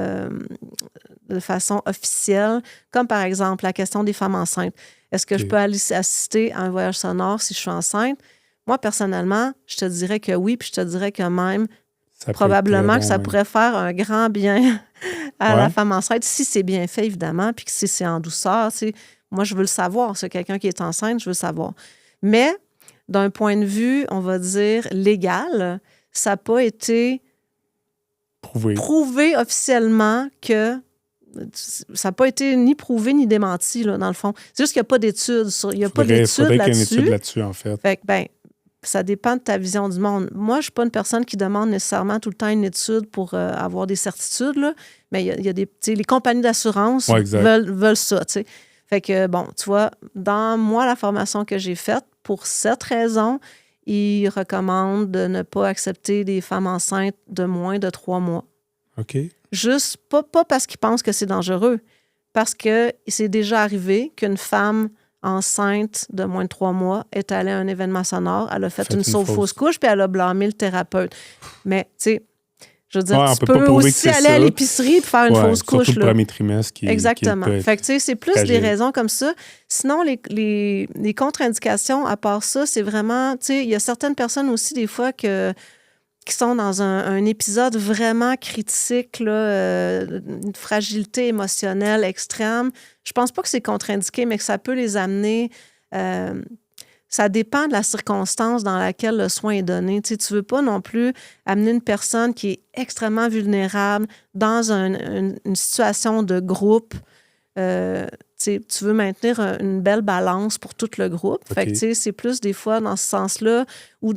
officielle, comme par exemple la question des femmes enceintes. Est-ce que je peux aller assister à un voyage sonore si je suis enceinte? Moi, personnellement, je te dirais que oui, puis je te dirais que même, probablement que ça pourrait faire un grand bien à la femme enceinte, si c'est bien fait, évidemment, puis que si c'est en douceur. Tu sais, moi, je veux le savoir. C'est quelqu'un qui est enceinte, je veux le savoir. Mais, d'un point de vue, on va dire, légal, ça n'a pas été prouvé officiellement que... Ça n'a pas été ni prouvé ni démenti, là, dans le fond. C'est juste qu'il n'y a pas d'études il n'y a pas d'études là-dessus. Il faudrait qu'il y ait une étude là-dessus, en fait. Fait que, ben, ça dépend de ta vision du monde. Moi, je ne suis pas une personne qui demande nécessairement tout le temps une étude pour avoir des certitudes, là, mais il y a des... Les compagnies d'assurance veulent ça, tu sais. Fait que, bon, tu vois, dans moi, la formation que j'ai faite, pour cette raison, ils recommandent de ne pas accepter des femmes enceintes de moins de 3 mois. OK. Juste, pas parce qu'ils pensent que c'est dangereux, parce que c'est déjà arrivé qu'une femme enceinte de moins de 3 mois est allée à un événement sonore, elle a fait une fausse couche, puis elle a blâmé le thérapeute. Mais, tu sais, je veux dire, Ouais, on tu peut pas peux prouver aussi que c'est aller à ça. l'épicerie et faire une fausse couche. Surtout le là. premier trimestre qui Exactement. peut être Fait que, tu sais, c'est plus fragile. des raisons comme ça. Sinon, les contre-indications, à part ça, c'est vraiment, tu sais, il y a certaines personnes aussi, des fois, qui sont dans un épisode vraiment critique, là, une fragilité émotionnelle extrême. Je pense pas que c'est contre-indiqué, mais que ça peut les amener... ça dépend de la circonstance dans laquelle le soin est donné. Tu sais, tu veux pas non plus amener une personne qui est extrêmement vulnérable dans une situation de groupe. Tu veux maintenir une belle balance pour tout le groupe. OK. Fait que, tu sais, c'est plus des fois dans ce sens-là ou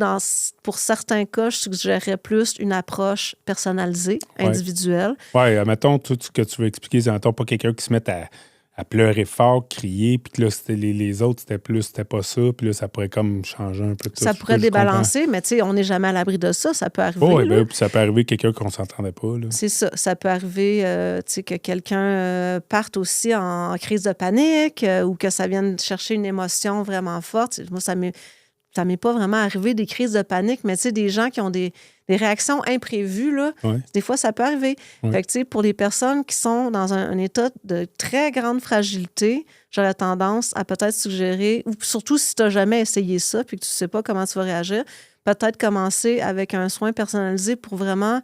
pour certains cas, je suggérerais plus une approche personnalisée, individuelle. Oui, admettons, tout ce que tu veux expliquer, c'est admettons pas quelqu'un qui se mette à pleurer fort, crier, puis que là, c'était les autres, c'était pas ça, puis là, ça pourrait comme changer un peu tout. Ça pourrait débalancer, mais tu sais, on n'est jamais à l'abri de ça, ça peut arriver. Oui, bien, puis ça peut arriver quelqu'un qu'on s'entendait pas. Là. C'est ça, ça peut arriver, tu sais, que quelqu'un parte aussi en crise de panique ou que ça vienne chercher une émotion vraiment forte. Moi, ça m'est pas vraiment arrivé des crises de panique, mais tu sais, des gens qui ont des réactions imprévues, là, des fois, ça peut arriver. Fait que, tu sais, pour les personnes qui sont dans un état de très grande fragilité, j'aurais tendance à peut-être suggérer, ou surtout si tu n'as jamais essayé ça puis que tu ne sais pas comment tu vas réagir, peut-être commencer avec un soin personnalisé pour vraiment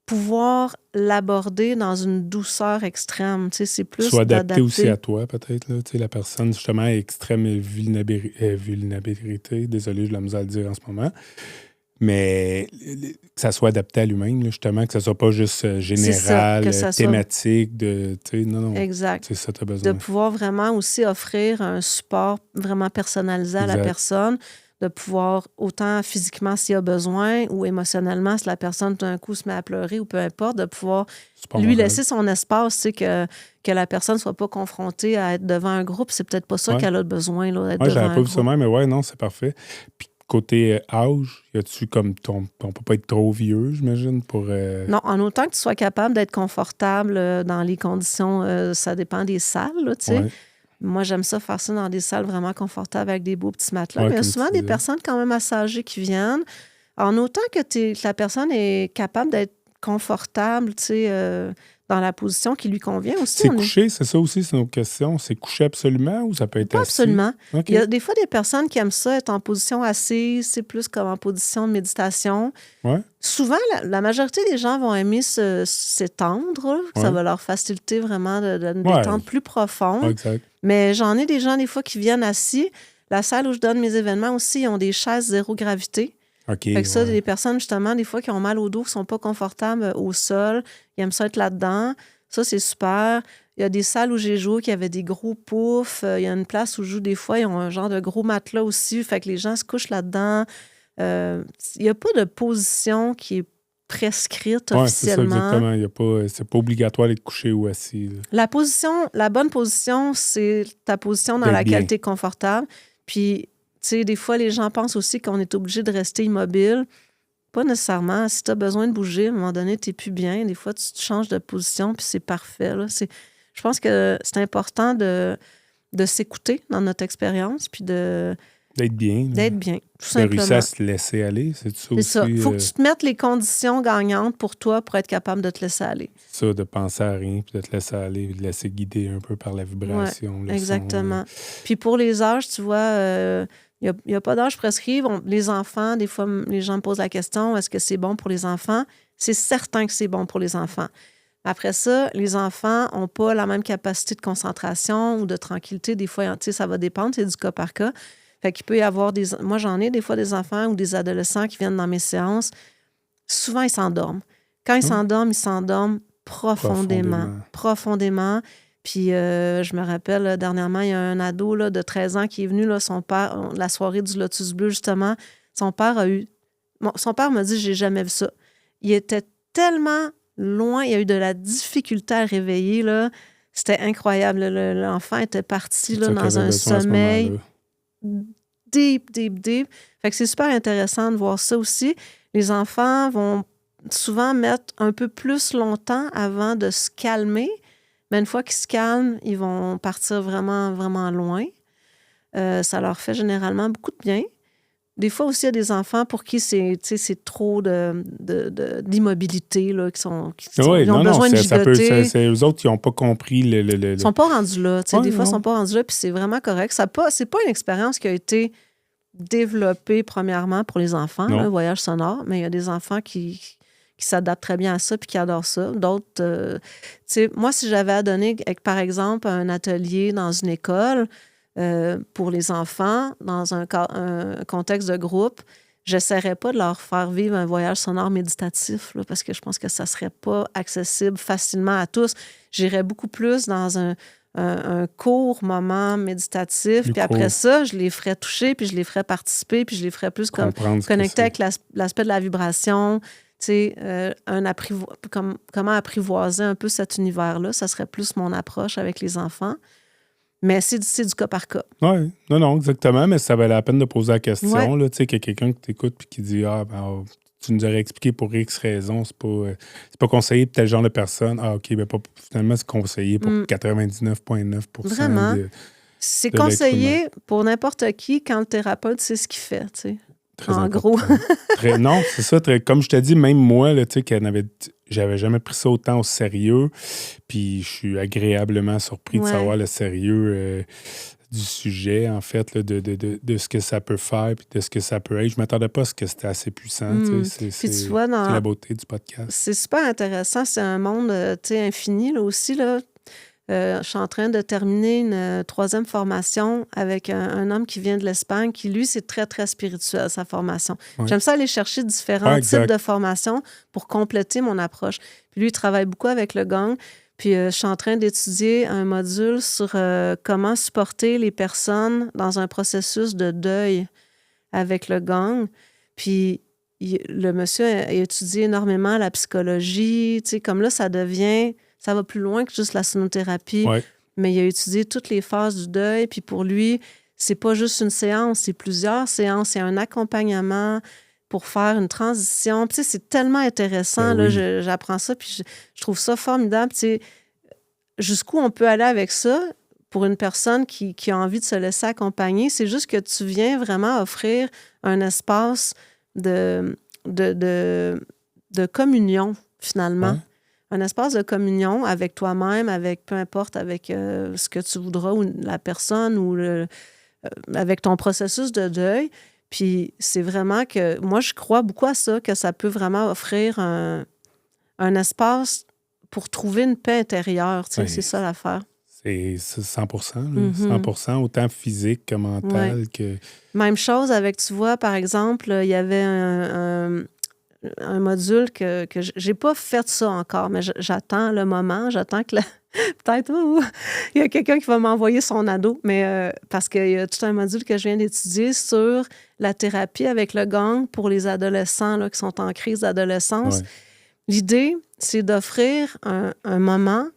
pouvoir l'aborder dans une douceur extrême. Tu sais, c'est plus soit adapté aussi à toi, peut-être. Là. Tu sais, la personne, justement, à extrême vulnérabilité. Désolé, je la misère à le dire en ce moment. Mais que ça soit adapté à lui-même, là, justement, que ça soit pas juste général, thématique. Non, exact. C'est ça, tu as besoin. De pouvoir vraiment aussi offrir un support vraiment personnalisé à la personne, de pouvoir, autant physiquement s'il y a besoin ou émotionnellement, si la personne tout d'un coup se met à pleurer ou peu importe, de pouvoir lui laisser son espace, tu sais, que la personne ne soit pas confrontée à être devant un groupe. C'est peut-être pas ça qu'elle a besoin, là, d'être devant un groupe. J'avais pas vu ça même, mais non, c'est parfait. Puis côté âge, y a-tu comme on peut pas être trop vieux, j'imagine, pour... Non, en autant que tu sois capable d'être confortable dans les conditions, ça dépend des salles, là, tu sais. Moi, j'aime ça faire ça dans des salles vraiment confortables avec des beaux petits matelas. Mais il y a souvent des personnes quand même assez âgées qui viennent. En autant que la personne est capable d'être confortable, tu sais, dans la position qui lui convient aussi. C'est couché, c'est ça aussi, c'est une autre question. C'est couché absolument ou ça peut être pas assis? Absolument. Okay. Il y a des fois des personnes qui aiment ça être en position assise, c'est plus comme en position de méditation. Souvent, la majorité des gens vont aimer s'étendre. Ça va leur faciliter vraiment de détente plus profonde. Exact. Mais j'en ai des gens, des fois, qui viennent assis. La salle où je donne mes événements aussi, ils ont des chaises zéro gravité. Fait que ça, des personnes, justement, des fois, qui ont mal au dos, qui ne sont pas confortables au sol, ils aiment ça être là-dedans. Ça, c'est super. Il y a des salles où j'ai joué qui avaient des gros poufs. Il y a une place où je joue des fois, ils ont un genre de gros matelas aussi. Fait que les gens se couchent là-dedans. Il n'y a pas de position qui est prescrite officiellement. C'est ça, exactement. C'est pas obligatoire d'être couché ou assis. Là. La bonne position, c'est ta position dans laquelle tu es confortable. Puis, tu sais, des fois, les gens pensent aussi qu'on est obligé de rester immobile. Pas nécessairement. Si tu as besoin de bouger, à un moment donné, tu n'es plus bien. Des fois, tu changes de position, puis c'est parfait. Là. Je pense que c'est important de s'écouter dans notre expérience, puis d'être bien. D'être bien, tout simplement. De réussir à se laisser aller, c'est ça aussi. C'est ça. Il faut que tu te mettes les conditions gagnantes pour toi pour être capable de te laisser aller. Ça, de penser à rien, puis de te laisser aller, de te laisser guider un peu par la vibration. Ouais, exactement. Puis pour les âges, tu vois, il n'y a pas d'âge prescrit. Les enfants, des fois, les gens me posent la question, est-ce que c'est bon pour les enfants? C'est certain que c'est bon pour les enfants. Après ça, les enfants n'ont pas la même capacité de concentration ou de tranquillité. Des fois, tu sais, ça va dépendre, c'est du cas par cas. Fait qu'il peut y avoir Moi, j'en ai des fois des enfants ou des adolescents qui viennent dans mes séances. Souvent, ils s'endorment. Quand ils s'endorment profondément. Puis, je me rappelle, dernièrement, il y a un ado là, de 13 ans qui est venu, là, son père, la soirée du Lotus Bleu, justement. Son père m'a dit, j'ai jamais vu ça. Il était tellement loin, il a eu de la difficulté à réveiller, là. C'était incroyable. L'enfant était parti C'est là, ça qu'il dans avait un besoin à ce sommeil moment-là. deep, deep, deep. Fait que c'est super intéressant de voir ça aussi. Les enfants vont souvent mettre un peu plus longtemps avant de se calmer, mais une fois qu'ils se calment, ils vont partir vraiment, vraiment loin. Ça leur fait généralement beaucoup de bien. Des fois aussi, il y a des enfants pour qui c'est trop d'immobilité, là, Oui, ils ont non, non, besoin de ça peut. gigoter. Eux autres, ils n'ont pas compris Ils sont pas rendus là. Ouais, Des fois, ils non. sont pas rendus là, puis c'est vraiment correct. C'est pas une expérience qui a été développée premièrement pour les enfants, Non. là, un voyage sonore, mais il y a des enfants qui s'adaptent très bien à ça puis qui adorent ça. D'autres, moi, si j'avais à donner, par exemple, un atelier dans une école pour les enfants, dans un contexte de groupe, j'essaierais pas de leur faire vivre un voyage sonore méditatif, là, parce que je pense que ça serait pas accessible facilement à tous. J'irais beaucoup plus dans un court moment méditatif, Plus puis après court. ça, je les ferais toucher, puis je les ferais participer, puis je les ferais plus Comprendre ce que connecter c'est. avec l'aspect de la vibration, comment apprivoiser un peu cet univers-là. Ça serait plus mon approche avec les enfants. Mais c'est du cas par cas. Oui, non, exactement, mais ça valait la peine de poser la question, Ouais. là, tu sais, qu'il y a quelqu'un qui t'écoute puis qui dit « Ah, ben, tu nous aurais expliqué pour X raison, c'est pas conseillé pour tel genre de personne. Ah, OK, ben finalement, c'est conseillé pour 99,9% Vraiment. de C'est de l'être conseillé pour n'importe qui quand le thérapeute sait ce qu'il fait, tu sais. Très En important. gros. Non, c'est ça. Comme je te dis, même moi, là, tu sais, j'avais jamais pris ça autant au sérieux. Puis je suis agréablement surpris de Ouais. savoir le sérieux du sujet, en fait, là, de ce que ça peut faire puis de ce que ça peut être. Je m'attendais pas à ce que c'était assez puissant. Tu sais, Puis tu vois, c'est la beauté du podcast. c'est super intéressant. C'est un monde, tu sais, infini, là, aussi, là. Je suis en train de terminer une 3e formation avec un homme qui vient de l'Espagne, qui, lui, c'est très, très spirituel, sa formation. Ouais. J'aime ça aller chercher différents types de formations pour compléter mon approche. Puis lui, il travaille beaucoup avec le gong. Puis je suis en train d'étudier un module sur comment supporter les personnes dans un processus de deuil avec le gong. Puis le monsieur a étudié énormément la psychologie. Tu sais, comme là, ça va plus loin que juste la sonothérapie. Ouais. Mais il a étudié toutes les phases du deuil. Puis pour lui, c'est pas juste une séance, c'est plusieurs séances. C'est un accompagnement pour faire une transition. Puis, tu sais, c'est tellement intéressant. Ben là, oui. j'apprends ça, puis je trouve ça formidable. Tu sais, jusqu'où on peut aller avec ça pour une personne qui a envie de se laisser accompagner? C'est juste que tu viens vraiment offrir un espace de communion, finalement. Ouais. Un espace de communion avec toi-même, avec peu importe, avec ce que tu voudras, ou la personne, ou avec ton processus de deuil. Puis c'est vraiment que, moi, je crois beaucoup à ça, que ça peut vraiment offrir un espace pour trouver une paix intérieure. Tu sais, c'est ça l'affaire. C'est 100%, là, 100%, autant physique que mental. Que... Même chose avec, tu vois, par exemple, il y avait un module que j'ai pas fait ça encore, mais j'attends le moment, j'attends que peut-être il y a quelqu'un qui va m'envoyer son ado, mais parce qu'il y a tout un module que je viens d'étudier sur la thérapie avec le gong pour les adolescents là, qui sont en crise d'adolescence. Ouais. L'idée, c'est d'offrir un moment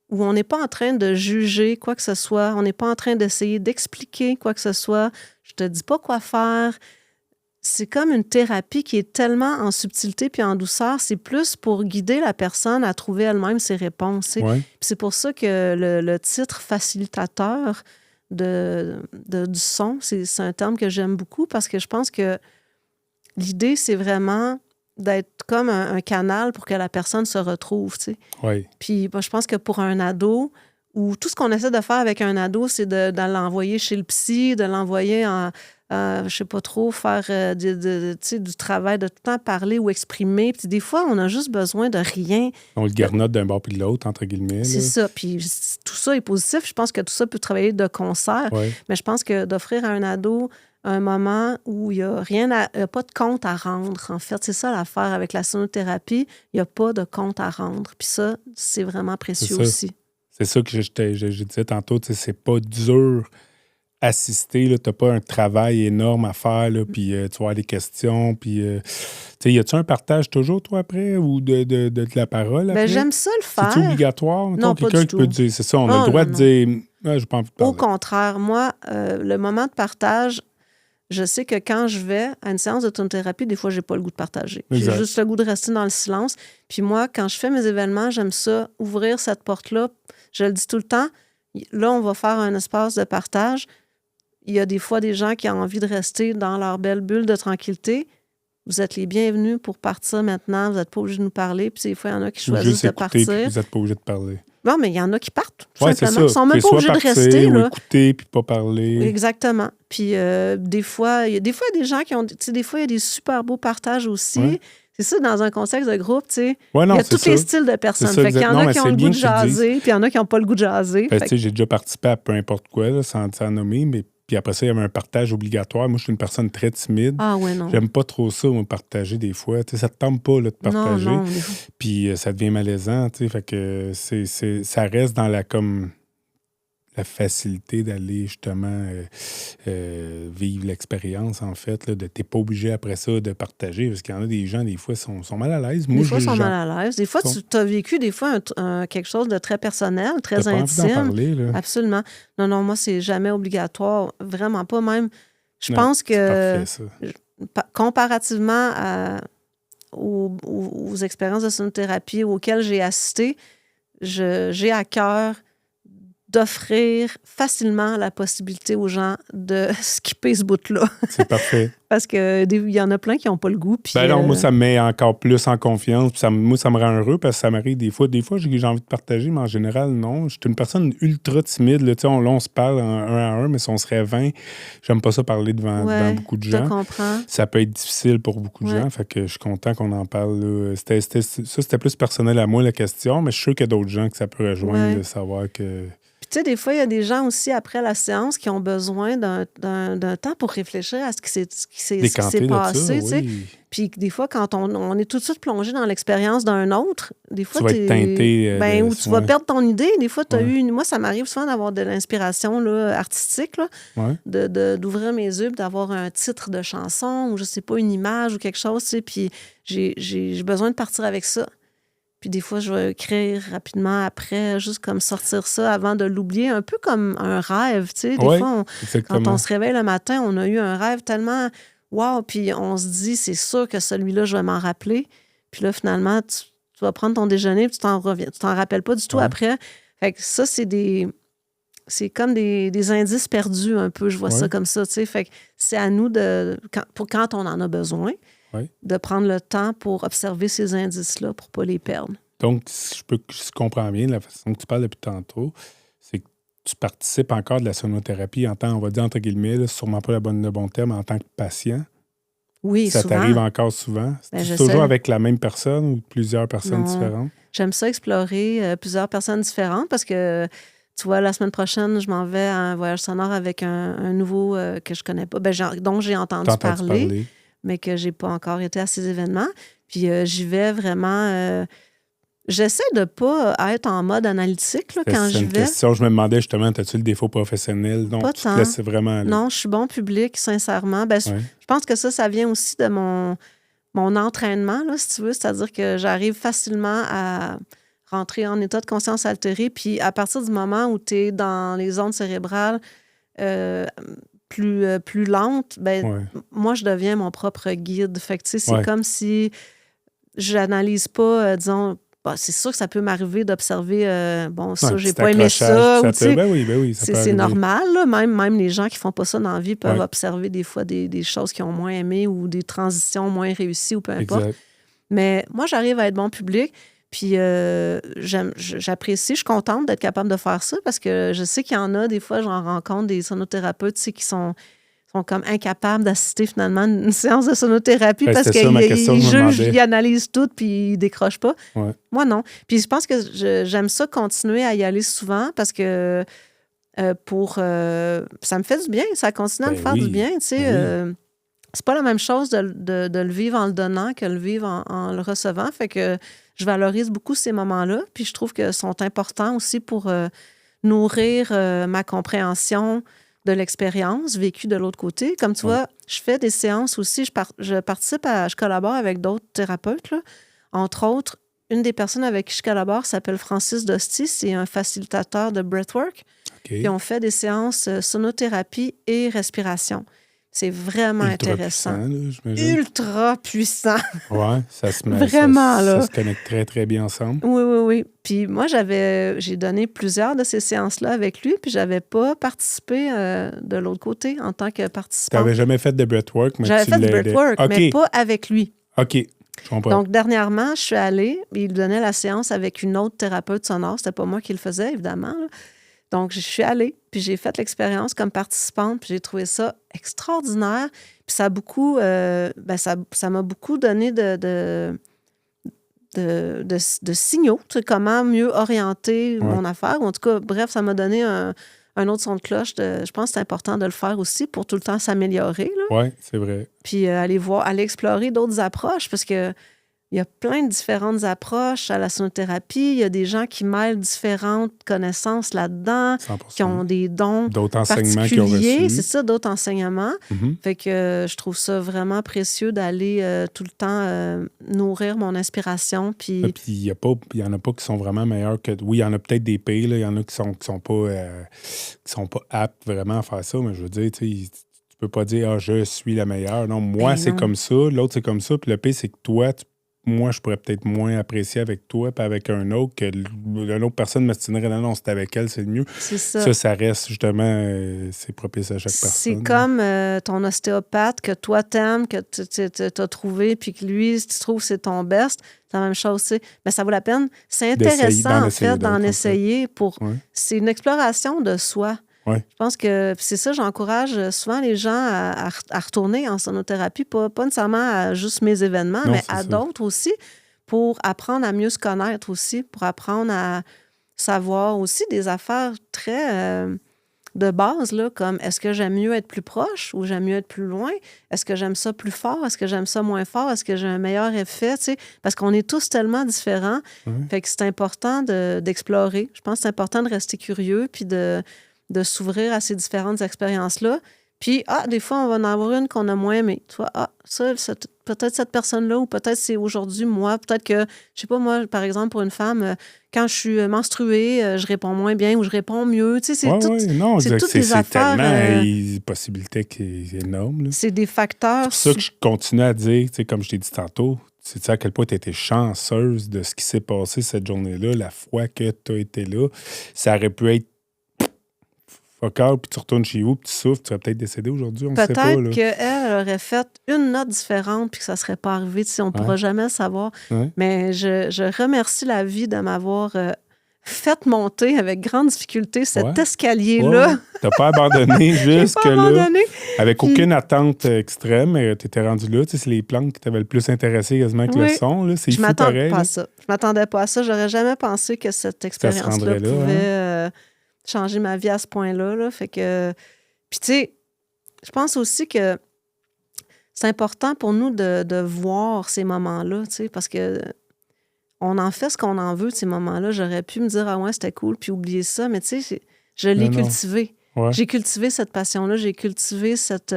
où on n'est pas en train de juger quoi que ce soit, on n'est pas en train d'essayer d'expliquer quoi que ce soit, je te dis pas quoi faire. C'est comme une thérapie qui est tellement en subtilité puis en douceur. C'est plus pour guider la personne à trouver elle-même ses réponses. Ouais. Puis c'est pour ça que le titre facilitateur du son, c'est un terme que j'aime beaucoup parce que je pense que l'idée, c'est vraiment d'être comme un canal pour que la personne se retrouve. Tu sais. Ouais. Puis je pense que pour un ado, ou tout ce qu'on essaie de faire avec un ado, c'est de l'envoyer chez le psy, de l'envoyer je sais pas trop, faire du travail, de tout le temps parler ou exprimer. Puis des fois, on a juste besoin de rien. On le garnotte d'un bord puis de l'autre, entre guillemets. C'est ça. Puis tout ça est positif. Je pense que tout ça peut travailler de concert. Ouais. Mais je pense que d'offrir à un ado un moment où il n'y a pas de compte à rendre, en fait. C'est ça l'affaire avec la sonothérapie. Il n'y a pas de compte à rendre. Puis ça, c'est vraiment précieux aussi. C'est ça que je disais tantôt, c'est pas dur assister, tu n'as pas un travail énorme à faire, puis tu vas avoir des questions, puis... y a-tu un partage toujours, toi, après, ou de la parole après? Bien, j'aime ça le faire. C'est-tu obligatoire? Non, pas quelqu'un du qui peut tout. dire, c'est ça, on a le droit de dire, j'ai pas envie de parler. Au contraire, moi, le moment de partage, je sais que quand je vais à une séance de tonothérapie, des fois, j'ai pas le goût de partager. J'ai juste le goût de rester dans le silence. Puis moi, quand je fais mes événements, j'aime ça, ouvrir cette porte-là. Je le dis tout le temps, là, on va faire un espace de partage. Il y a des fois des gens qui ont envie de rester dans leur belle bulle de tranquillité. Vous êtes les bienvenus pour partir maintenant. Vous n'êtes pas obligés de nous parler. Puis des fois, il y en a qui choisissent de partir. Puis vous n'êtes pas obligés de parler. Non, mais il y en a qui partent, tout simplement. Ils ne sont même pas obligés de rester. Ou là. Écouter puis pas parler. Exactement. Puis des fois, il y a des gens qui ont... Des fois, il y a des super beaux partages aussi. Ouais. C'est ça, dans un contexte de groupe, tu sais. Il y a tous les styles de personnes. Fait qu'il y en a qui ont le goût de jaser, puis il y en a qui n'ont pas le goût de jaser. J'ai déjà participé à peu importe quoi, là, sans nommer, mais puis après ça, il y avait un partage obligatoire. Moi, je suis une personne très timide. Ah ouais, non. J'aime pas trop ça, moi, partager des fois. Tu sais, ça te tente pas là, de partager. Non. Puis ça devient malaisant. Tu sais, fait que ça reste dans la facilité d'aller justement vivre l'expérience, en fait. Là, t'es pas obligé après ça de partager, parce qu'il y en a des gens, des fois, sont mal à l'aise. Des fois, sont mal à l'aise. Des fois, tu as vécu quelque chose de très personnel, très intime. T'as pas envie d'en parler, là. Absolument. Non, moi, c'est jamais obligatoire. Vraiment pas, même. Je pense que, c'est parfait, ça. Comparativement aux expériences de sonothérapie auxquelles j'ai assisté, j'ai à cœur d'offrir facilement la possibilité aux gens de skipper ce bout-là. C'est parfait. Parce qu'il y en a plein qui n'ont pas le goût. Puis, non, moi, ça me met encore plus en confiance. Puis moi, ça me rend heureux parce que ça m'arrive des fois. Des fois, j'ai envie de partager, mais en général, non. Je suis une personne ultra timide. Là, on se parle un à un, mais si on serait 20, j'aime pas ça parler devant beaucoup de gens. Je comprends. Ça peut être difficile pour beaucoup de gens. Fait que je suis content qu'on en parle. Là. C'était plus personnel à moi, la question, mais je suis sûr qu'il y a d'autres gens que ça peut rejoindre de savoir que... Tu sais, des fois, il y a des gens aussi, après la séance, qui ont besoin d'un temps pour réfléchir à ce qui s'est passé. Oui. Puis des fois, quand on est tout de suite plongé dans l'expérience d'un autre, des fois, tu vas être teinté. ou tu vas perdre ton idée. Des fois, tu as eu... Moi, ça m'arrive souvent d'avoir de l'inspiration là, artistique, là, d'ouvrir mes yeux, d'avoir un titre de chanson ou, je sais pas, une image ou quelque chose, tu sais, puis j'ai besoin de partir avec ça. Puis des fois, je vais écrire rapidement après, juste comme sortir ça avant de l'oublier, un peu comme un rêve, tu sais. Des fois, quand on se réveille le matin, on a eu un rêve tellement wow, puis on se dit, c'est sûr que celui-là, je vais m'en rappeler. Puis là, finalement, tu vas prendre ton déjeuner, puis tu t'en rappelles pas du tout après. Fait que ça, c'est comme des indices perdus un peu, je vois ça comme ça, tu sais. Fait que c'est à nous, quand on en a besoin, de prendre le temps pour observer ces indices-là pour ne pas les perdre. Donc, si je comprends bien de la façon que tu parles depuis tantôt, c'est que tu participes encore de la sonothérapie en tant, on va dire entre guillemets, là, sûrement pas le bon terme, en tant que patient. Oui, ça souvent. t'arrive encore souvent? C'est toujours avec la même personne ou plusieurs personnes différentes? J'aime ça explorer plusieurs personnes différentes parce que, tu vois, la semaine prochaine, je m'en vais à un voyage sonore avec un nouveau que je connais pas, dont j'ai entendu parler. Mais que j'ai pas encore été à ces événements. Puis j'y vais vraiment... j'essaie de pas être en mode analytique là, quand j'y vais. C'est une question. Je me demandais justement, as-tu le défaut professionnel? Donc, pas tu te laisses vraiment aller. Non, je suis bon public, sincèrement. Je pense que ça vient aussi de mon entraînement, là, si tu veux. C'est-à-dire que j'arrive facilement à rentrer en état de conscience altérée. Puis à partir du moment où tu es dans les ondes cérébrales... plus lente, moi, je deviens mon propre guide. Fait que, tu sais, c'est comme si j'analyse pas, disons, c'est sûr que ça peut m'arriver d'observer, ça, j'ai pas aimé ça. Ou, c'est normal, là. Même les gens qui font pas ça dans la vie peuvent observer des fois des choses qu'ils ont moins aimées ou des transitions moins réussies ou peu importe. Exact. Mais moi, j'arrive à être bon public. Puis j'apprécie, je suis contente d'être capable de faire ça parce que je sais qu'il y en a, des fois, j'en rencontre des sonothérapeutes qui sont comme incapables d'assister finalement à une séance de sonothérapie parce qu'ils jugent, ils analysent tout puis ils décrochent pas. Ouais. Moi, non. Puis je pense que j'aime ça continuer à y aller souvent parce que ça me fait du bien, ça continue à me faire du bien, tu sais. C'est pas la même chose de le vivre en le donnant que le vivre en le recevant. Fait que je valorise beaucoup ces moments-là. Puis je trouve qu'ils sont importants aussi pour nourrir ma compréhension de l'expérience vécue de l'autre côté. Comme tu vois, je fais des séances aussi, je collabore avec d'autres thérapeutes, là. Entre autres, une des personnes avec qui je collabore s'appelle Francis Dosti, c'est un facilitateur de breathwork. Puis on fait des séances sonothérapie et respiration. C'est vraiment intéressant. Puissant, là, ultra puissant. Oui, ça se met. Vraiment, là. Ça se connecte très, très bien ensemble. Oui. Puis moi, j'ai donné plusieurs de ces séances-là avec lui, puis j'avais pas participé de l'autre côté en tant que participant. Tu n'avais jamais fait de breathwork, mais j'avais fait du breathwork, mais pas avec lui. OK. Je comprends. Donc, dernièrement, je suis allée, il donnait la séance avec une autre thérapeute sonore. C'était pas moi qui le faisais, évidemment, là. Donc, je suis allée, puis j'ai fait l'expérience comme participante, puis j'ai trouvé ça extraordinaire. Puis ça a beaucoup, ça m'a beaucoup donné de signaux, tu sais, comment mieux orienter mon affaire. En tout cas, bref, ça m'a donné un autre son de cloche. Je pense que c'est important de le faire aussi pour tout le temps s'améliorer. Oui, c'est vrai. Puis aller explorer d'autres approches, parce que il y a plein de différentes approches à la sonothérapie. Il y a des gens qui mêlent différentes connaissances là-dedans, 100%. qui ont des dons d'autres enseignements qu'ils ont reçus. C'est ça, d'autres enseignements. Fait que je trouve ça vraiment précieux d'aller tout le temps nourrir mon inspiration. Puis il y en a pas qui sont vraiment meilleurs que... Oui, il y en a peut-être des pays, là, il y en a qui sont pas aptes vraiment à faire ça, mais je veux dire, tu peux pas dire « Ah, je suis la meilleure ». Non, moi, c'est comme ça, l'autre, c'est comme ça. Puis le pire, c'est que toi, moi, je pourrais peut-être moins apprécier avec toi puis avec un autre que une autre personne m'estimerait non, c'est avec elle, c'est le mieux. C'est ça. Ça reste justement, c'est propice à chaque personne. C'est comme ton ostéopathe que toi t'aimes, que tu as trouvé, puis que lui, si tu trouves que c'est ton best, c'est la même chose. Mais ça vaut la peine. C'est intéressant, en fait, d'en essayer. C'est une exploration de soi. Ouais. Je pense que c'est ça, j'encourage souvent les gens à retourner en sonothérapie, pas nécessairement à juste mes événements, mais à d'autres aussi, pour apprendre à mieux se connaître aussi, pour apprendre à savoir aussi des affaires très de base, là, comme est-ce que j'aime mieux être plus proche ou j'aime mieux être plus loin? Est-ce que j'aime ça plus fort? Est-ce que j'aime ça moins fort? Est-ce que j'ai un meilleur effet? Tu sais, parce qu'on est tous tellement différents. Fait que c'est important d'explorer. Je pense que c'est important de rester curieux puis de s'ouvrir à ces différentes expériences-là. Puis, des fois, on va en avoir une qu'on a moins aimée. Tu vois, peut-être cette personne-là, ou peut-être c'est aujourd'hui, moi, peut-être que, je sais pas, moi, par exemple, pour une femme, quand je suis menstruée, je réponds moins bien ou je réponds mieux. Tu sais, c'est toutes des affaires... C'est tellement une possibilité qui est énorme. Là. C'est des facteurs... C'est pour ça que je continue à dire, tu sais, comme je t'ai dit tantôt, tu sais à quel point tu as été chanceuse de ce qui s'est passé cette journée-là, la fois que tu as été là. Ça aurait pu être puis tu retournes chez vous, puis tu souffres, tu vas peut-être décéder aujourd'hui, on ne sait pas. Peut-être qu'elle aurait fait une note différente, puis que ça ne serait pas arrivé. On ne pourra jamais le savoir. Mais je remercie la vie de m'avoir fait monter avec grande difficulté cet escalier-là. Tu n'as pas abandonné jusque-là. Avec aucune attente extrême, tu étais rendu là. C'est les plantes qui t'avaient le plus intéressé quasiment que le son. Là. C'est fou pareil. Je m'attendais pas à ça. J'aurais jamais pensé que cette expérience-là pouvait... changer ma vie à ce point-là. Là. Fait que... Puis, tu sais, je pense aussi que c'est important pour nous de voir ces moments-là, tu sais, parce que on en fait ce qu'on en veut de ces moments-là. J'aurais pu me dire « Ah ouais, c'était cool », puis oublier ça, mais tu sais, je l'ai cultivé. Ouais. J'ai cultivé cette passion-là, j'ai cultivé cet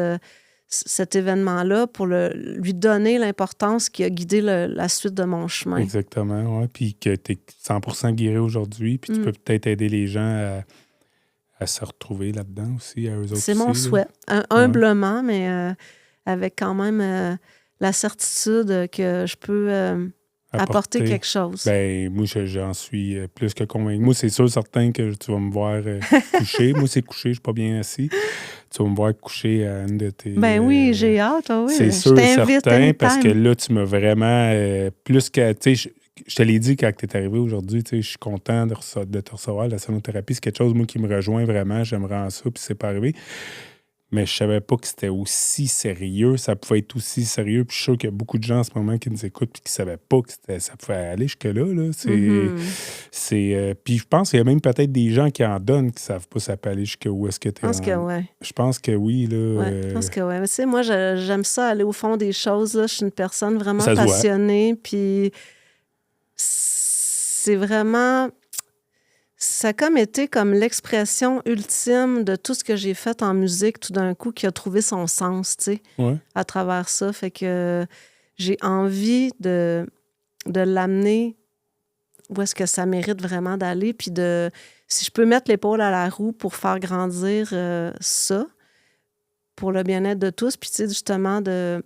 événement-là pour lui donner l'importance qui a guidé la suite de mon chemin. Exactement, oui. Puis que tu es 100% guéri aujourd'hui, puis tu peux peut-être aider les gens à se retrouver là-dedans aussi, à eux autres. C'est mon souhait. Humblement, mais avec quand même la certitude que je peux apporter quelque chose. Ben moi, j'en suis plus que convaincu. Moi, c'est sûr, certain que tu vas me voir coucher. Moi, c'est couché, je ne suis pas bien assis. Tu vas me voir coucher à une de tes... Ben oui, j'ai hâte. Oui. C'est sûr, certain, parce que là, tu m'as vraiment... plus que... Tu sais, je te l'ai dit quand tu es arrivé aujourd'hui, tu sais, je suis content de te recevoir. La sonothérapie, c'est quelque chose, moi, qui me rejoint vraiment. J'aimerais ça, puis c'est pas arrivé. Mais je savais pas que c'était aussi sérieux. Ça pouvait être aussi sérieux. Puis je suis sûr qu'il y a beaucoup de gens en ce moment qui nous écoutent et qui ne savaient pas que ça pouvait aller jusque-là. Là. Puis je pense qu'il y a même peut-être des gens qui en donnent qui ne savent pas ça peut aller jusqu'où est-ce que tu es. Je pense que oui. Là, je pense que oui. Mais tu sais, moi, j'aime ça aller au fond des choses. Là. Je suis une personne vraiment passionnée. Puis c'est vraiment... ça a comme été comme l'expression ultime de tout ce que j'ai fait en musique, tout d'un coup, qui a trouvé son sens, tu sais, Ouais. à travers ça. Fait que j'ai envie de l'amener où est-ce que ça mérite vraiment d'aller, puis si je peux mettre l'épaule à la roue pour faire grandir ça, pour le bien-être de tous, puis tu sais, justement, de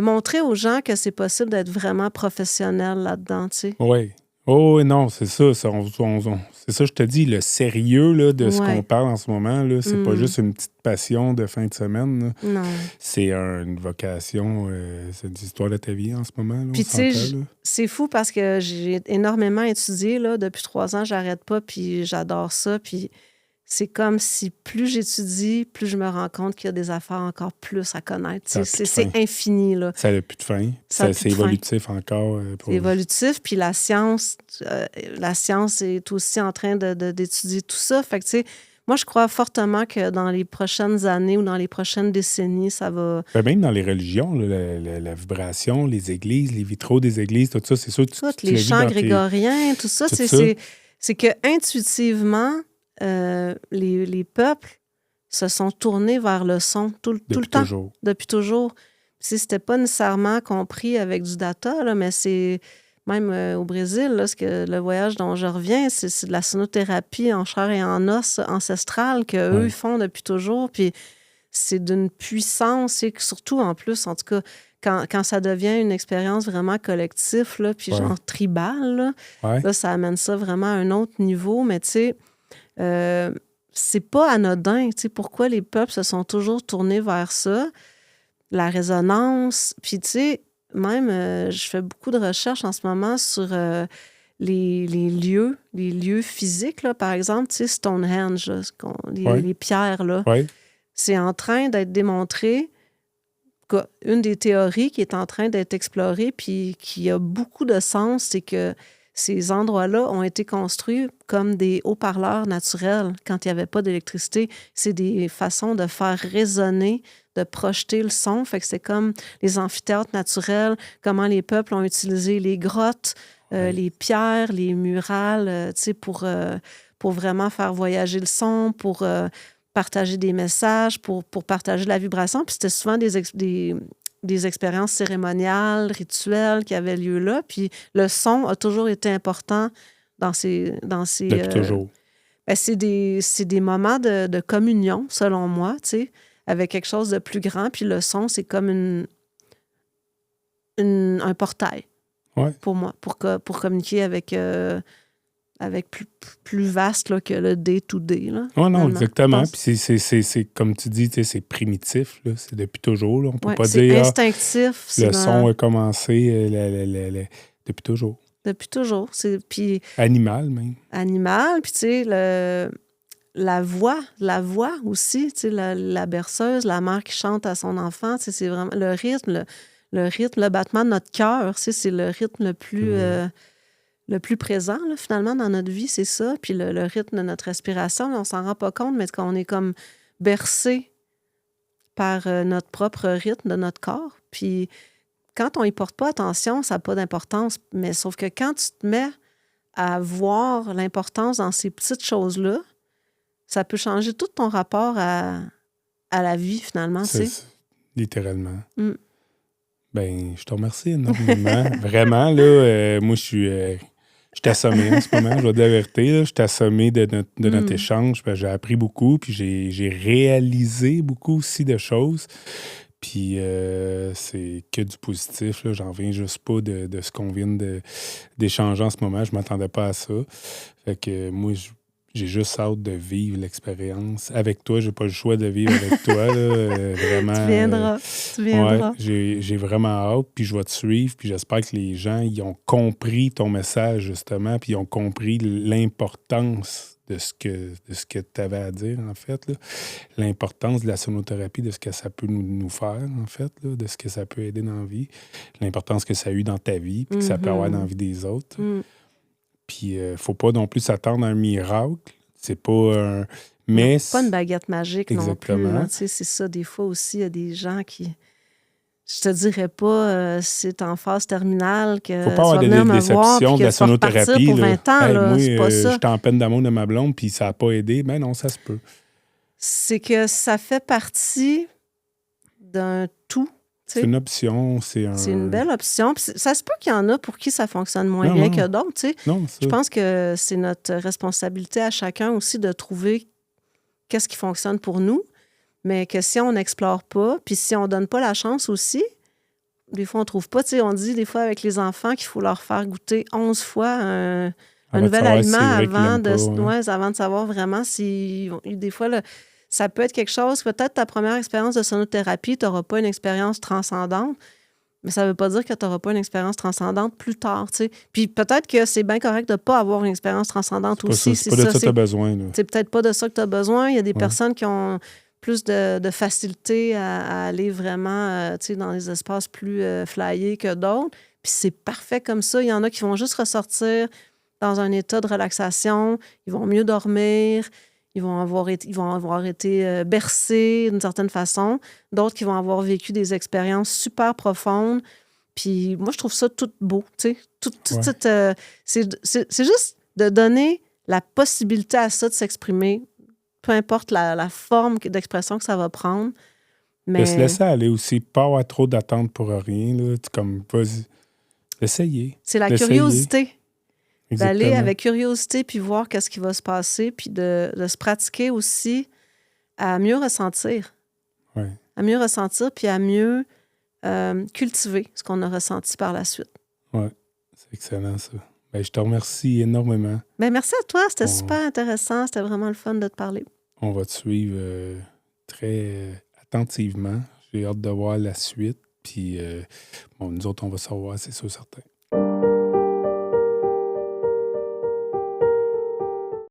montrer aux gens que c'est possible d'être vraiment professionnel là-dedans, tu sais. Oui. Oh, oui, non, c'est ça. C'est ça, je te dis, le sérieux là, de ce qu'on Ouais. parle en ce moment, là, c'est pas Mm. juste une petite passion de fin de semaine. Là. Non. C'est une vocation, c'est l'histoire de ta vie en ce moment. Là, Puis on tu sais, s'entend, là. c'est fou parce que j'ai énormément étudié, là, depuis 3 ans, j'arrête pas, puis j'adore ça, puis c'est comme si plus j'étudie, plus je me rends compte qu'il y a des affaires encore plus à connaître. Ça a Tu plus sais, de fin. c'est infini, là. Ça n'a plus de fin. Ça a plus C'est de fin. évolutif encore. C'est évolutif, puis la science est aussi en train d'étudier tout ça. Fait que, tu sais, moi, je crois fortement que dans les prochaines années ou dans les prochaines décennies, ça va... Ben, même dans les religions, là, la vibration, les églises, les vitraux des églises, tout ça, c'est sûr que Toutes tu les l'as vu chants dans grégoriens, tout ça, tout c'est ça. c'est que intuitivement, les peuples se sont tournés vers le son tout le Depuis temps, toujours. depuis toujours. Si c'était pas nécessairement compris avec du data, là, mais c'est même au Brésil, là, le voyage dont je reviens, c'est de la sonothérapie en chair et en os ancestrale qu'eux Ouais. ils font depuis toujours. Puis c'est d'une puissance, et que surtout en plus, en tout cas, quand ça devient une expérience vraiment collective, là, puis Ouais. genre tribale, là, Ouais. là, ça amène ça vraiment à un autre niveau. Mais tu sais, c'est pas anodin. Tu sais, pourquoi les peuples se sont toujours tournés vers ça? La résonance. Puis tu sais, même, je fais beaucoup de recherches en ce moment sur les lieux physiques. Là. Par exemple, tu sais, Stonehenge, là, Ouais. les pierres, là. Ouais. C'est en train d'être démontré. Une des théories qui est en train d'être explorée, puis qui a beaucoup de sens, c'est que ces endroits-là ont été construits comme des haut-parleurs naturels quand il n'y avait pas d'électricité. C'est des façons de faire résonner, de projeter le son. Fait que c'est comme les amphithéâtres naturels, comment les peuples ont utilisé les grottes, les pierres, les murales, tu sais, pour vraiment faire voyager le son, pour partager des messages, pour partager la vibration. Puis c'était souvent des expériences cérémoniales, rituelles qui avaient lieu là. Puis le son a toujours été important dans ces Depuis toujours. Ben, c'est des moments de communion, selon moi, tu sais, avec quelque chose de plus grand. Puis le son, c'est comme un portail pour moi, pour communiquer avec plus vaste là, que le day-to-day. Oui, non, finalement, exactement. je pense. Puis c'est comme tu dis, c'est primitif. Là. C'est depuis toujours. Là. On peut Ouais, pas c'est dire instinctif. le son a commencé depuis toujours. Depuis toujours. Puis Animal, même. animal, puis tu sais, la voix aussi, tu sais, la berceuse, la mère qui chante à son enfant, tu sais, c'est vraiment le rythme, le battement de notre cœur, tu sais, c'est le rythme le plus présent, là, finalement, dans notre vie, c'est ça. Puis le rythme de notre respiration, là, on s'en rend pas compte, mais qu'on est comme bercé par notre propre rythme de notre corps. Puis quand on y porte pas attention, ça n'a pas d'importance. Mais sauf que quand tu te mets à voir l'importance dans ces petites choses-là, ça peut changer tout ton rapport à la vie, finalement, tu sais. Littéralement. Mm. Ben, je te remercie énormément. Vraiment, là, moi, je suis assommé en ce moment, je dois dire la vérité. Là. Je suis assommé de notre échange. Ben, j'ai appris beaucoup, puis j'ai réalisé beaucoup aussi de choses. Puis c'est que du positif. Là. J'en viens juste pas de ce qu'on vient d'échanger en ce moment. Je m'attendais pas à ça. Fait que moi, j'ai juste hâte de vivre l'expérience. Avec toi, j'ai pas le choix de vivre avec toi. Là, vraiment. Tu viendras. Ouais, j'ai vraiment hâte, puis je vais te suivre, puis j'espère que les gens ils ont compris ton message, justement, puis ils ont compris l'importance de ce que tu avais à dire, en fait. Là. L'importance de la sonothérapie, de ce que ça peut nous faire, en fait, là, de ce que ça peut aider dans la vie. L'importance que ça a eu dans ta vie, puis que ça peut avoir dans la vie des autres. Puis, faut pas non plus s'attendre à un miracle. C'est pas un... Mais pas une baguette magique exactement. non plus. Là. C'est ça, des fois aussi, il y a des gens qui Je te dirais pas, si c'est en phase terminale Faut que pas tu avoir vas de venir me voir déception puis de que la tu vas repartir sonothérapie, pour là. 20 ans, Hey, moi, là. C'est pas ça. j'étais en peine d'amour de ma blonde, puis ça n'a pas aidé. Ben non, ça se peut. C'est que ça fait partie d'un tout, tu C'est sais. une option, C'est une un... belle option. Puis ça se peut qu'il y en a pour qui ça fonctionne moins Non, bien non, que d'autres, tu sais. non, ça. Je pense que c'est notre responsabilité à chacun aussi de trouver qu'est-ce qui fonctionne pour nous, mais que si on n'explore pas, puis si on donne pas la chance aussi, des fois, on trouve pas. Tu sais, on dit des fois avec les enfants qu'il faut leur faire goûter 11 fois un Avant de nouvel savoir si c'est aliment vrai qu'ils avant l'aiment pas, hein. ouais, avant de savoir vraiment si... Des fois, là, ça peut être quelque chose... Peut-être ta première expérience de sonothérapie, tu n'auras pas une expérience transcendante, mais ça ne veut pas dire que tu n'auras pas une expérience transcendante plus tard, tu sais. Puis peut-être que c'est bien correct de ne pas avoir une expérience transcendante C'est pas ça, aussi. c'est pas de ça que tu as besoin, là. C'est peut-être pas de ça que tu as besoin. Il y a des Ouais. personnes qui ont plus de facilité à aller vraiment tu sais, dans les espaces plus flyés que d'autres. Puis c'est parfait comme ça. Il y en a qui vont juste ressortir dans un état de relaxation. Ils vont mieux dormir. Ils vont avoir été bercés d'une certaine façon. D'autres qui vont avoir vécu des expériences super profondes. Puis moi, je trouve ça tout beau, tu sais. Ouais. C'est juste de donner la possibilité à ça de s'exprimer, peu importe la forme d'expression que ça va prendre. De se Mais laisser aller aussi, pas avoir trop d'attentes pour rien, là. Comme, vas-y, d'essayer. c'est la D'essayer. curiosité. D'aller Exactement. avec curiosité puis voir qu'est-ce qui va se passer, puis de se pratiquer aussi à mieux ressentir. Ouais. À mieux ressentir puis à mieux cultiver ce qu'on a ressenti par la suite. Ouais, c'est excellent, ça. Ben, je te remercie énormément. Ben, merci à toi, c'était super intéressant. C'était vraiment le fun de te parler. On va te suivre très attentivement. J'ai hâte de voir la suite. Puis, bon, nous autres, on va savoir, c'est sûr, certain.